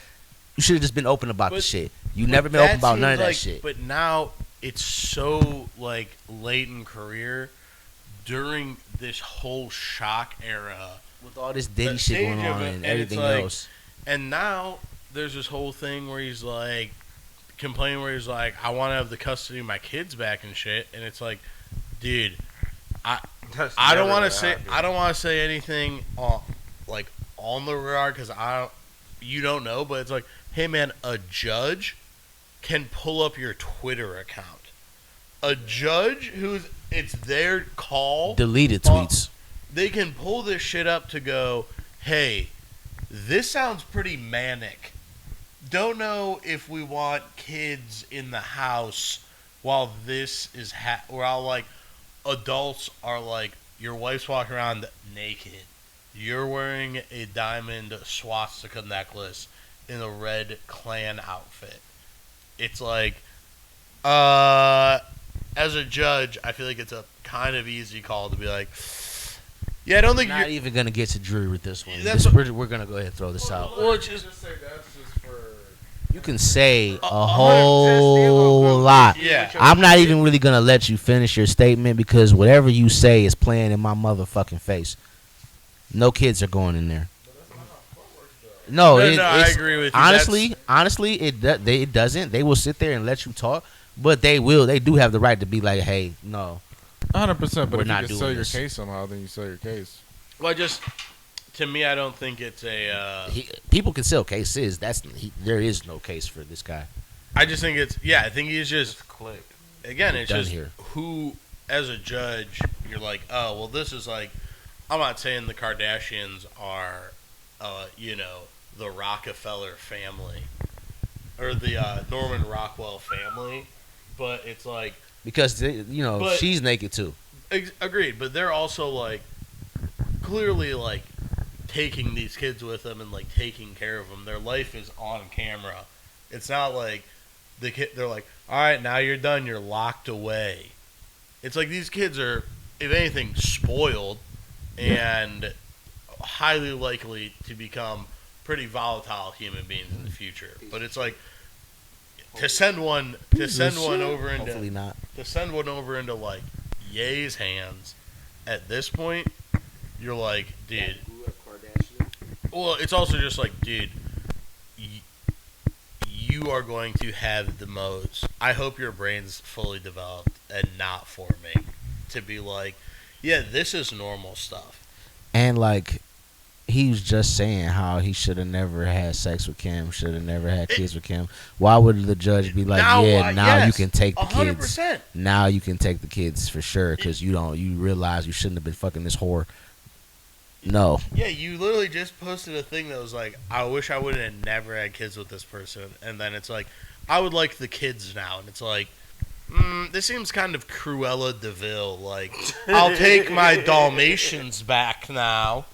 you should have just been open about the shit. You never been open about none of that shit. But now it's so like late in career during this whole shock era with all this Diddy shit going on and everything else. And now there's this whole thing where he's like complaining where he's like, I want to have the custody of my kids back and shit. And it's like, dude, I don't want to say anything on the regard because you don't know, but it's like, hey man, a judge can pull up your Twitter account. A judge it's their call. Deleted tweets. They can pull this shit up to go, hey, this sounds pretty manic. Don't know if we want kids in the house while this is while like adults are like, your wife's walking around naked. You're wearing a diamond swastika necklace in a red Klan outfit. It's like, as a judge, I feel like it's a kind of easy call to be like, yeah, I don't think you're not even gonna get to jury with this one. We're gonna go ahead and throw this out. Well, just say that's just for. You can say a whole lot. Yeah. I'm not even really gonna let you finish your statement because whatever you say is playing in my motherfucking face. No kids are going in there. No, I agree with you. Honestly, it doesn't. They will sit there and let you talk, but they do have the right to be like, hey, no. 100%, but we're if not you can doing sell your this. case somehow, then you sell your case. Well, to me, I don't think it's a. People can sell cases. There is no case for this guy. I just think I think he's just click. Again, it's just here. Who, as a judge, you're like, oh, well, this is like. I'm not saying the Kardashians are, the Rockefeller family or the Norman Rockwell family, but it's like because she's naked too. Agreed, but they're also like clearly like taking these kids with them and like taking care of them. Their life is on camera. It's not like they're like, all right, now you're done. You're locked away. It's like these kids are, if anything, spoiled and highly likely to become pretty volatile human beings in the future. But it's like to send one over into hopefully not. To send one over into like Ye's hands at this point, you're like, dude. Well, it's also just like, dude, you are going to have the most. I hope your brain's fully developed and not forming to be like, yeah, this is normal stuff. And like, he was just saying how he should have never had sex with Kim, should have never had kids with Kim. Why would the judge be like, now yes, you can take the 100%. kids. Now you can take the kids for sure because you realize you shouldn't have been fucking this whore. No. Yeah, you literally just posted a thing that was like, I wish I would have never had kids with this person. And then it's like, I would like the kids now. And it's like, this seems kind of Cruella de Vil. Like, I'll take my Dalmatians back now.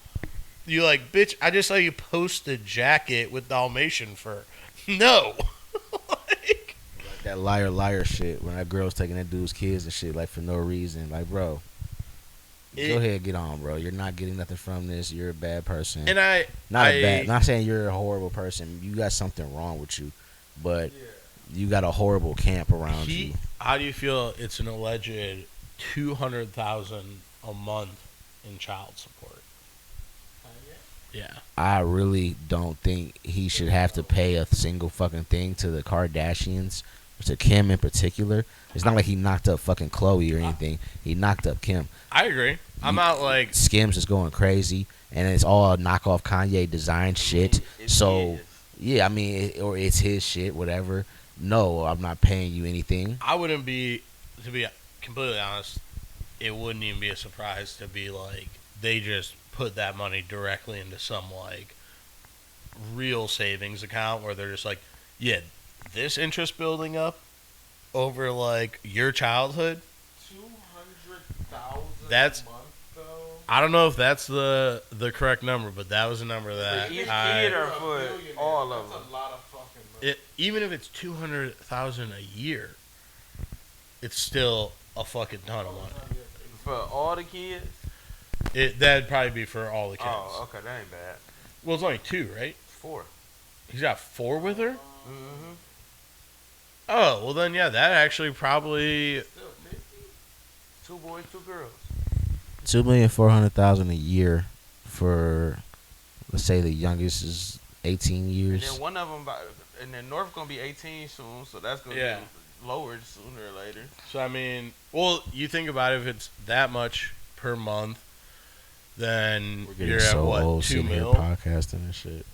You like, bitch, I just saw you post a jacket with Dalmatian fur. No. like that liar shit when that girl's taking that dude's kids and shit, like, for no reason. Like, bro, go ahead, get on, bro. You're not getting nothing from this. You're a bad person. And not saying you're a horrible person. You got something wrong with you. But you got a horrible camp around you. How do you feel it's an alleged $200,000 a month in child support? Yeah. I really don't think he should have to pay a single fucking thing to the Kardashians, to Kim in particular. It's not like he knocked up fucking Khloe or anything. He knocked up Kim. I agree. I'm not like Skims is going crazy, and it's all knockoff Kanye design shit. So yeah, I mean, or it's his shit, whatever. No, I'm not paying you anything. I wouldn't be, to be completely honest, it wouldn't even be a surprise to be like they just put that money directly into some like real savings account where they're just like, yeah, this interest building up over like your childhood. $200,000 That's a month though. I don't know if that's the correct number, but that was a number that For each kid or for all of them? That's a lot of fucking money. even if it's 200,000 a year, it's still a fucking ton of money. For all the kids? That'd probably be for all the kids. Oh, okay, that ain't bad. Well, it's only 2, right? 4. He's got 4 with her? Mm-hmm. Oh, well then, yeah, that actually probably... 2 boys, 2 girls. 2,400,000 a year for, let's say the youngest is 18 And years. then one of them, and then North gonna be 18 soon, so that's gonna Yeah. be lowered sooner or later. So, I mean, well, you think about it, if it's that much per month, then We're getting you're at so what, old 2 sitting here mil? podcasting and shit.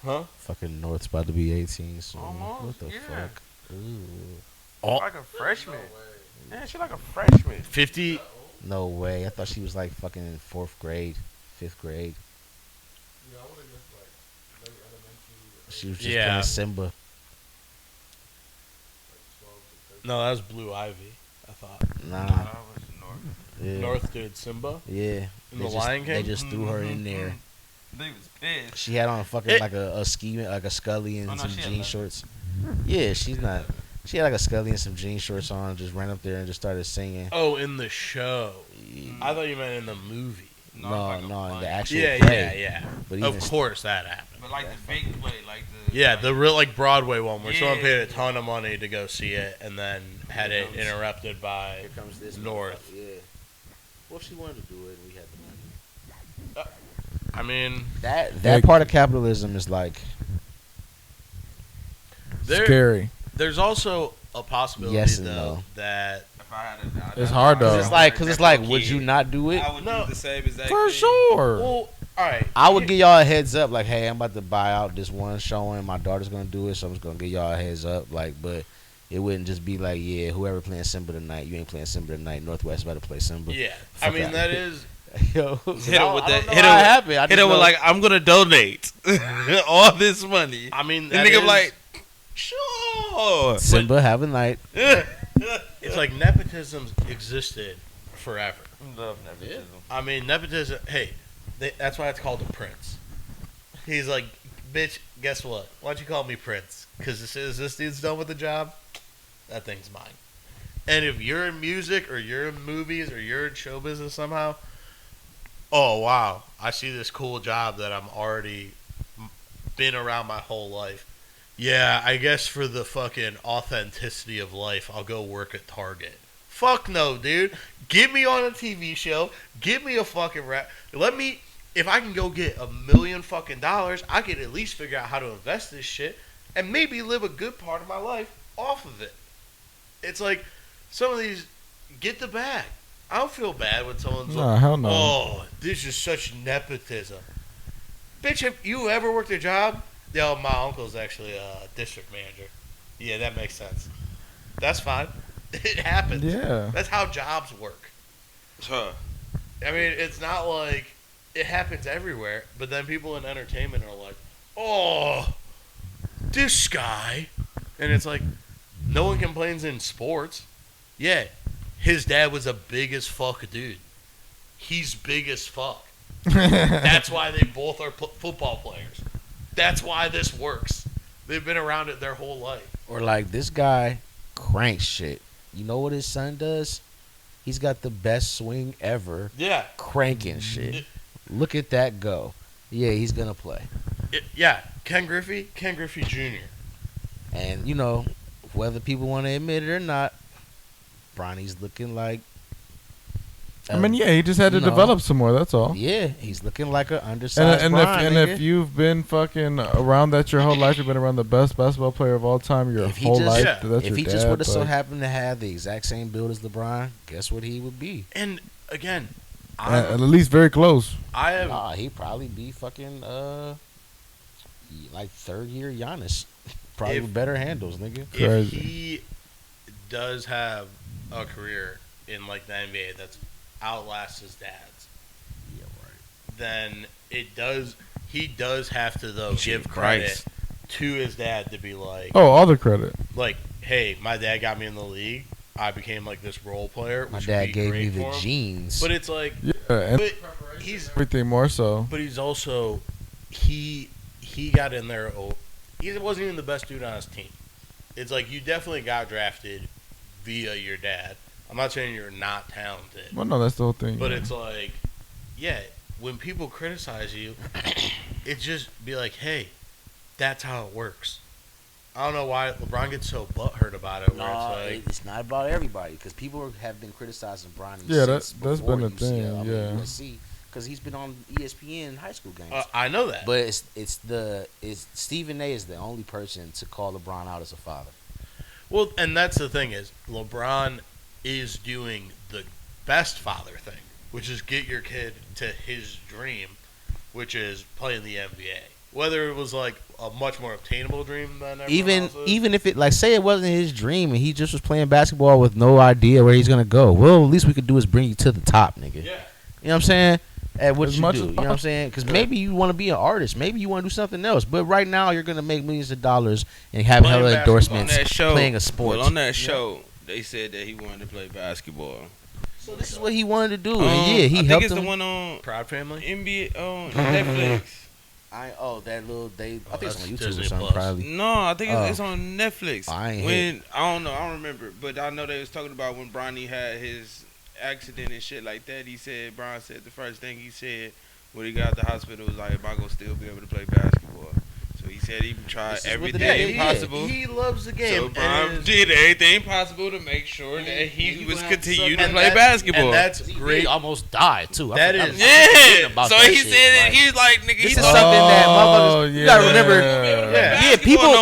Huh? Fucking North's about to be 18 soon. Almost, What the yeah. fuck? Ooh. Oh. Like a freshman. Yeah, she like a freshman. 50... No way. I thought she was like fucking in 4th grade, 5th grade. Yeah, I would have guessed like maybe elementary. She was just Yeah. playing Simba. No, that was Blue Ivy, I thought. Nah. That was North. Yeah. North did Simba Yeah. in They The just- Lion They King. just threw her in there. They was pissed. She had on a fucking It- like a ski, like a Scully and Oh, no, some she had jean like- shorts. Yeah, she's not. She had like a Scully and some jean shorts on. Just ran up there and just started singing. Oh, in the show. Yeah. I thought you meant in the movie. No, like a in bunch. the actual Yeah, play. yeah. But Of even course that happened. But like the big play, like the Yeah, the real like Broadway one where someone Yeah. paid a ton of money to go see it and then had Here it comes- interrupted by here comes this North. motherfucker, Yeah. Well, she wanted to do it, and we had the money. I mean, That part of capitalism is like there, Scary. there's also a possibility Yes and though no. that If I had a, It's hard, though. Cause it's like, would you not do it? I would No. do the same exact For thing. sure. well, all right. I would give y'all a heads up, like, hey, I'm about to buy out this one showing. My daughter's gonna do it, so I'm just gonna give y'all a heads up, like, but it wouldn't just be like, yeah, whoever playing Simba tonight, you ain't playing Simba tonight. Northwest about to play Simba. Yeah, Fuck I mean outta that here. is. Yo, Hit him with I that. don't know Hit how him it with, happened. I hit just him with know- like, I'm gonna donate all this money. I mean, The that nigga is- like, sure. Simba have a night. it's like nepotism existed forever. Love nepotism. I mean, nepotism. Hey, that's why it's called a prince. He's like, bitch. Guess what? Why don't you call me Prince? Because this dude's done with the job. That thing's mine. And if you're in music or you're in movies or you're in show business somehow, oh wow, I see this cool job that I'm already been around my whole life. Yeah, I guess for the fucking authenticity of life, I'll go work at Target. Fuck no, dude. Get me on a TV show. Give me a fucking rap. Let me. If I can go get $1 million fucking dollars, I can at least figure out how to invest this shit and maybe live a good part of my life off of it. It's like some of these get the bag. I don't feel bad when someone's Nah, like, hell no. "Oh, this is such nepotism." Bitch, have you ever worked a job? Yo, my uncle's actually a district manager. Yeah, that makes sense. That's fine. It happens. Yeah. That's how jobs work. Huh. I mean, it's not like it happens everywhere, but then people in entertainment are like, "Oh, this guy," and it's like, no one complains in sports. Yeah, his dad was a big as fuck dude. He's big as fuck. That's why they both are football players. That's why this works. They've been around it their whole life. Or like this guy cranks shit. You know what his son does? He's got the best swing ever, Yeah. cranking shit. Look at that go. Yeah, he's gonna play. Yeah. Ken Griffey Jr. And you know, whether people want to admit it or not, Bronny's looking like. I mean, yeah, he just had to No. develop some more. That's all. Yeah, he's looking like an undersized And Bron, if nigga. you've been fucking around that your whole life, you've been around the best basketball player of all time your If he whole just- life. Yeah. That's if your he dad. just would have so but- happened to have the exact same build as LeBron, guess what he would be? And again, at least very close. I have Nah, he'd probably be fucking like 3rd-year Giannis. Probably If- with better handles, nigga. if Crazy. he does have a career in like the NBA that's outlasts his dad's, Yeah, right. then he does have to though Jesus give credit Christ. to his dad to be like, Oh, all the credit. hey, my dad got me in the league. I became like this role player. My Which dad would be gave great me the for him. jeans. But it's like, Yeah. And But he's everything more so. But he's also he got in there. He wasn't even the best dude on his team. It's like you definitely got drafted via your dad. I'm not saying you're not talented, Well, no, that's the whole thing. but it's like, yeah, when people criticize you, it just be like, hey, that's how it works. I don't know why LeBron gets so butthurt about it. Where No, it's like, it's not about everybody because people have been criticizing Bronny. Yeah, since that's before been a UCL, thing, yeah. USC, because he's been on ESPN in high school games. I know that. But it's Stephen A. is the only person to call LeBron out as a father. Well, and that's the thing is LeBron is doing the best father thing, which is get your kid to his dream, which is playing the NBA. Whether it was like a much more obtainable dream than everyone else's. Even if it like say it wasn't his dream and he just was playing basketball with no idea where he's gonna go, well, at least we could do is bring you to the top, nigga. Yeah. You know what I'm saying? At what As you much do, as you know what I'm saying? Because maybe you want to be an artist, maybe you want to do something else, but right now you're gonna make millions of dollars and have Playing hella basketball. endorsements On that show, playing a sport. Well, on that show, they said that he wanted to play basketball. So this is what he wanted to do, and yeah, he I think helped it's him. the one on Proud Family. NBA on Netflix. That little I think it's that's on YouTube Disney or something Plus. probably. No, I think Oh. it's on Netflix. I ain't when I don't know, I don't remember, but I know they was talking about when Bronny had his accident and shit like that. He said, Bron said the first thing he said when he got out the hospital was like, "Am I gonna still be able to play basketball?" So he said he tried This is what the everything daddy possible. He loves the game. So and Bron did everything possible to make sure that he you was gonna have to continue suck to and play that- basketball. And that's He great. almost died too. That I is- yeah. about So that he shit, said like- he was like, nigga, This he is thought something that motherfuckers. You gotta remember. Yeah.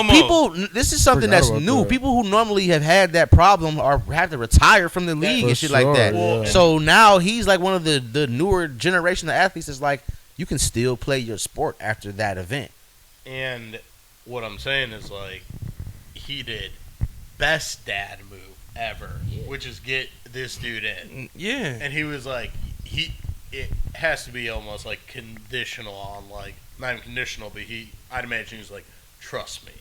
People. This is something Forgot that's about new. that. People who normally have had that problem or have to retire from the league For and shit like that. sure, yeah. So now he's like one of the newer generation of athletes. Is like you can still play your sport after that event. And what I'm saying is like he did best dad move ever, Yeah. which is get this dude in. Yeah. And he was like, it has to be almost like conditional on like not even conditional, but I'd imagine he was like, trust me,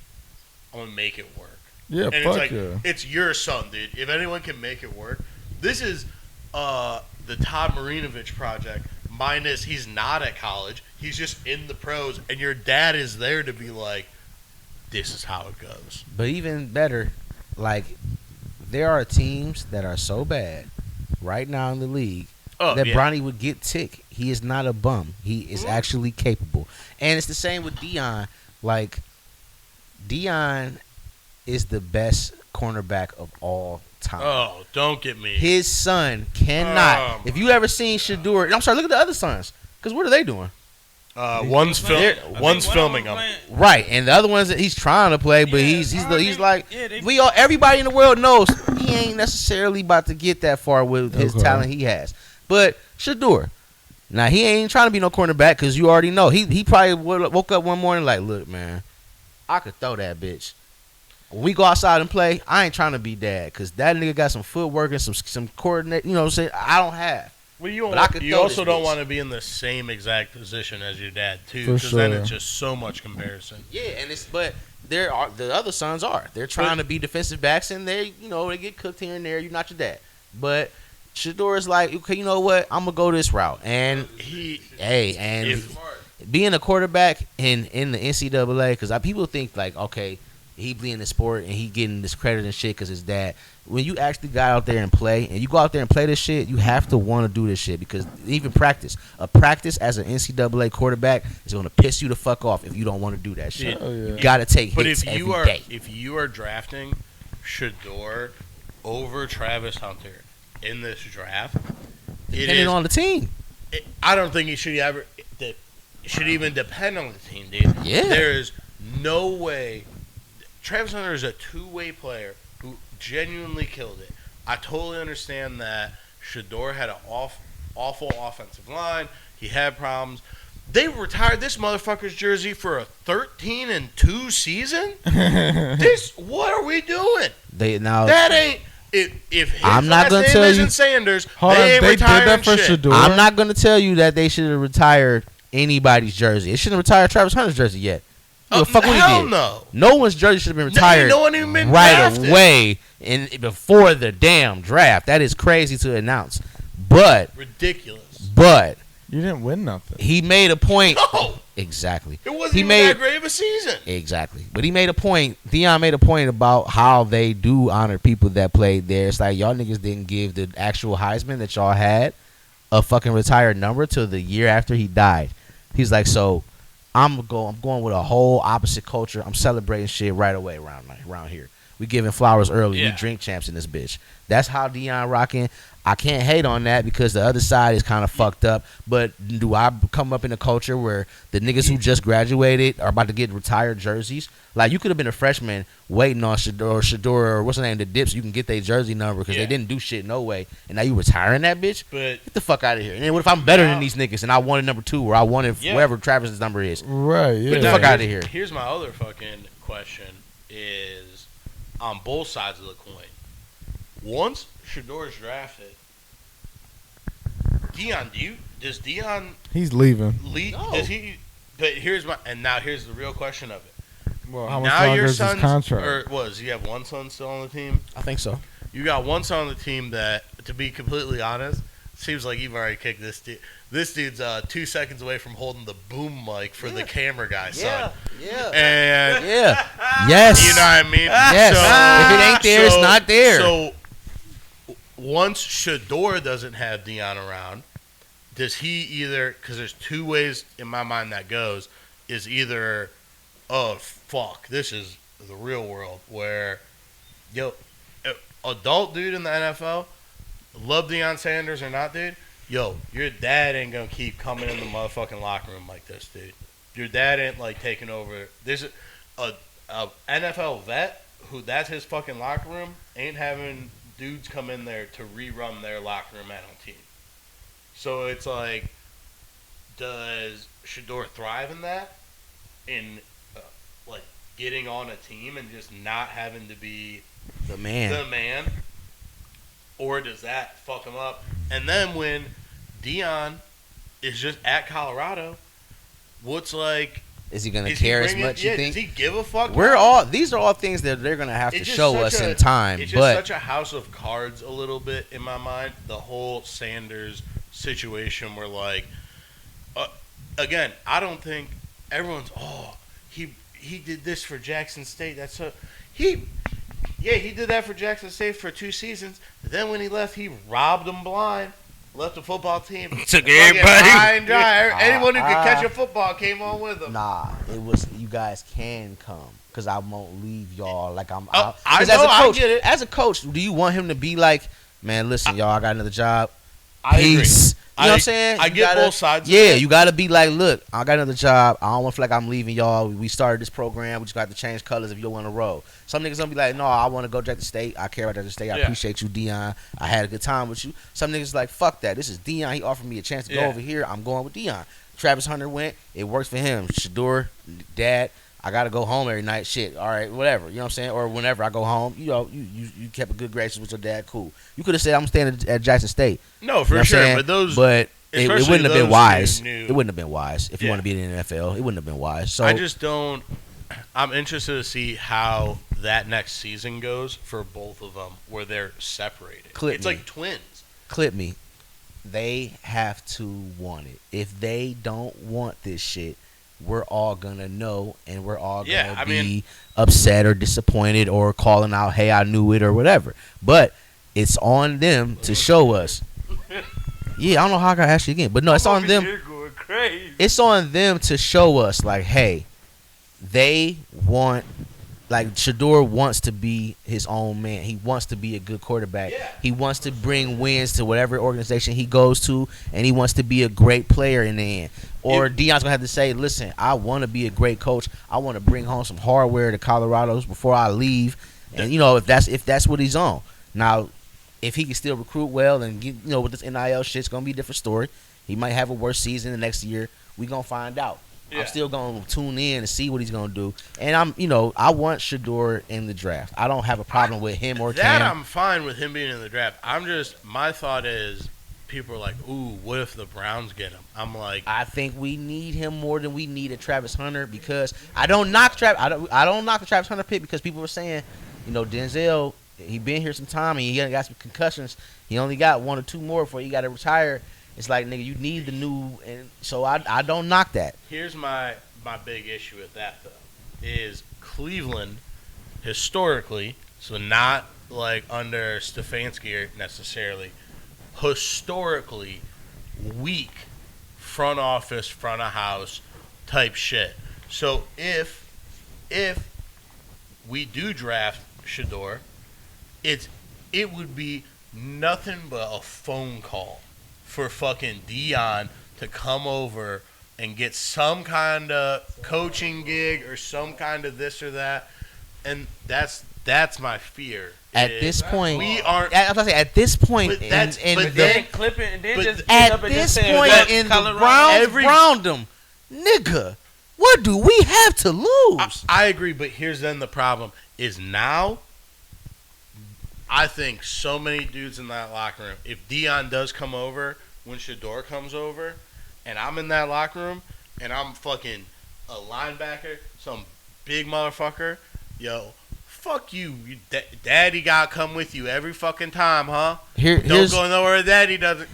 I'm gonna make it work. Yeah, And it's fuck like yeah. it's your son, dude. If anyone can make it work, this is the Todd Marinovich project. Minus he's not at college, he's just in the pros, and your dad is there to be like, this is how it goes. But even better, like there are teams that are so bad right now in the league that yeah. Bronny would get tick. He is not a bum. He is actually capable. And it's the same with Deion. Like Deion is the best cornerback of all time. Oh, don't get me. His son cannot. Oh, If you ever seen Shador, I'm sorry, look at the other sons. Because what are they doing? One's filming them. Right, and the other ones that he's trying to play, but Yeah, he's like yeah, everybody in the world knows he ain't necessarily about to get that far with his Okay. talent he has. But Shador, now he ain't trying to be no cornerback because you already know he probably woke up one morning like, look, man, I could throw that bitch. When we go outside and play, I ain't trying to be dad because that nigga got some footwork and some coordinate. You know what I'm saying? I don't have. Well, But I could you throw also this don't bitch. want to be in the same exact position as your dad too, For because then sure. it's just so much comparison. Yeah, and but there are the other sons are. They're trying to be defensive backs and they get cooked here and there. You're not your dad. But Shador is like, okay, you know what? I'm gonna go this route. And being a quarterback in the NCAA, because people think like, okay, he be in the sport and he getting this credit and shit because his dad. When you actually got out there and play, and you go out there and play this shit, you have to want to do this shit because even practice as an NCAA quarterback is gonna piss you the fuck off if you don't want to do that shit. Oh, yeah. You gotta take But hits if you every are day. drafting Shador over Travis Hunter in this draft, Depending on the team. I don't think he should even depend on the team, dude. Yeah. There is no way. Travis Hunter is a two-way player who genuinely killed it. I totally understand that Shador had an awful offensive line. He had problems. They retired this motherfucker's jersey for a 13-2 season. What are we doing? That ain't. If his I'm not last gonna name tell isn't you- Sanders, Hold they on, ain't they did retiring that for shit. Shador. I'm not gonna tell you that they should have retired anybody's jersey. It shouldn't have retired Travis Hunter's jersey yet. Fuck what he hell did. no. No one's jersey should have been retired No one even been right drafted. away before the damn draft. That is crazy to announce. But Ridiculous. But You didn't win nothing. he made a point. No. Exactly. It wasn't He even made- that great of a season. Exactly. But he made a point. Deion made a point about how they do honor people that played there. It's like y'all niggas didn't give the actual Heisman that y'all had a fucking retired number till the year after he died. He's like, so I'm going with a whole opposite culture. I'm celebrating shit right away around here. We giving flowers early. We Yeah. drink champs in this bitch. That's how Deion rocking. I can't hate on that because the other side is kind of fucked up. But do I come up in a culture where the niggas who just graduated are about to get retired jerseys? Like, you could have been a freshman waiting on Shador or what's the name, the Dips. You can get their jersey number because Yeah. they didn't do shit no way. And now you retiring that bitch? But Get the fuck out of here. And then what if I'm better Now- than these niggas and I wanted number 2 or I wanted Yeah. wherever Travis's number is? Right, yeah. Get the now fuck here's- outta here. Here's my other fucking question: is on both sides of the coin. Once Shador's drafted, does Deion He's leaving. lead? No. Does he? But here's the real question of it. Well, how much Now longer your is his son's contract? or was you have one son still on the team? I think so. You got one son on the team that, to be completely honest, seems like you've already kicked this dude. This dude's 2 seconds away from holding the boom mic for the camera guy, son. Yeah. And Yeah. Yes. you know what I mean? Yes. If it ain't there, it's not there. So once Shador doesn't have Dion around, does he either? Because there's two ways in my mind that goes. Is either, oh fuck, this is the real world where, yo, adult dude in the NFL, love Deion Sanders or not, dude. Yo, your dad ain't gonna keep coming in the motherfucking locker room like this, dude. Your dad ain't like taking over. There's a NFL vet who that's his fucking locker room ain't having dudes come in there to rerun their locker room at on team. So it's like, does Shador thrive in that? In like getting on a team and just not having to be The man. the man, or does that fuck him up? And then when Dion is just at Colorado, what's like? Is he gonna Is he care as bringing- much? Yeah, You think? does he give a fuck? These are all things that they're gonna have to It's just show such us a- in time. It's just But such a house of cards, a little bit in my mind. The whole Sanders situation, where like, again, I don't think everyone's he did this for Jackson State. That's so he did that for Jackson State for 2 seasons. Then when he left, he robbed them blind. Left the football team. Took fucking everybody. high and dry. Anyone who could catch a football came on with him. nah, it was you guys can come because I won't leave y'all like I'm Oh, out. I 'Cause know, as a I coach, get it. As a coach, do you want him to be like, man? Listen, y'all, I got another job. I agree. Peace. You know what I'm saying? I You get gotta- both sides. of Yeah, it. you got to be like, look, I got another job. I don't want to feel like I'm leaving y'all. We started this program. We just got to change colors if you want to roll. Some niggas gonna be like, no, I want to go Jackson State. I care about Jackson State. I Yeah. appreciate you, Dion. I had a good time with you. Some niggas like, fuck that. This is Dion. He offered me a chance to go Yeah. over here. I'm going with Dion. Travis Hunter went. It works for him. Shador, dad, I got to go home every night. Shit, all right, whatever. You know what I'm saying? Or whenever I go home, you know, you kept a good graces with your dad. Cool. You could have said, I'm staying at Jackson State. No, You know for what I'm sure. saying? But those. But it especially wouldn't have been those wise. who knew- It wouldn't have been wise if you Yeah. want to be in the NFL. It wouldn't have been wise. So I just don't. I'm interested to see how that next season goes for both of them, where they're separated. Clip it's me. like twins. clip me. They have to want it. If they don't want this shit, we're all gonna know, and we're all gonna Yeah, I be mean- upset or disappointed or calling out, "Hey, I knew it" or whatever. But it's on them to show us. Yeah, I don't know how I got asked you again, but no, it's on them. You're going crazy. It's on them to show us, like, hey, they want, like, Shador wants to be his own man. He wants to be a good quarterback. Yeah. He wants to bring wins to whatever organization he goes to, and he wants to be a great player in the end. Or Deion's gonna have to say, listen, I want to be a great coach. I want to bring home some hardware to Colorado's before I leave. And you know, if that's what he's on. Now, if he can still recruit well and get, you know, with this NIL shit, it's gonna be a different story. He might have a worse season the next year. We gonna find out. Yeah. I'm still gonna tune in and see what he's gonna do. And I want Shador in the draft. I don't have a problem with him or That Cam. I'm fine with him being in the draft. My thought is, people are like, ooh, what if the Browns get him? I'm like, I think we need him more than we need a Travis Hunter because I don't knock I don't knock the Travis Hunter pick because people were saying, you know, Denzel, he been here some time and he got some concussions. He only got 1 or 2 more before he got to retire. It's like, nigga, you need the new, and so I don't knock that. Here's my big issue with that though, is Cleveland historically, so not like under Stefanski necessarily, historically weak front office, front of house type shit. So if we do draft Shador, it would be nothing but a phone call for fucking Dion to come over and get some kind of coaching gig or some kind of this or that, and that's my fear. At this point, we aren't. I was about to say, at this point, But that's- in but the, then- clip it and then but just at this point in the Browns browned them, nigga. What do we have to lose? I agree, but here's then the problem is now. I think so many dudes in that locker room. If Dion does come over, when Shador comes over, and I'm in that locker room, and I'm fucking a linebacker, some big motherfucker, yo, fuck you. Daddy gotta come with you every fucking time, huh? Don't go nowhere. Daddy doesn't.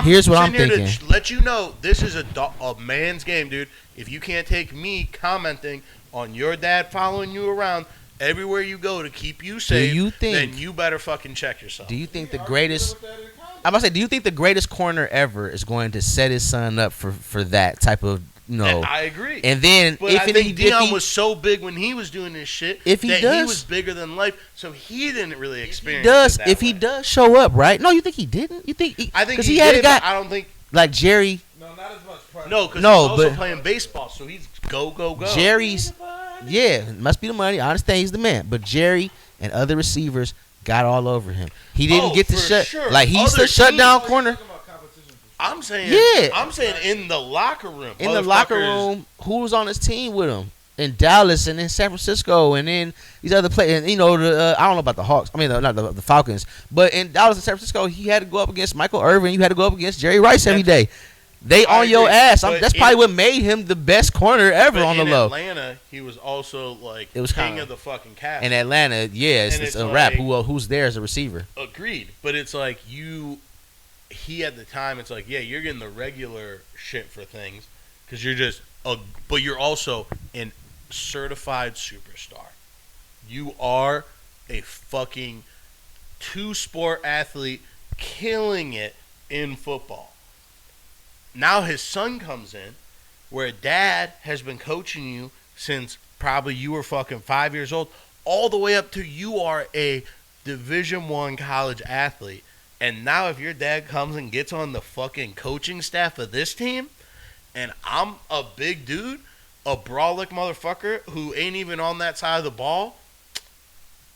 Here's what I'm sitting here thinking. to let you know this is a man's game, dude. If you can't take me commenting on your dad following you around everywhere you go to keep you safe, then you better fucking check yourself. Do you think the greatest? I'm about to say, do you think the greatest corner ever is going to set his son up for that type of I agree. And then but I think Dion was so big when he was doing this shit he was bigger than life, so he didn't really experience it that if way. he does show up, right? No, you think he didn't? You think? I think he had did, a guy. but I don't think like Jerry. No, not as much pressure. No, because he's also but playing baseball, so he's go. Jerry's, yeah, must be the money. I understand he's the man, but Jerry and other receivers got all over him. He didn't get to shut like he used to shut down corner. I'm saying, yeah. I'm saying in the locker room. In the locker room, who was on his team with him? In Dallas and in San Francisco and in these other players. I don't know about the Hawks. I mean, not the Falcons. But in Dallas and San Francisco, he had to go up against Michael Irvin. You had to go up against Jerry Rice every day. They on your ass. That's probably what made him the best corner ever on the low. In Atlanta, he was also like it was king of the fucking cast. In Atlanta, yeah, it's a rap. Who's there as a receiver? Agreed. But it's like he at the time, it's like, yeah, you're getting the regular shit for things because you're just but you're also an certified superstar. You are a fucking two-sport athlete killing it in football. Now his son comes in where dad has been coaching you since probably you were fucking 5 years old all the way up to you are a Division I college athlete. And now if your dad comes and gets on the fucking coaching staff of this team, and I'm a big dude, a brolic motherfucker who ain't even on that side of the ball,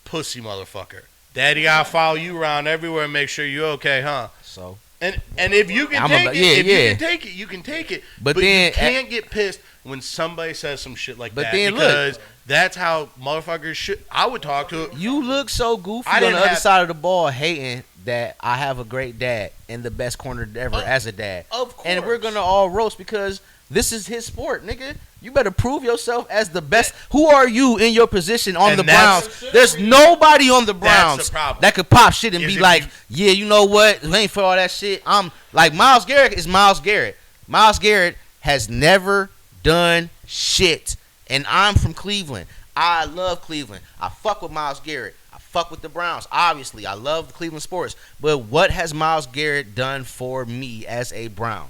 pussy motherfucker. Daddy gotta follow you around everywhere and make sure you're okay, huh? So. And if you can take it, you can take it, you can take it. But then you can't get pissed when somebody says some shit like that. Because that's how motherfuckers should. I would talk to it. You look so goofy on the other side of the ball hating that I have a great dad and the best corner ever as a dad. Of course. And we're going to all roast because this is his sport, nigga. You better prove yourself as the best. Who are you in your position on the Browns? There's nobody on the Browns that could pop shit and be like, yeah, you know what? It ain't for all that shit. I'm like, Myles Garrett is Myles Garrett. Myles Garrett has never done shit. And I'm from Cleveland. I love Cleveland. I fuck with Myles Garrett. I fuck with the Browns. Obviously, I love the Cleveland sports. But what has Myles Garrett done for me as a Brown?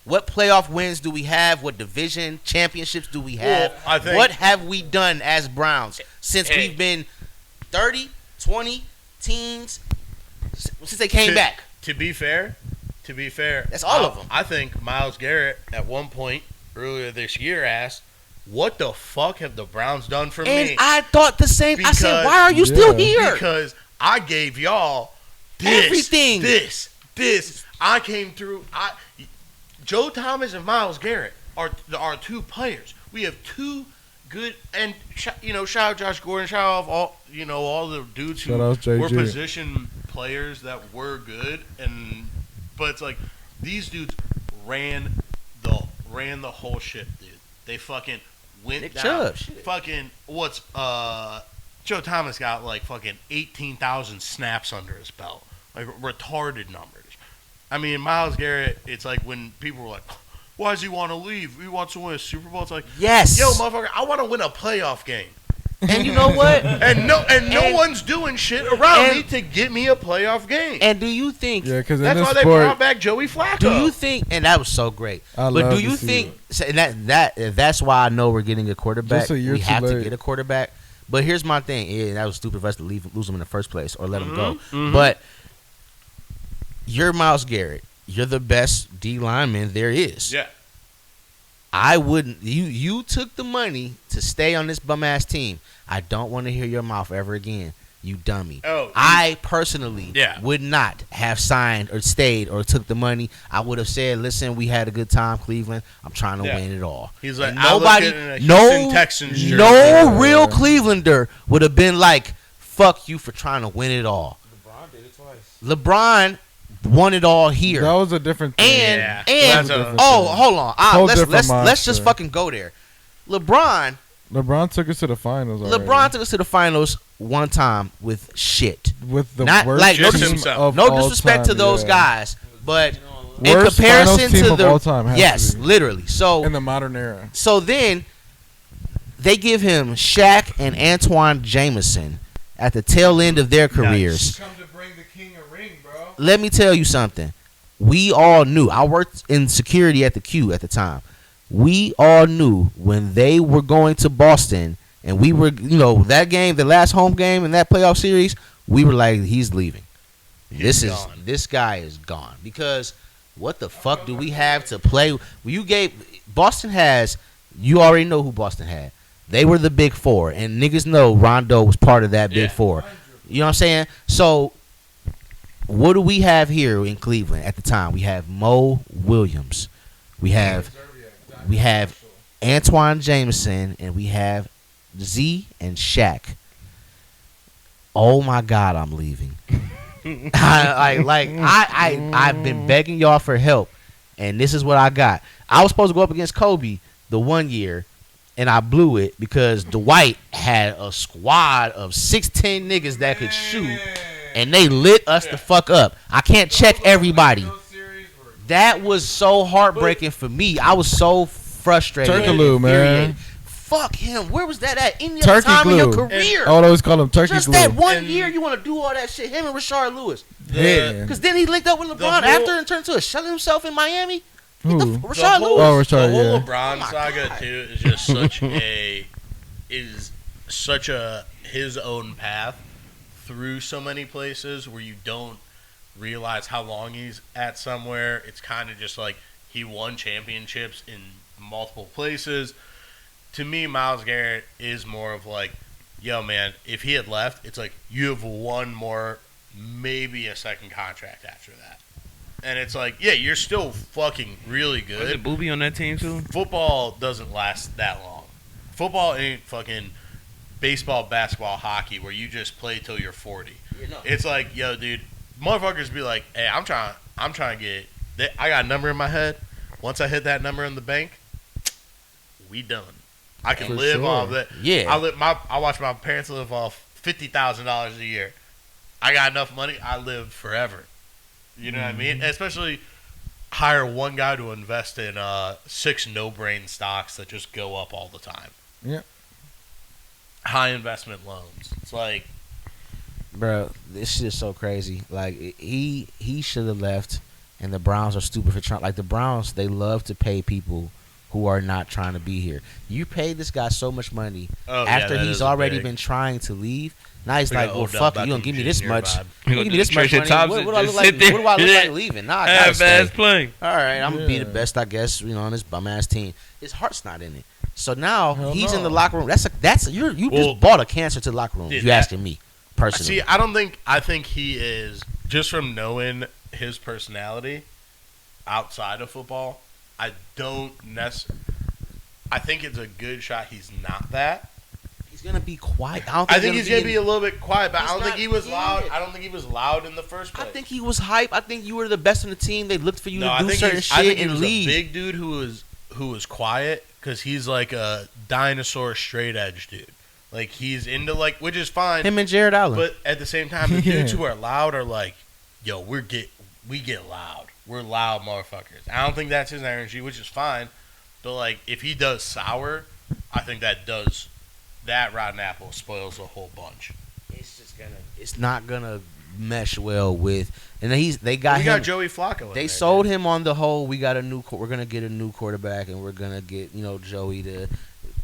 What playoff wins do we have? What division championships do we have? What have we done as Browns since we've been 30, 20, teens, since they came back? To be fair, that's all of them. I think Myles Garrett at one point earlier this year asked, what the fuck have the Browns done for me? And I thought the same. I said, why are you still here? Because I gave y'all this, everything. This. I came through. Joe Thomas and Myles Garrett are two players. We have two good, and shout out Josh Gordon, shout out all the dudes who were position players that were good, but it's like these dudes ran the whole ship, dude. They fucking went down. Fucking Joe Thomas got like fucking 18,000 snaps under his belt, like retarded numbers. I mean, Myles Garrett, it's like when people were like, why does he want to leave? He wants to win a Super Bowl. It's like, Yes. yo, motherfucker, I want to win a playoff game. And you know what? And no one's doing shit around me to get me a playoff game. And do you think? Yeah, because That's why they brought back Joey Flacco. Do you think? And that was so great. But do you think? And that's why I know we're getting a quarterback. We have to get a quarterback. But here's my thing. Yeah, that was stupid for us to lose him in the first place or let him go. Mm-hmm. But you're Myles Garrett. You're the best D lineman there is. Yeah. I wouldn't. You took the money to stay on this bum ass team. I don't want to hear your mouth ever again, you dummy. I personally would not have signed or stayed or took the money. I would have said, "Listen, we had a good time, Cleveland. I'm trying to win it all." He's like, nobody, Texans jersey. No real Clevelander would have been like, "Fuck you for trying to win it all." LeBron did it twice. LeBron won it all here. That was a different thing. And hold on. Let's just fucking go there. LeBron took us to the finals already. LeBron took us to the finals one time with shit. With the Not worst like team himself. of no disrespect to those guys, but in worst comparison finals team to of the all time, has yes, to be. literally. So in the modern era. So then they give him Shaq and Antoine Jameson at the tail end of their careers. Come to bring the king a ring, bro. Let me tell you something. We all knew. I worked in security at the Q at the time. We all knew when they were going to Boston and we were, that game, the last home game in that playoff series, we were like, he's leaving. This guy is gone. Because what the fuck do we have to play? Boston has, you already know who Boston had. They were the big four, and niggas know Rondo was part of that big four. You know what I'm saying? So what do we have here in Cleveland at the time? We have Mo Williams. We have Antoine Jameson, and we have Z and Shaq. Oh my God, I'm leaving. I've been begging y'all for help, and this is what I got. I was supposed to go up against Kobe the one year, and I blew it because Dwight had a squad of 6'10" niggas that could shoot, and they lit us the fuck up. I can't check everybody. That was so heartbreaking for me. I was so frustrated. Turkaloo, man. Fuck him. Where was that at? Any Turkey other time in your glue. career? I would always call him Turkey Just glue. that one year you want to do all that shit. Him and Rashard Lewis. Yeah. Because then he linked up with LeBron after and turned to a shell himself in Miami. Who? Rashard Lewis. Oh, Rashard, the whole yeah. LeBron saga God. too is just such a his own path through so many places where you don't realize how long he's at somewhere. It's kind of just like he won championships in multiple places. To me, Myles Garrett is more of like, yo, man, if he had left, it's like you have one more, maybe a second contract after that. And it's like, yeah, you're still fucking really good. Was it Booby on that team too? Football doesn't last that long. Football ain't fucking baseball, basketball, hockey where you just play till you're 40. It's like, yo, dude, motherfuckers be like, hey, I'm trying to get, I got a number in my head. Once I hit that number in the bank, we done. I can live off that. Yeah. I watch my parents live off $50,000 a year. I got enough money. I live forever. You know what I mean? Especially hire one guy to invest in 6 no-brain stocks that just go up all the time. Yeah. High investment loans. It's like, Bro, this shit is so crazy. Like, he should have left, and the Browns are stupid for trying. Like, the Browns, they love to pay people who are not trying to be here. You paid this guy so much money after he's already been trying to leave. Now he's like, well, fuck it. You gonna give me this much? You gonna give me this much money? What do I look like? What do I look like leaving? Nah, I gotta stay. Playing. All right, I'm gonna be the best, I guess. On this bum ass team. His heart's not in it. So now he's in the locker room. You just bought a cancer to the locker room. You asking me personally? See, I think he is, just from knowing his personality outside of football. I think it's a good shot he's not that. He's gonna be quiet. I think he's gonna be a little bit quiet, but I don't think he was loud. I don't think he was loud in the first place. I think he was hype. I think you were the best on the team. They looked for you to do certain shit I think he and was leave. a big dude who was quiet because he's like a dinosaur straight edge dude. Like he's into which is fine. Him and Jared Allen. But at the same time, the dudes who are loud are like, yo, we get loud. we're loud motherfuckers. I don't think that's his energy, which is fine. But like, if he does sour, I think that rotten apple spoils a whole bunch. It's not gonna mesh well with. And they got We him. got Joey Flacco. They in there, sold dude. him on the whole. We're gonna get a new quarterback, and we're gonna get Joey to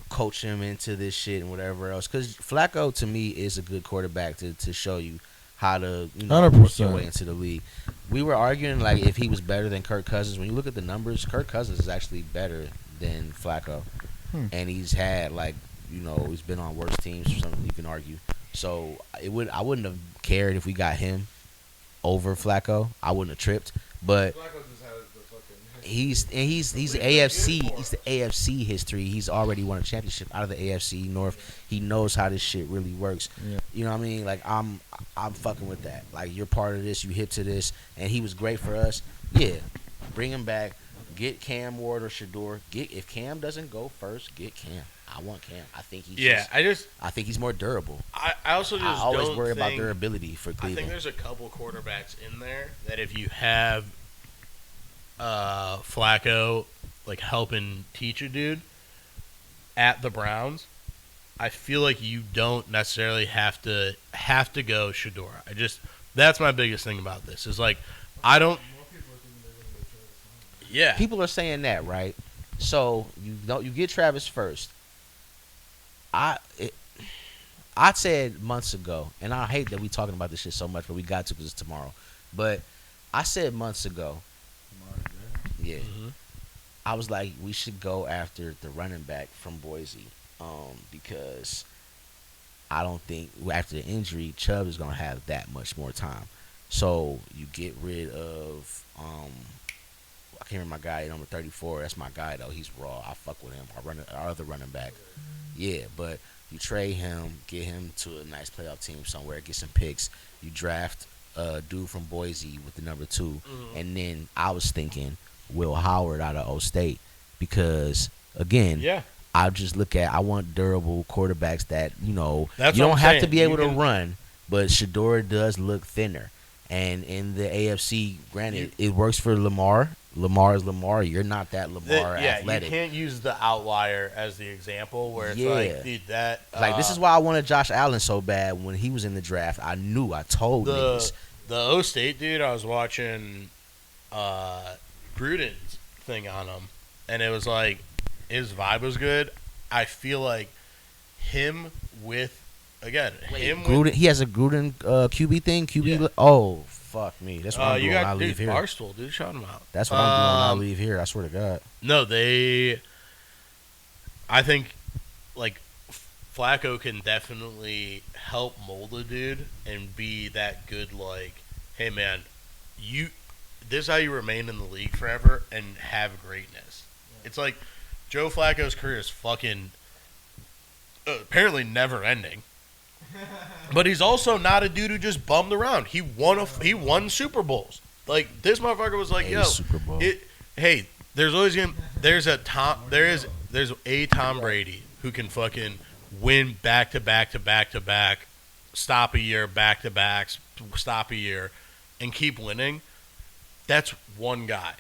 coach him into this shit and whatever else. Because Flacco to me is a good quarterback to show you how to work your 100%. way into the league. We were arguing like if he was better than Kirk Cousins. When you look at the numbers, Kirk Cousins is actually better than Flacco, and he's had he's been on worse teams or something. You can argue. So I wouldn't have cared if we got him over Flacco. I wouldn't have tripped, but he's the AFC. He's the AFC history. He's already won a championship out of the AFC North. He knows how this shit really works. Yeah. You know what I mean? Like I'm fucking with that. Like you're part of this. You hip to this, and he was great for us. Yeah, bring him back. Get Cam Ward or Shador. If Cam doesn't go first, get Cam. I want Cam. I think I think he's more durable. I also just I always don't worry about think- durability for I Cleveland. think there's a couple quarterbacks in there that if you have Flacco like helping teach a dude at the Browns, I feel like you don't necessarily have to go Shador. That's my biggest thing about this is like I don't. Yeah, People are saying that, right? So you get Travis first. I said months ago, and I hate that we talking about this shit so much, but we got to because it's tomorrow. But I said months ago, yeah, I was like, we should go after the running back from Boise, because I don't think after the injury, Chubb is gonna have that much more time. So you get rid of I can't remember my guy, number 34. That's my guy though. He's raw. I fuck with him. Our other running back. Yeah, but you trade him, get him to a nice playoff team somewhere, get some picks. You draft a dude from Boise with the number 2, and then I was thinking Will Howard out of O State because again, I just I want durable quarterbacks that That's you what don't I'm have to saying. be able You to can- run, but Shador does look thinner. And in the AFC, granted, it works for Lamar. Lamar is Lamar. You're not that Lamar athletic. You can't use the outlier as the example where it's Yeah. like, dude, that This is why I wanted Josh Allen so bad when he was in the draft. I told niggas. the O State dude. I was watching Gruden's thing on him, and it was like his vibe was good. I feel like him with Gruden, he has a Gruden QB thing. QB. Yeah. Oh fuck me. That's what I'm you doing when I got leave here. Barstool, dude. Shout him out. That's what I'm doing when I leave here. I swear to God. No, I think like Flacco can definitely help mold a dude and be that good. Like, hey man, this is how you remain in the league forever and have greatness. It's like Joe Flacco's career is fucking apparently never ending. But he's also not a dude who just bummed around. He won Super Bowls. Like this motherfucker was like, yo, Super Bowl. there's a Tom Brady who can fucking win back to back to back to back, stop a year, back to backs, stop a year, and keep winning. That's one guy,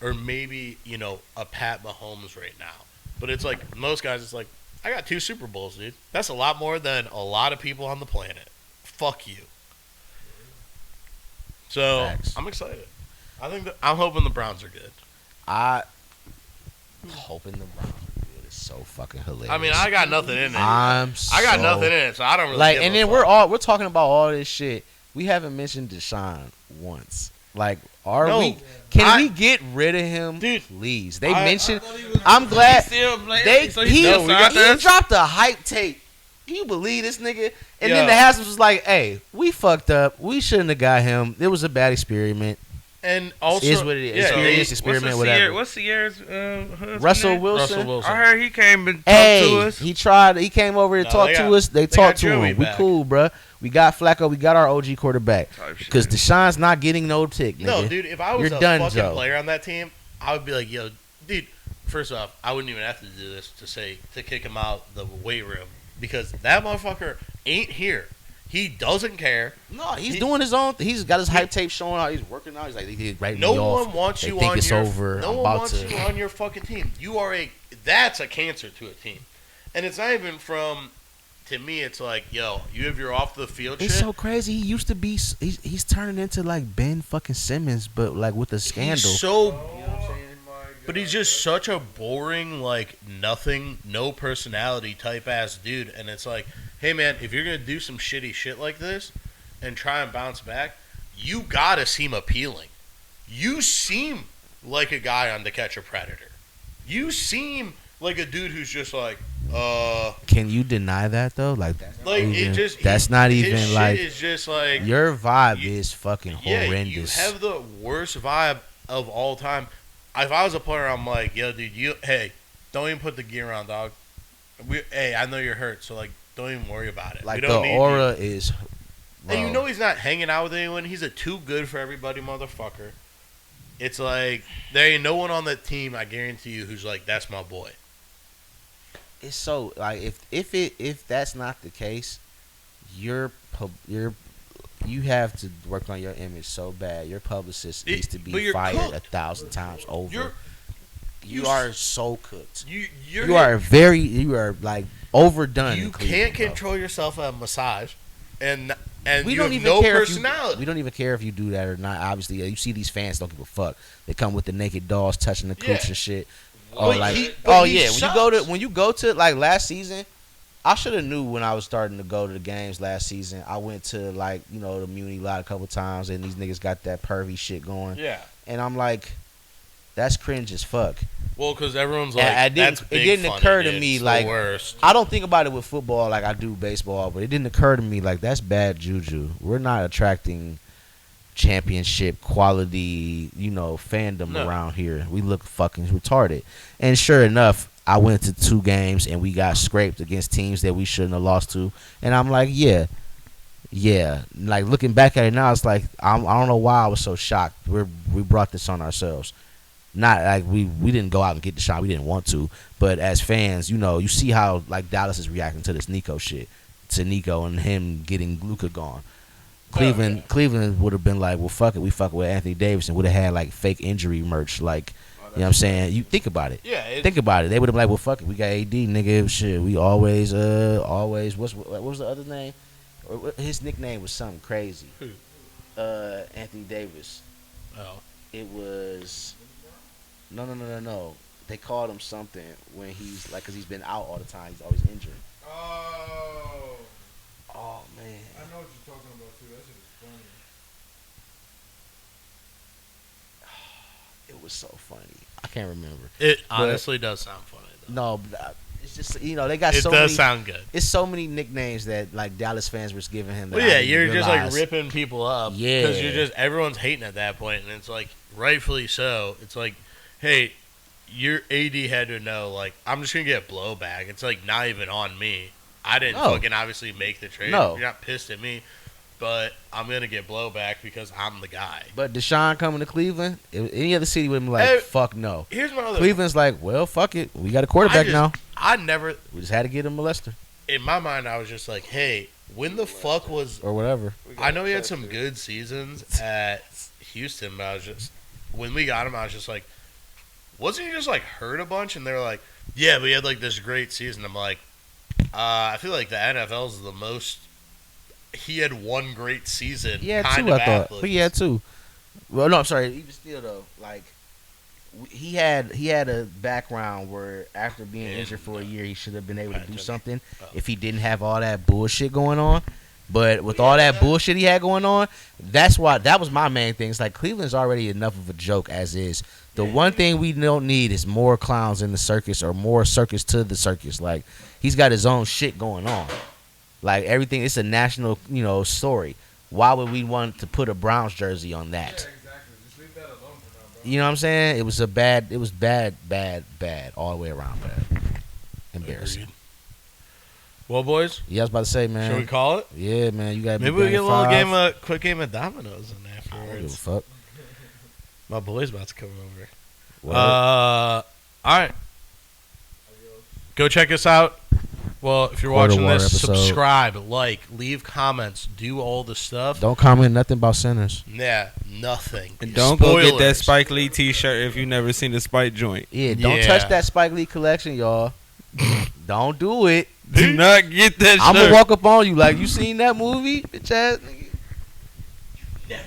or maybe a Pat Mahomes right now. But it's like most guys, it's like I got 2 Super Bowls, dude. That's a lot more than a lot of people on the planet. Fuck you. So Facts. I'm excited. I'm hoping the Browns are good. I hoping the Browns are good. It's so fucking hilarious. I mean, I got nothing in it. I got nothing in it, so I don't really like. give And a then fuck. we're talking about all this shit. We haven't mentioned Deshaun once. Like, No, can we get rid of him, Dude, please? They I mentioned. I'm glad Still playing. they So he, still we got he this? dropped a hype tape. Can you believe this nigga? And Yo. then the Haskins was like, "Hey, we fucked up. We shouldn't have got him. It was a bad experiment. And also, Is what it is. yeah, Experience, they- experiment, whatever." What's Sierra's husband Russell name? Wilson. Russell Wilson. I heard he came and talked to Hey, us. he tried. He came over to No, talk they to got- us. They they talked got to Joey him. We back. cool, bruh. We got Flacco. We got our OG quarterback. Type shit. Because Deshaun's not getting no tick, nigga. No, dude, if I was You're a done, fucking Joe. player on that team, I would be like, yo, dude, first off, I wouldn't even have to do this to kick him out the weight room because that motherfucker ain't here. He doesn't care. No, he's doing his own. He's got his hype tape showing how he's working out. He's like, he's writing No me off. one wants They you think on it's your. over. No I'm one about wants to. you on your fucking team. You are a. That's a cancer to a team, and it's not even from. To me, it's like, yo, you have your off the field It's shit. so crazy. He used to be. He's turning into like Ben fucking Simmons, but like with a scandal. He's so. You know what I'm saying? But he's just such a boring, like, nothing, no personality type ass dude. And it's like, hey, man, if you're going to do some shitty shit like this and try and bounce back, you got to seem appealing. You seem like a guy on To Catch a Predator. You seem like a dude who's just like, Can you deny that, though? Like that's not his even shit like. is just like. Your vibe is fucking horrendous. You have the worst vibe of all time. If I was a player, I'm like, yo, dude, hey, don't even put the gear on, dog. Hey, I know you're hurt, so, like, don't even worry about it. Like, we don't the need aura you. is... Bro. And you know he's not hanging out with anyone. He's a too good for everybody motherfucker. It's like, there ain't no one on that team, I guarantee you, who's like, that's my boy. It's so... Like, if that's not the case, you have to work on your image so bad. Your publicist needs to be fired cooked. 1,000 times over. You are so cooked. You are like overdone. You can't control yourself at a massage, and we you don't have even no care personality. We don't even care if you do that or not. Obviously, you see these fans don't give a fuck. They come with the naked dolls touching the cooch and shit. Or like, when you go to like last season. I should have knew when I was starting to go to the games last season. I went to, like, you know, the Muni lot a couple times, and these niggas got that pervy shit going. Yeah. And I'm like, that's cringe as fuck. Well, because everyone's like, it didn't occur to me, like, worst. I don't think about it with football like I do baseball, but it didn't occur to me, like, that's bad juju. We're not attracting championship quality, you know, fandom around here. We look fucking retarded. And sure enough, I went to 2 games and we got scraped against teams that we shouldn't have lost to. And I'm like, yeah. Like, looking back at it now, it's like, I don't know why I was so shocked. We brought this on ourselves. Not like we didn't go out and get the shot. We didn't want to. But as fans, you know, you see how, like, Dallas is reacting to this Nico shit. To Nico and him getting Luka gone. Cleveland would have been like, well, fuck it. We fuck with Anthony Davis and would have had, like, fake injury merch, like, you know what I'm saying? You think about it. Yeah. Think about it. They would have been like, well, fuck it. We got AD, nigga. Shit. We always. What was the other name? His nickname was something crazy. Who? Anthony Davis. Oh. It was. No. They called him something when he's like, because he's been out all the time. He's always injured. Oh. Oh, man. I know what you're talking about, too. That shit is funny. It was so funny. I can't remember. It honestly does sound funny, though. No, but it's just, you know, they got it so many. It does sound good. It's so many nicknames that, like, Dallas fans were giving him. Well, yeah, you're just, like, ripping people up. Yeah. Because you're just, everyone's hating at that point, and it's, like, rightfully so. It's like, hey, your AD had to know, like, I'm just going to get blowback. It's, like, not even on me. I didn't fucking obviously make the trade. No. You're not pissed at me. But I'm going to get blowback because I'm the guy. But Deshaun coming to Cleveland, any other city would have been like, fuck no. Here's my other. Cleveland's like, well, fuck it. We got a quarterback now. We just had to get him molester. In my mind, I was just like, hey, when the fuck was. Or whatever. I know he had some good seasons at Houston, but I was just. When we got him, I was just like, wasn't he just like hurt a bunch? And they were like, yeah, but he had like this great season. I'm like, I feel like the NFL is the most. He had one great season. Yeah, kind two, of I thought. athletes. But he had 2. Well, no, I'm sorry. Even still, though, like, he had a background where after being injured for a year, he should have been able to do something if he didn't have all that bullshit going on. But with all that bullshit he had going on, that was my main thing. It's like Cleveland's already enough of a joke as is. The one thing we don't need is more clowns in the circus or more circus to the circus. Like, he's got his own shit going on. Like, everything, it's a national, you know, story. Why would we want to put a Browns jersey on that? Yeah, exactly. Just leave that alone for now, bro. You know what I'm saying? It was bad, all the way around bad. Embarrassing. Agreed. Well, boys, Yeah, I was about to say, man. should we call it? Yeah, man, you got. Maybe we get a little quick game of dominoes in I don't give a afterwards. fuck. My boy's about to come over. What? All right. Go check us out Well, if you're Quarter watching War this, episode. subscribe, like, leave comments, do all the stuff. Don't comment nothing about sinners. Yeah, nothing. And don't go get that Spoilers. Spike Lee T-shirt if you never seen the Spike joint. Yeah, don't Yeah. touch that Spike Lee collection, y'all. Don't do it. Do not get that I'm shirt. gonna walk up on you like, you seen that movie, bitch ass nigga. Never